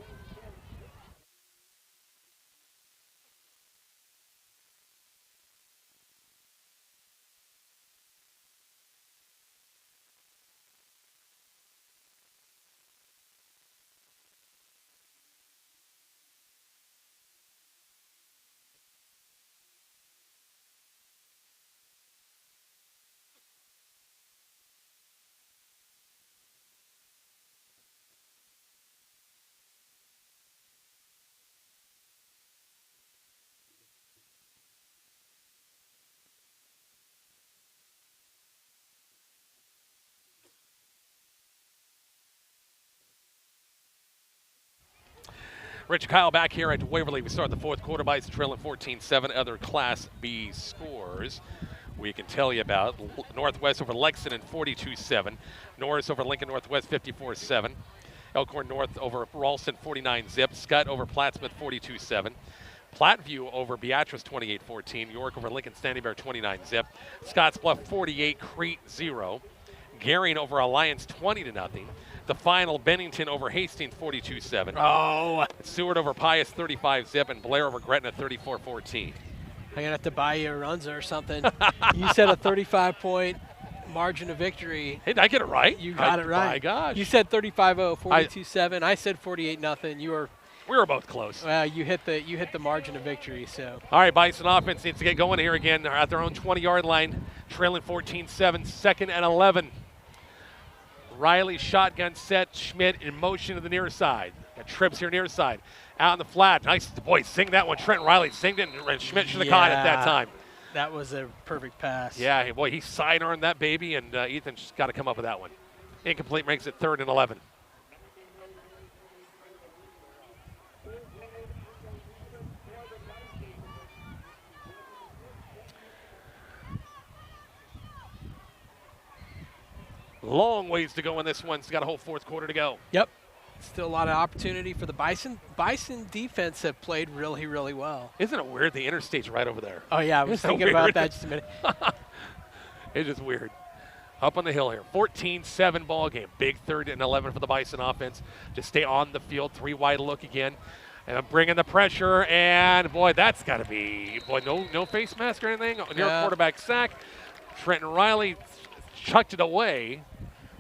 Rich Kyle back here at Waverly. We start the fourth quarter. Bison trailing 14-7. Other Class B scores we can tell you about. Northwest over Lexington 42-7. Norris over Lincoln Northwest 54-7. Elkhorn North over Ralston 49-zip. Scott over Plattsmouth 42-7. Platteview over Beatrice 28-14. York over Lincoln Standing Bear 29-zip. Scottsbluff 48, Crete 0. Garion over Alliance 20-0. The final, Bennington over Hastings 42-7. Oh. Seward over Pius 35-zip, and Blair over Gretna 34-14. I'm going to have to buy you a Runza or something. You said a 35-point margin of victory. Hey, did I get it right? You got it right. My gosh. You said 35-0, 42-7. I said 48-0. We were both close. Well, you hit the margin of victory. So. All right, Bison offense needs to get going here again. They're at their own 20-yard line, trailing 14-7, 2nd and 11. Riley shotgun set, Schmidt in motion to the near side. Got Trips here near side. Out in the flat. Nice. Boy, sing that one. Trent Riley singed it, and Schmidt should have caught it that time. That was a perfect pass. Yeah, boy, he sidearmed that baby, and Ethan's got to come up with that one. Incomplete, makes it 3rd and 11. Long ways to go in this one. It's got a whole fourth quarter to go. Yep. Still a lot of opportunity for the Bison. Bison defense have played really, really well. Isn't it weird? The interstate's right over there. Oh, yeah. I was thinking about that just a minute. It's just weird. Up on the hill here. 14-7 ball game. Big 3rd and 11 for the Bison offense. Just stay on the field. 3 wide look again. And I'm bringing the pressure. And, boy, that's got to be, no face mask or anything. Near quarterback sack. Trenton Riley chucked it away.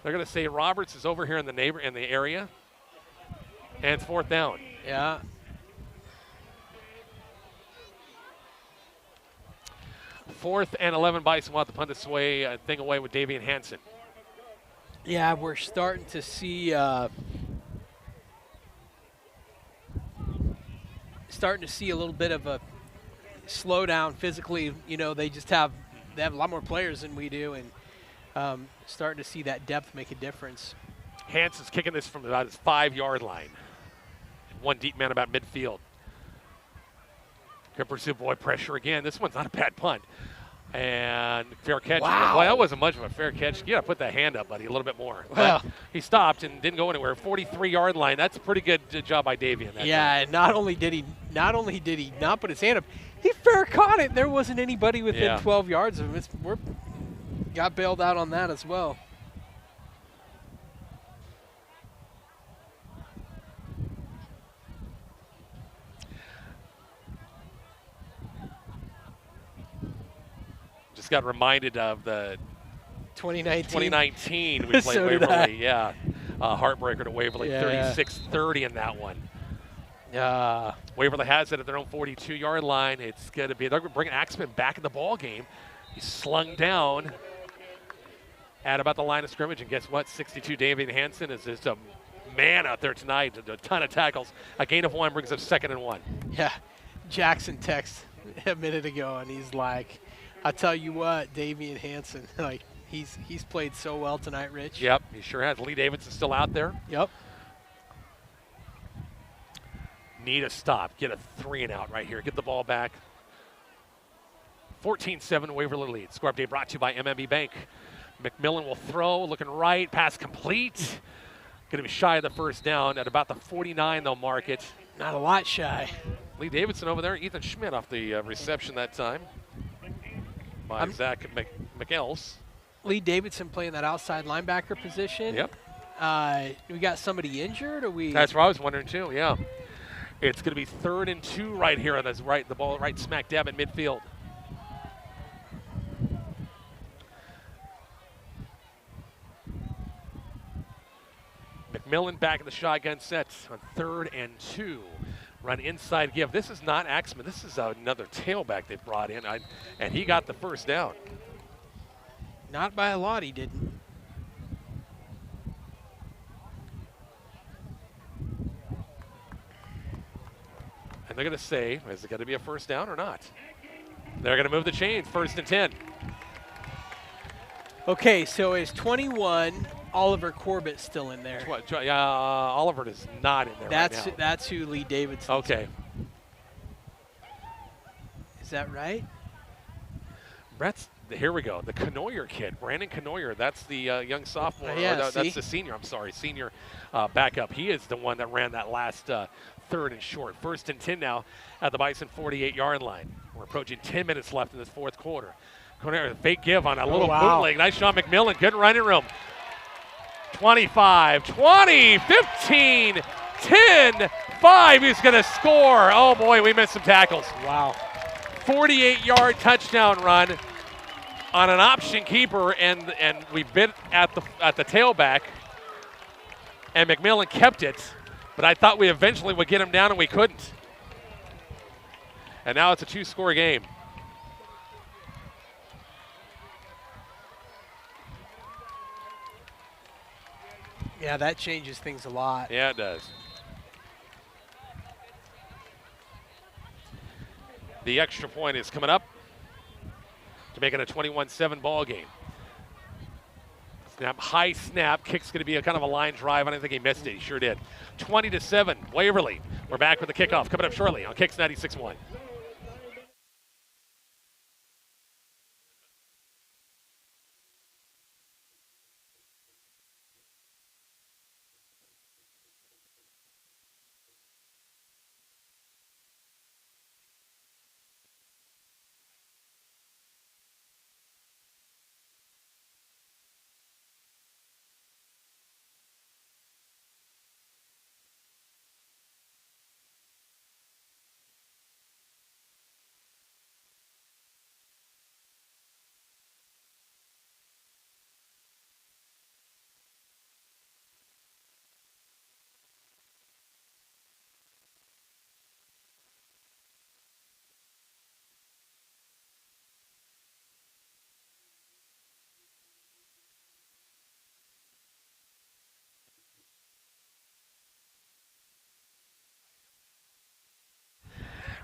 They're going to say Roberts is over here in the area. And 4th down. Yeah. Fourth and 11. Bison want to punt this thing away with Davian Hansen. Yeah, we're starting to see a little bit of a slowdown physically. You know, they have a lot more players than we do, and starting to see that depth make a difference. Hansen's kicking this from about his 5-yard line. One deep man about midfield. Good pursuit, boy, pressure again. This one's not a bad punt. And fair catch. Wow. Boy, that wasn't much of a fair catch. You got to put that hand up, buddy, a little bit more. Well, he stopped and didn't go anywhere. 43-yard line. That's a pretty good job by Davian. Yeah, not only did he not put his hand up, he fair caught it. There wasn't anybody within 12 yards of him. We got bailed out on that as well. Just got reminded of the 2019 we played so Waverly. Yeah, heartbreaker to Waverly, Yeah. 36-30 in that one. Waverly has it at their own 42-yard line. It's going to be, they're going to bring Axman back in the ball game. He's slung down at about the line of scrimmage, and guess what? 62 Davian Hansen is just a man out there tonight. A ton of tackles. A gain of 1 brings up 2nd and 1. Yeah, Jackson texted a minute ago, and he's like, I tell you what, Davian Hansen, like he's played so well tonight, Rich. Yep, he sure has. Lee Davidson's still out there. Yep. Need a stop. Get a 3 and out right here. Get the ball back. 14-7 Waverly lead. Score update brought to you by MMB Bank. McMillan will throw, looking right, pass complete. Going to be shy of the first down. At about the 49, they'll mark it. Not a lot shy. Lee Davidson over there. Ethan Schmidt off the reception that time by Zach McElls. Lee Davidson playing that outside linebacker position. Yep. We got somebody injured, or we? That's what I was wondering too. Yeah. It's going to be 3rd and 2 right here on this the ball right smack dab in midfield. McMillan back in the shotgun set on 3rd and 2. Run inside give. This is not Axman. This is another tailback they brought in, and he got the first down. Not by a lot, he didn't. And they're going to say, is it going to be a first down or not? They're going to move the chains, 1st and 10. Okay, so is 21 Oliver Corbett still in there? Oliver is not in there right now. That's who Lee Davidson. Okay. Is that right? Here we go. The Canoyer kid, Brandon Canoyer. That's the young sophomore. That's the senior. I'm sorry, senior backup. He is the one that ran that last 3rd and short. 1st and 10 now at the Bison 48-yard line. We're approaching 10 minutes left in this 4th quarter. Canoyer, fake give on a little bootleg. Nice shot, McMillan. Good running room. 25, 20, 15, 10, 5. He's going to score. Oh, boy, we missed some tackles. Wow. 48-yard touchdown run on an option keeper, and we bit at the tailback, and McMillan kept it, but I thought we eventually would get him down, and we couldn't. And now it's a 2-score game. Yeah, that changes things a lot. Yeah, it does. The extra point is coming up to make it a 21-7 ball game. Snap, high snap. Kick's going to be a kind of a line drive. I don't think he missed it. He sure did. 20-7, Waverly. We're back with the kickoff coming up shortly on Kicks 96.1.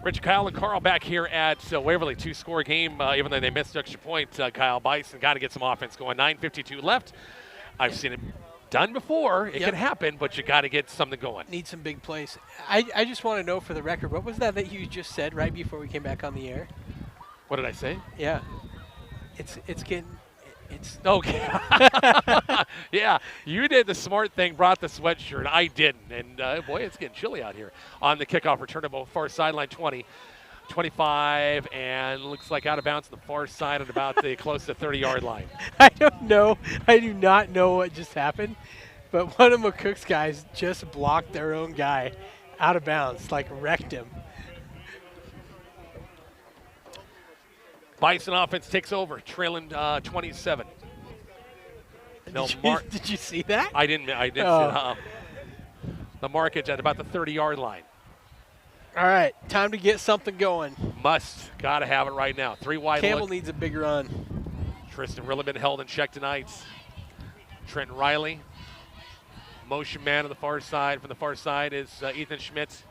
Rich, Kyle, and Carl back here at Waverly. 2-score game, even though they missed the extra point. Kyle, Bison got to get some offense going. 9:52 left. I've seen it done before. It can happen, but you got to get something going. Need some big plays. I just want to know for the record, what was that you just said right before we came back on the air? What did I say? Yeah. It's okay. Yeah, you did the smart thing, brought the sweatshirt. I didn't. And, boy, it's getting chilly out here. On the kickoff return to far sideline 20, 25, and looks like out of bounds to the far side at about the close to 30-yard line. I don't know. I do not know what just happened, but one of McCook's guys just blocked their own guy out of bounds, like wrecked him. Bison offense takes over, trailing 27. Did you see that? I didn't see it. The markage at about the 30-yard line. All right, time to get something going. Got to have it right now. 3 wide Campbell look. needs a big run. Tristan really been held in check tonight. Trenton Riley, motion man on the far side. From the far side is Ethan Schmidt.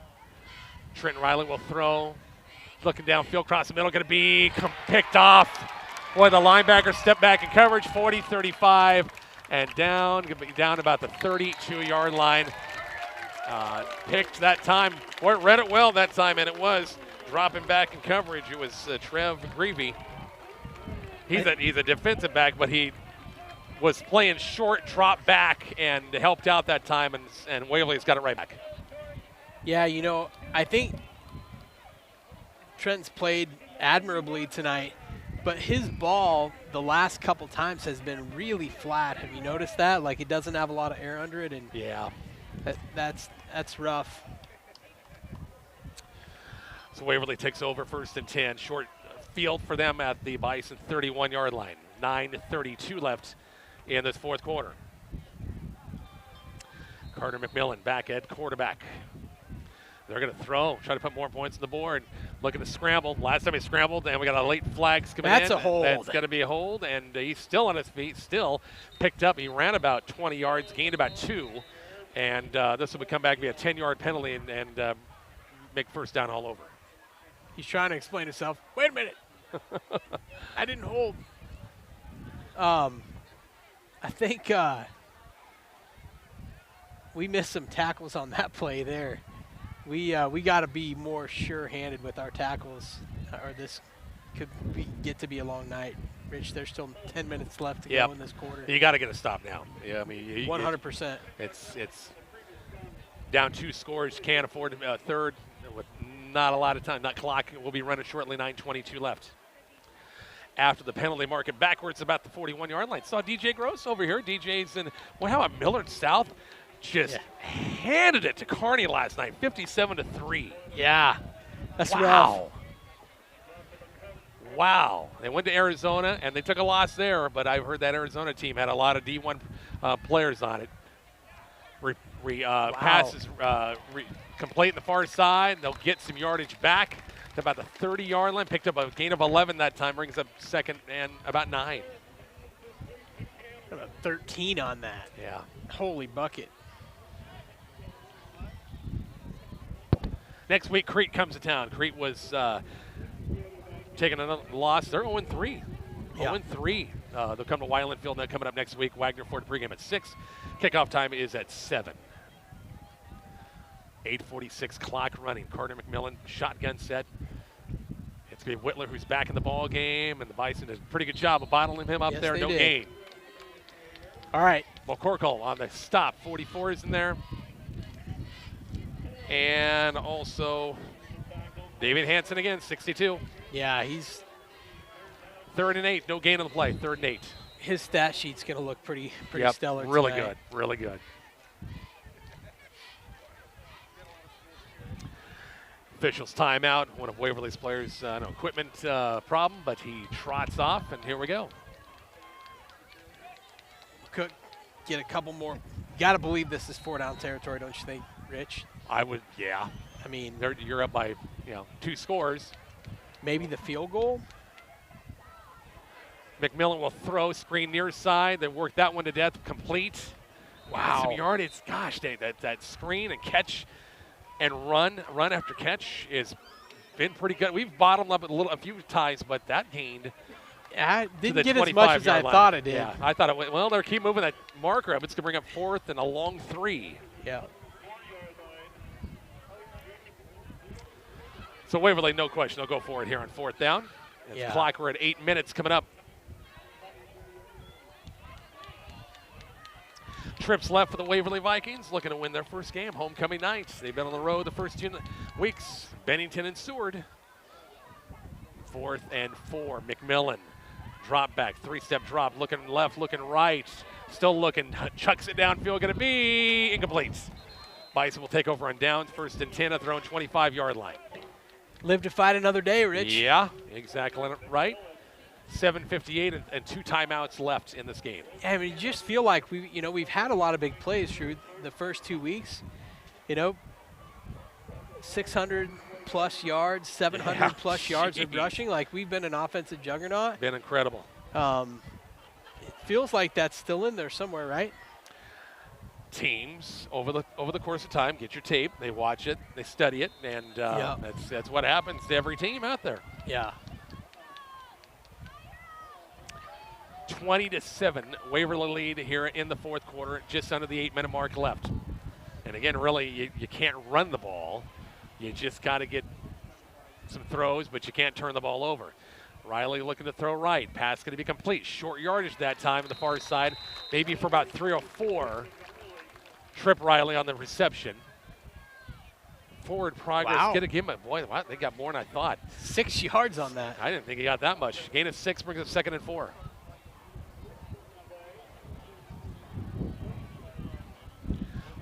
Trenton Riley will throw. Looking downfield, cross the middle, going to be picked off. Boy, the linebacker stepped back in coverage, 40, 35, and down. Going to be down about the 32-yard line. Picked that time. Boy, read it well that time, and it was dropping back in coverage. It was Trev Greavy He's a defensive back, but he was playing short, drop back, and helped out that time, and Waverly's got it right back. Yeah, you know, I think Trent's played admirably tonight, but his ball the last couple times has been really flat. Have you noticed that? Like, it doesn't have a lot of air under it, and yeah, that's rough. So Waverly takes over 1st and 10. Short field for them at the Bison 31-yard line. 9:32 left in this fourth quarter. Carter McMillan back at quarterback. They're going to throw, try to put more points on the board. Looking to scramble. Last time he scrambled, and we got a late flag coming in. That's a hold. That's going to be a hold, and he's still on his feet, still picked up. He ran about 20 yards, gained about 2, and this will come back to be a 10-yard penalty and make first down all over. He's trying to explain himself. Wait a minute. I didn't hold. I think we missed some tackles on that play there. We got to be more sure-handed with our tackles, or this could get to be a long night. Rich, there's still 10 minutes left to go in this quarter. You got to get a stop now. Yeah, I mean, 100%. It's down 2 scores. Can't afford a third with not a lot of time. Not clock. We'll be running shortly. 9:22 left. After the penalty, mark it backwards about the 41-yard line. Saw DJ Gross over here. DJ's in. Well, how about Millard South? Just handed it to Kearney last night, 57-3. Yeah, that's rough. Wow. They went to Arizona, and they took a loss there, but I've heard that Arizona team had a lot of D1 players on it. Passes complete on the far side. They'll get some yardage back to about the 30-yard line. Picked up a gain of 11 that time, brings up second and about 9. About 13 on that. Yeah. Holy bucket. Next week, Crete comes to town. Crete was taking another loss. They're 0-3. Yeah. 0-3. They'll come to Weiland Field now coming up next week. Wagner Ford pregame at 6. Kickoff time is at 7. 8:46 clock running. Carter McMillan, shotgun set. It's going to be Whitler who's back in the ball game, and the Bison does a pretty good job of bottling him up there. No gain. All right. McCook on the stop. 44 is in there. And also David Hansen again, 62. Yeah, he's 3rd and 8. No gain on the play. 3rd and 8. His stat sheet's going to look pretty stellar really tonight. Good. Really good. Officials timeout. One of Waverly's players, no equipment problem, but he trots off, and here we go. Cook, get a couple more. Got to believe this is 4-down territory, don't you think, Rich? I would, yeah. I mean, you're up by 2 scores. Maybe the field goal. McMillan will throw, screen near side. They work that one to death, complete. Wow. Some yardage. Gosh, that screen and catch and run after catch has been pretty good. We've bottomed up a few times, but that gained. I didn't get as much as I thought it did. Yeah, I thought it went. Well, they'll keep moving that marker up. It's going to bring up 4th and a long 3. Yeah. So Waverly, no question, they'll go for it here on 4th down. It's clock, we're at 8 minutes coming up. Trips left for the Waverly Vikings, looking to win their first game, homecoming night. They've been on the road the first 2 weeks. Bennington and Seward. 4th and 4. McMillan, drop back, 3-step drop, looking left, looking right, still looking, chucks it downfield, going to be incomplete. Bison will take over on downs, 1st and 10 at their own 25-yard line. Live to fight another day, Rich. Yeah, exactly right. 7:58 and 2 timeouts left in this game. I mean, you just feel like we've had a lot of big plays through the first 2 weeks. 600 plus yards, 700 plus yards of rushing. Like, we've been an offensive juggernaut. Been incredible. It feels like that's still in there somewhere, right? Teams over the course of time get your tape, they watch it, they study it, and that's what happens to every team out there. Yeah. 20-7, Waverly lead here in the fourth quarter, just under the 8-minute mark left. And again, really, you can't run the ball. You just got to get some throws, but you can't turn the ball over. Riley looking to throw right. Pass going to be complete. Short yardage that time on the far side. Maybe for about 3 or 4. Trip Riley on the reception. Forward progress. Wow. Going to give him a, boy, wow, they got more than I thought. 6 yards on that. I didn't think he got that much. Gain of 6 brings up 2nd and 4.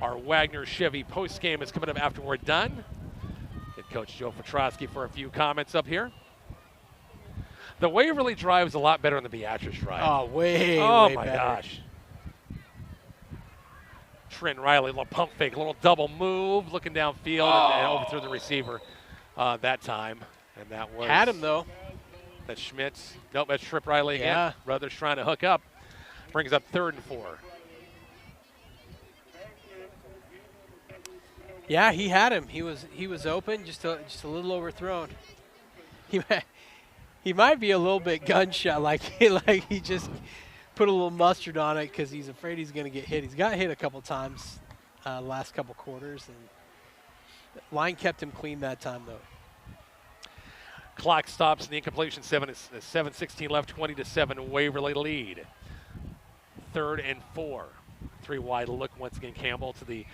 Our Wagner Chevy post game is coming up after we're done. Head coach Joe Petrosky for a few comments up here. The Waverly drive is a lot better than the Beatrice drive. Oh, way my better. gosh. Trent Riley, little pump fake, a little double move, looking downfield and overthrew the receiver that time. And that was. Had him, though. That's Schmitz. Nope, that's Trip Riley again. Yeah. Brothers trying to hook up. Brings up 3rd and 4. Yeah, he had him. He was open, just a little overthrown. He might be a little bit gunshot, like he just put a little mustard on it because he's afraid he's going to get hit. He's got hit a couple times last couple quarters, and the line kept him clean that time, though. Clock stops and the incompletion. 7:16 left, 20-7 Waverly lead. 3rd and 4. 3 wide look once again. Campbell to the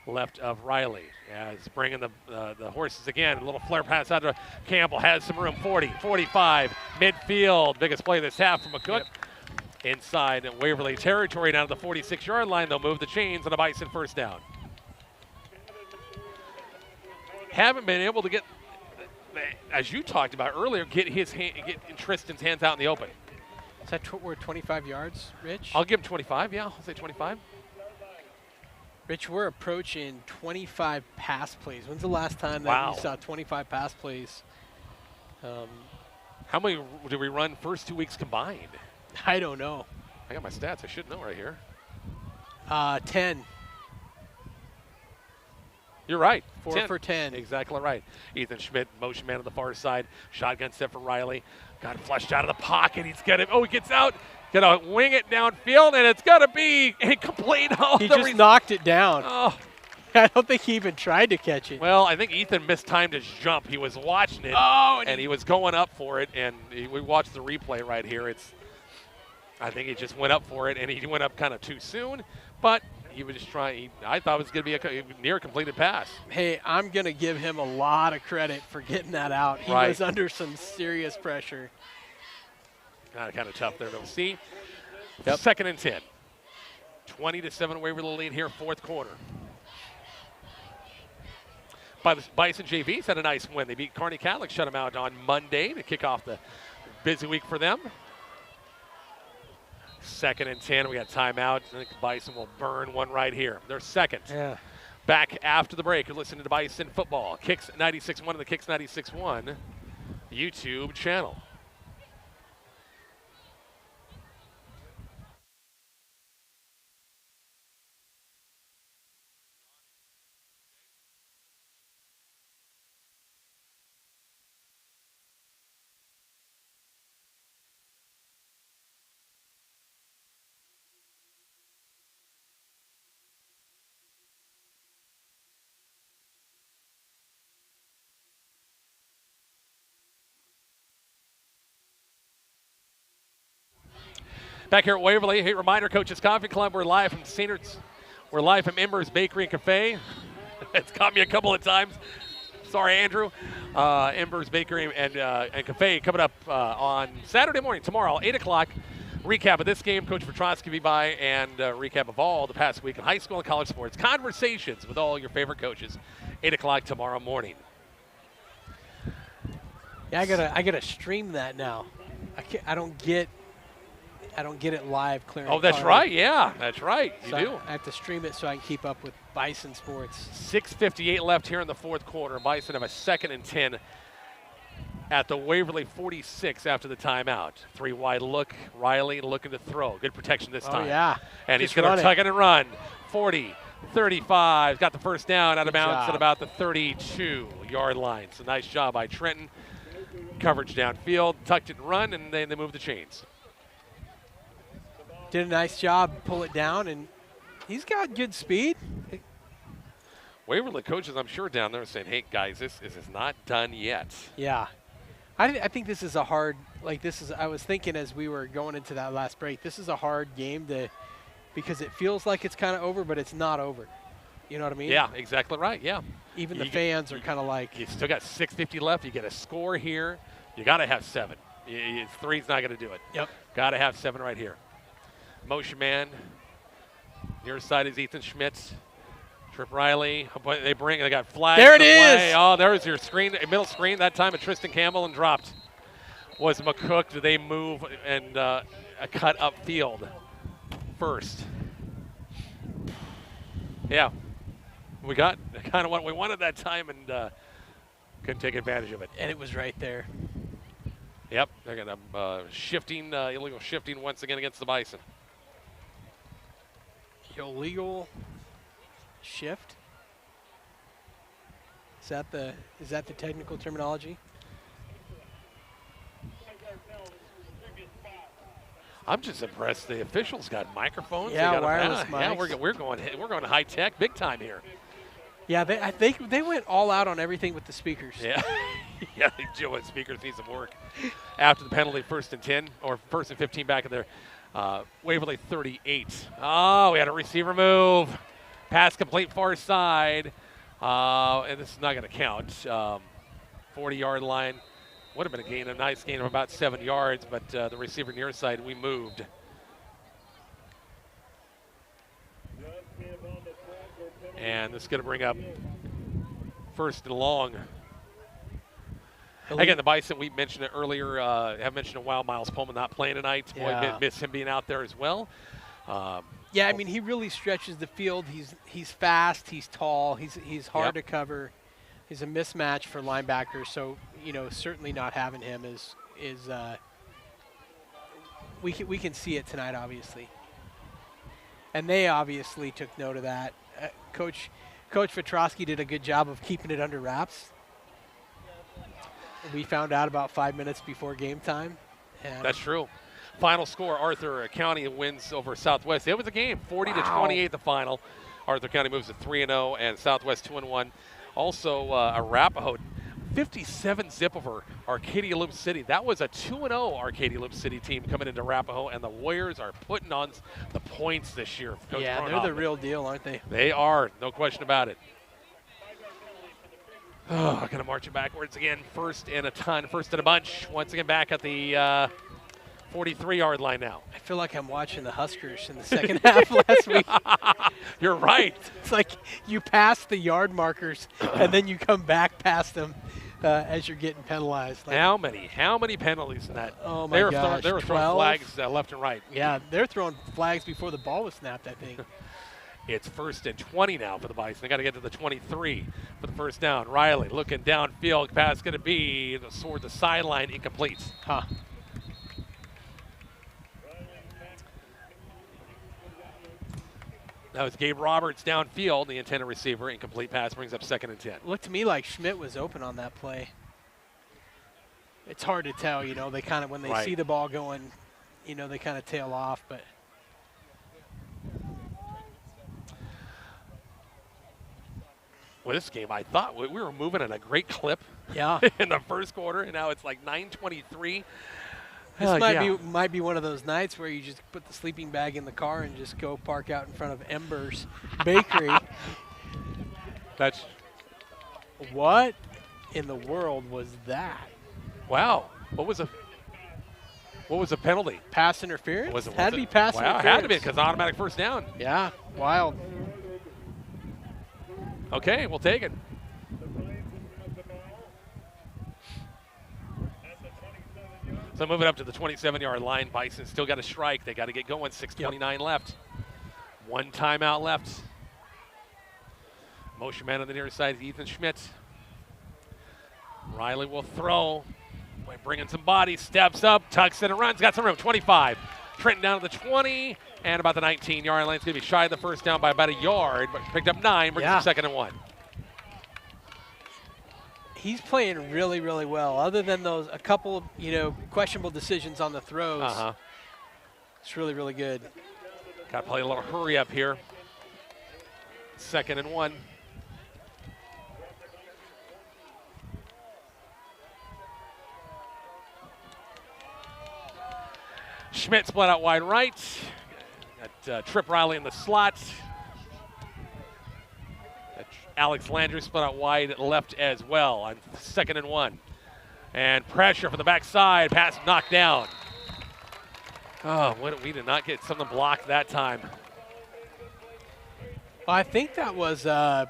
left of Riley as bringing the horses again. A little flare pass out to Campbell. Has some room. 40, 45, midfield. Biggest play this half from McCook. Yep. Inside Waverly territory down to the 46-yard line. They'll move the chains on a Bison first down. Haven't been able to get, as you talked about earlier, get Tristan's hands out in the open. Is that we're 25 yards, Rich? I'll give him 25. Yeah, I'll say 25. Rich, we're approaching 25 pass plays. When's the last time that you saw 25 pass plays? How many did we run first 2 weeks combined? I don't know. I got my stats. I should know right here. 10. You're right. 4 for 10. Exactly right. Ethan Schmidt, motion man on the far side. Shotgun set for Riley. Got it flushed out of the pocket. He's got it. Oh, he gets out. Gonna wing it downfield, and it's gonna be incomplete. Oh, he just knocked it down. Oh. I don't think he even tried to catch it. Well, I think Ethan mistimed his jump. He was watching it, and he was going up for it, and we watched the replay right here. I think he just went up for it, and he went up kind of too soon, but he was just trying. I thought it was going to be a near completed pass. Hey, I'm going to give him a lot of credit for getting that out. He was under some serious pressure. Kind of tough there to see. Yep. 2nd and 10. 20-7 Waverly lead here, 4th quarter. Bison JVs had a nice win. They beat Kearney Catholic, shut them out on Monday to kick off the busy week for them. 2nd and 10. We got timeout. I think Bison will burn one right here. They're 2nd. Yeah. Back after the break. You're listening to Bison Football. Kicks 96.1 and the Kicks 96.1 YouTube channel. Back here at Waverly, hey, reminder, Coaches Coffee Club, we're live from Saints. We're live from Embers Bakery and Cafe. It's caught me a couple of times. Sorry, Andrew. Embers Bakery and Cafe coming up on Saturday morning, tomorrow, 8 o'clock. Recap of this game, Coach Petrosky will be by, and recap of all the past week in high school and college sports. Conversations with all your favorite coaches, 8 o'clock tomorrow morning. Yeah, I gotta stream that now. I don't get it live clearing. Oh, that's right. Yeah, that's right. You so do. I have to stream it so I can keep up with Bison sports. 6:58 left here in the 4th quarter. Bison have a 2nd and 10 at the Waverly 46 after the timeout. 3 wide look. Riley looking to throw. Good protection this time. Oh, yeah. And he's going to tuck it and run. 40, 35. Got the first down out of bounds at about the 32-yard line. So nice job by Trenton. Coverage downfield. Tucked it and run, and then they move the chains. Did a nice job, pull it down, and he's got good speed. Waverly coaches, I'm sure, down there are saying, hey, guys, this is not done yet. Yeah. I think this is a hard, like this is, I was thinking as we were going into that last break, this is a hard game because it feels like it's kind of over, but it's not over. You know what I mean? Yeah, exactly right. Yeah. Even the fans are kind of like. You still got 6:50 left. You get a score here. You got to have 7. 3's not going to do it. Yep. Got to have 7 right here. Motion man. Near side is Ethan Schmitz. Trip Riley. They got flags. There it is. is. Oh, there's your screen, middle screen. That time of Tristan Campbell and dropped. Was McCook. Did they move and cut upfield first? Yeah. We got kind of what we wanted that time and couldn't take advantage of it. And it was right there. Yep, they're going to shifting, illegal shifting once again against the Bison. Illegal shift? Is that the technical terminology? I'm just impressed. The officials got microphones. Yeah, they got wireless mics. Yeah, we're going high tech, big time here. Yeah, they went all out on everything with the speakers. Yeah, yeah. Joe, speakers need some work. After the penalty, 1st and 10 or 1st and 15 back in there. Waverly 38. Oh, we had a receiver move. Pass complete far side, and this is not going to count. 40-yard line. Would have been a nice gain of about 7 yards, but the receiver near side, we moved. And this is going to bring up 1st and long. Again, the Bison, we mentioned it earlier, have mentioned a while, Miles Pullman not playing tonight. Yeah. Boy, miss him being out there as well. Yeah, I mean, he really stretches the field. He's fast, he's tall, he's hard to cover. He's a mismatch for linebackers, so, certainly not having him is we can see it tonight, obviously. And they obviously took note of that. Coach Petrosky did a good job of keeping it under wraps. We found out about 5 minutes before game time. That's true. Final score, Arthur County wins over Southwest. It was a game, 40-28 the final. Arthur County moves to 3-0 and Southwest 2-1. Also, Arapahoe, 57 zip over Arcadia Loop City. That was a 2-0 Arcadia Loop City team coming into Arapahoe, and the Warriors are putting on the points this year. Coach they're the real deal, aren't they? They are, no question about it. Oh, going to march it backwards again. 1st and a ton, 1st and a bunch. Once again back at the 43-yard line now. I feel like I'm watching the Huskers in the second half last week. You're right. It's like you pass the yard markers, and then you come back past them as you're getting penalized. Like, how many penalties in that? Oh, my gosh. They were throwing flags left and right. Yeah, they're throwing flags before the ball was snapped, I think. It's 1st and 20 now for the Bison. They got to get to the 23 for the first down. Riley looking downfield. Pass going to be toward the sideline, incomplete. Huh. That was Gabe Roberts downfield, the intended receiver. Incomplete pass brings up 2nd and 10. Looked to me like Schmidt was open on that play. It's hard to tell, They kind of, when they see the ball going, they kind of tail off, but. Well, this game, I thought we were moving at a great clip. Yeah. In the first quarter, and now it's like 9:23. This might be one of those nights where you just put the sleeping bag in the car and just go park out in front of Ember's Bakery. That's what in the world was that? Wow. What was the penalty? Pass interference? Had to be pass interference. Had to be because automatic first down. Yeah, wild. Okay, we'll take it. So moving up to the 27-yard line, Bison still got a strike. They got to get going. 6:29 left. 1 timeout left. Motion man on the near side is Ethan Schmidt. Riley will throw. Bringing some bodies, steps up, tucks in and runs. Got some room. 25. Trenton down to the 20 and about the 19-yard line. It's going to be shy of the first down by about a yard, but picked up 9. Brings up 2nd and 1. He's playing really, really well. Other than a couple of, questionable decisions on the throws. It's really, really good. Got to play a little hurry up here. 2nd and 1. Schmidt split out wide right. Got Trip Riley in the slot. Alex Landry split out wide left as well on 2nd and 1. And pressure from the backside. Pass knocked down. Oh, we did not get something blocked that time. Well, I think that was that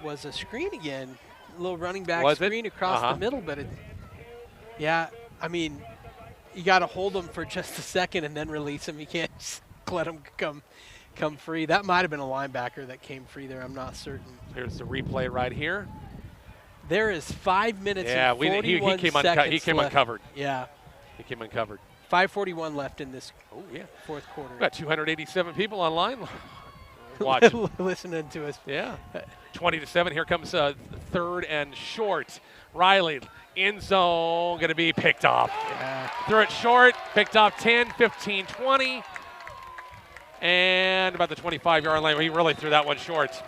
was a screen again. A little running back screen across the middle, but yeah, I mean, you got to hold them for just a second and then release them. You can't just let them come free. That might have been a linebacker that came free there. I'm not certain. Here's the replay right here. There is 5 minutes and 41 seconds he came left. uncovered. Yeah. He came uncovered. 5:41 left in this fourth quarter. We've got 287 people online watching. Listening to us. Yeah. 20-7. Here comes 3rd and short. Riley, end zone, going to be picked off. Yeah. Threw it short, picked off 10, 15, 20. And about the 25-yard line. He really threw that one short.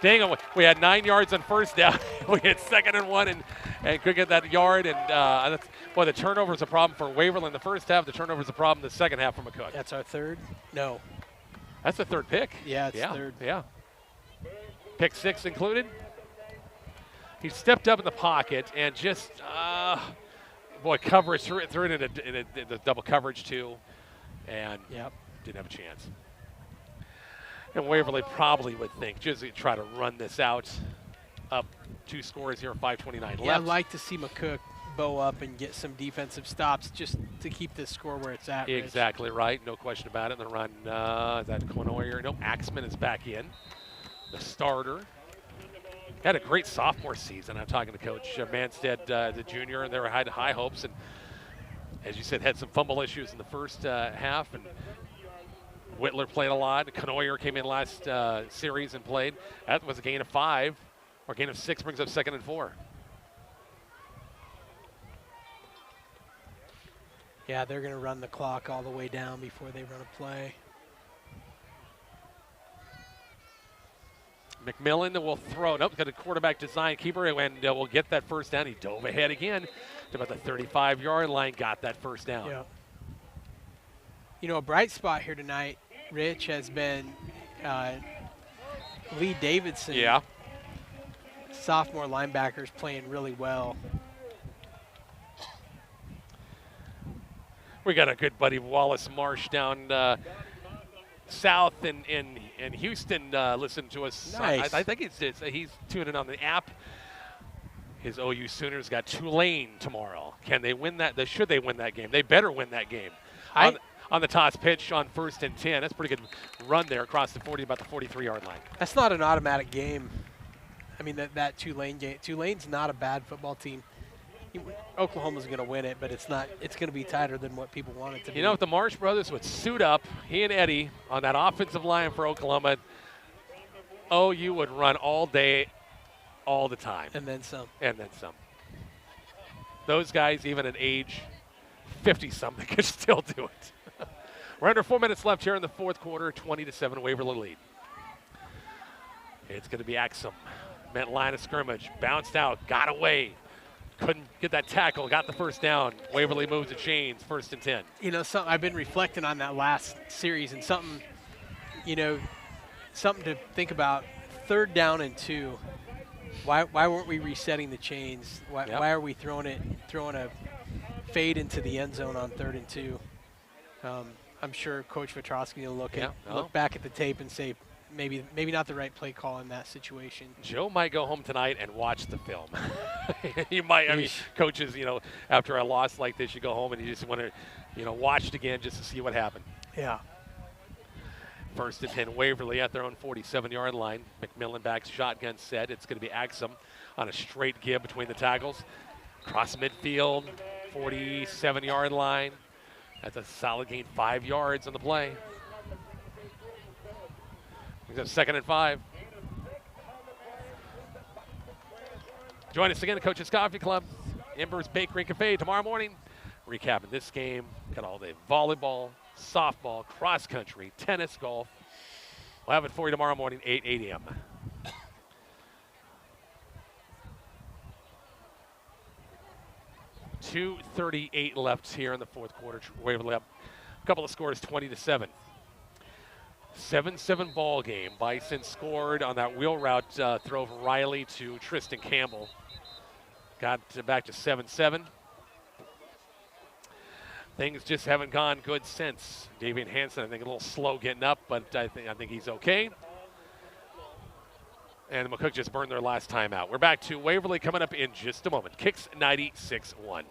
Dang it, we had 9 yards on first down. We had 2nd and 1 and could get that yard. And the turnover is a problem for Waverly in the first half. The turnover is a problem in the second half for McCook. That's our third? No. That's the 3rd pick. Yeah, it's third. Yeah. Pick 6 included. He stepped up in the pocket and just, coverage, threw it in the double coverage too. And didn't have a chance. And Waverly probably would think, just try to run this out. Up 2 scores here, 5:29 left. Yeah, I'd like to see McCook bow up and get some defensive stops just to keep this score where it's at. Exactly right, no question about it. And the run, is that Conoyer? No, Axman is back in, the starter. Had a great sophomore season. I'm talking to Coach Manstead, the junior, and they had high hopes. And as you said, had some fumble issues in the first half. And Whitler played a lot. Conoyer came in last series and played. That was a gain of 5, or gain of 6 brings up 2nd and 4. Yeah, they're going to run the clock all the way down before they run a play. McMillan will throw. Nope, got a quarterback design keeper, and will get that first down. He dove ahead again to about the 35-yard line, got that first down. Yeah. You know, a bright spot here tonight, Rich, has been Lee Davidson. Yeah. Sophomore linebackers playing really well. We got a good buddy, Wallace Marsh, down south in Houston, listening to us. Nice. I think he's tuning in on the app. His OU Sooners got Tulane tomorrow. Can they win that? Should they win that game? They better win that game. On the toss pitch on 1st and 10. That's a pretty good run there across the 40, about the 43-yard line. That's not an automatic game. I mean, that Tulane game. Tulane's not a bad football team. Oklahoma's going to win it, but it's not. It's going to be tighter than what people want it to be. You know, if the Marsh brothers would suit up, he and Eddie, on that offensive line for Oklahoma, OU would run all day, all the time. And then some. And then some. Those guys, even at age 50-something, could still do it. We're under 4 minutes left here in the fourth quarter, 20-7 Waverly lead. It's going to be Axum. Met line of scrimmage, bounced out, got away. Couldn't get that tackle, got the first down. Waverly moves the chains, 1st and 10. You know, I've been reflecting on that last series, and something to think about. 3rd down and 2. Why weren't we resetting the chains? Why are we throwing a fade into the end zone on 3rd and 2? I'm sure Coach Vetrosky will look back at the tape and say, maybe not the right play call in that situation. Joe might go home tonight and watch the film. He might. I mean, coaches, after a loss like this, you go home and you just want to, watch it again just to see what happened. Yeah. 1st and 10, Waverly at their own 47-yard line. McMillan backs shotgun set. It's going to be Axum on a straight give between the tackles. Cross midfield, 47-yard line. That's a solid gain, 5 yards on the play. We've got 2nd and 5. Join us again at Coach's Coffee Club, Embers Bakery Cafe tomorrow morning. Recapping this game. Got all day volleyball, softball, cross country, tennis, golf. We'll have it for you tomorrow morning, 8 a.m. 2:38 left here in the fourth quarter. Waverly up a couple of scores, 20-7. 7-7 ball game. Bison scored on that wheel route throw from Riley to Tristan Campbell. Got back to 7-7. Things just haven't gone good since. Davian Hansen, I think, a little slow getting up, but I think he's okay. And McCook just burned their last time out. We're back to Waverly coming up in just a moment. Kicks 96-1.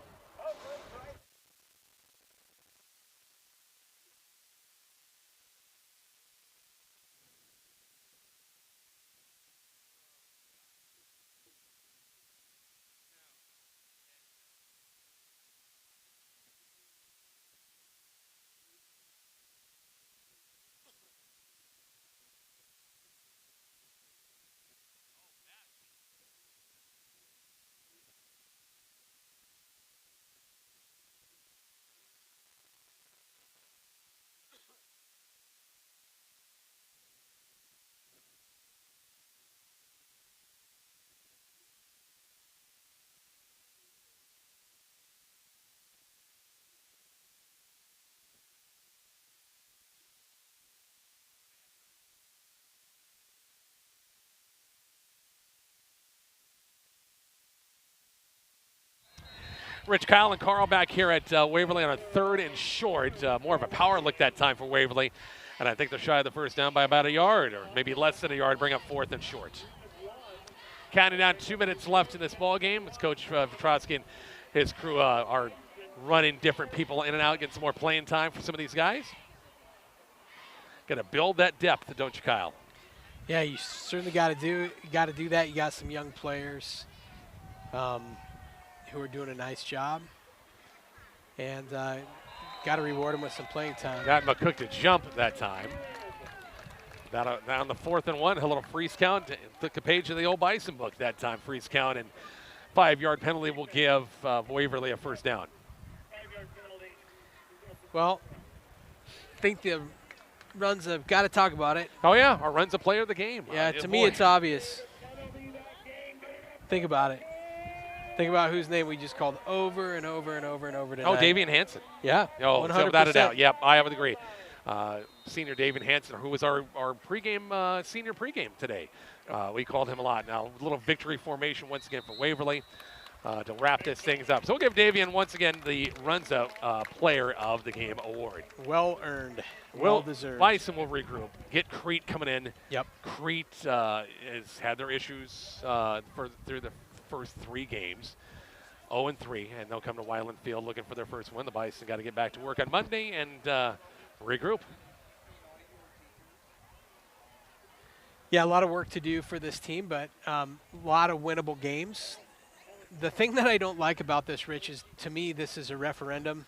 Rich, Kyle, and Carl back here at Waverly on a 3rd and short. More of a power look that time for Waverly. And I think they're shy of the first down by about a yard, or maybe less than a yard, bring up 4th and short. Counting down 2 minutes left in this ball game. It's Coach Petrosky and his crew are running different people in and out, getting some more playing time for some of these guys. Got to build that depth, don't you, Kyle? Yeah, you certainly got to do that. You got some young players who are doing a nice job, and got to reward them with some playing time. Got McCook to jump that time. Down on the 4th and 1, a little freeze count. Took a page of the old Bison book that time, freeze count, and 5-yard penalty will give Waverly a first down. Well, I think the runs have got to talk about it. Oh, yeah, our run's a player of the game. Yeah, to me it's obvious. Think about it. Think about whose name we just called over and over and over and over tonight. Oh, Davian Hansen. Yeah, oh, 100%. Without a doubt. Yep, I would agree. Senior Davian Hansen, who was our pregame, senior pregame today. We called him a lot. Now, a little victory formation once again for Waverly to wrap this things up. So we'll give Davian once again the Runza Player of the Game award. Well earned. Well deserved. Bison will regroup. Get Crete coming in. Yep. Crete has had their issues through the first 3 games. 0-3, and they'll come to Wyland Field looking for their first win. The Bison got to get back to work on Monday and regroup. Yeah, a lot of work to do for this team, but a lot of winnable games. The thing that I don't like about this, Rich, is to me this is a referendum.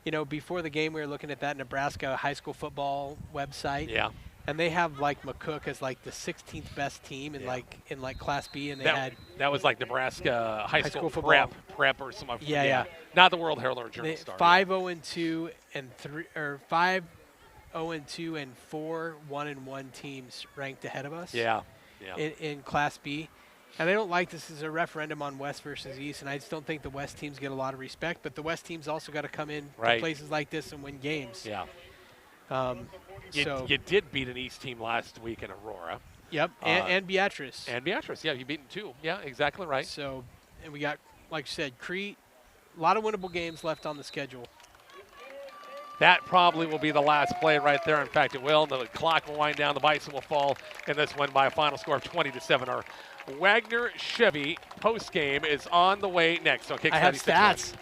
You know, before the game we were looking at that Nebraska high school football website. Yeah. And they have like McCook as like the 16th best team in like Class B, and that was like Nebraska high school football prep or something. Yeah. Not the World Herald Journal Star. 5-0-2 and 3 or 5-0-2 and 4 1-1 teams ranked ahead of us. Yeah. In Class B. And I don't like this as a referendum on West versus East, and I just don't think the West teams get a lot of respect. But the West teams also got to come in to places like this and win games. Yeah. So you did beat an East team last week in Aurora. Yep, and Beatrice. And Beatrice, yeah, you beat them too. Yeah, exactly right. So, and we got, like you said, Crete, a lot of winnable games left on the schedule. That probably will be the last play right there. In fact, it will. The clock will wind down. The Bison will fall in this one by a final score of 20-7. Our Wagner Chevy post game is on the way next. So I have stats.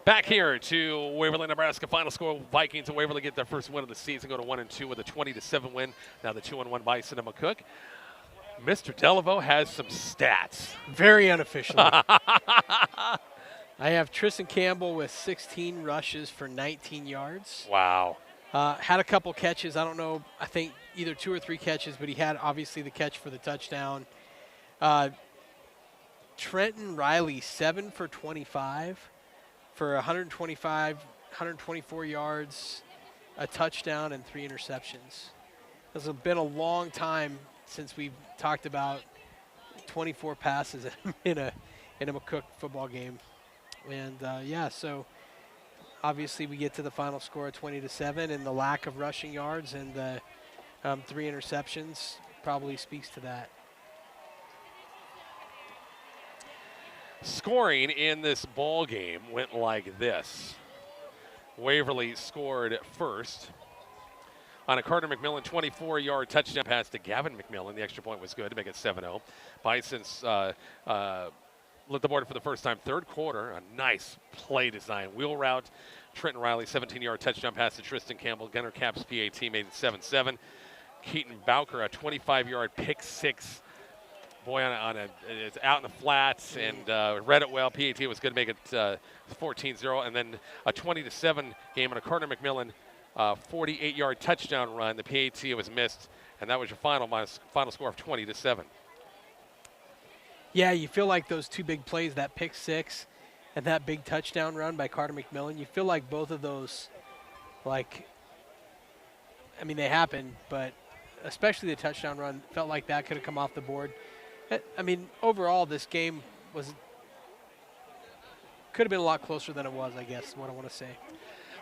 Back here to Waverly, Nebraska. Final score: Vikings and Waverly get their first win of the season, go to 1-2 with a 20-7 win. Now the 2-1 Bison and McCook. Mr. Delaveau has some stats. Very unofficial. I have Tristan Campbell with 16 rushes for 19 yards. Wow. Had a couple catches. I don't know. I think either 2 or 3 catches, but he had obviously the catch for the touchdown. Trenton Riley, 7 for 25 for 124 yards, a touchdown, and 3 interceptions. It's been a long time since we've talked about 24 passes in a McCook football game. And, so obviously we get to the final score of 20-7, and the lack of rushing yards and the 3 interceptions probably speaks to that. Scoring in this ball game went like this. Waverly scored first on a Carter McMillan 24-yard touchdown pass to Gavin McMillan. The extra point was good to make it 7-0. Bison's lit the board for the first time. Third quarter, a nice play design. Wheel route, Trenton Riley, 17-yard touchdown pass to Tristan Campbell. Gunnar Capps PAT made it 7-7. Keaton Bowker, a 25-yard pick six. Boy, it's out in the flats and read it well. PAT was good to make it 14-0. And then a 20-7 game on a Carter McMillan 48-yard touchdown run. The PAT was missed, and that was your final score of 20-7. Yeah, you feel like those 2 big plays, that pick six and that big touchdown run by Carter McMillan, you feel like both of those, they happened, but especially the touchdown run, felt like that could have come off the board. Overall, this game could have been a lot closer than it was, I guess, is what I want to say.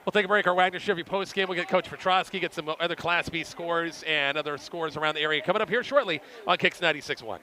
We'll take a break. Our Wagner Chevy post game. We'll get Coach Petrosky, get some other Class B scores and other scores around the area coming up here shortly on Kicks 96.1.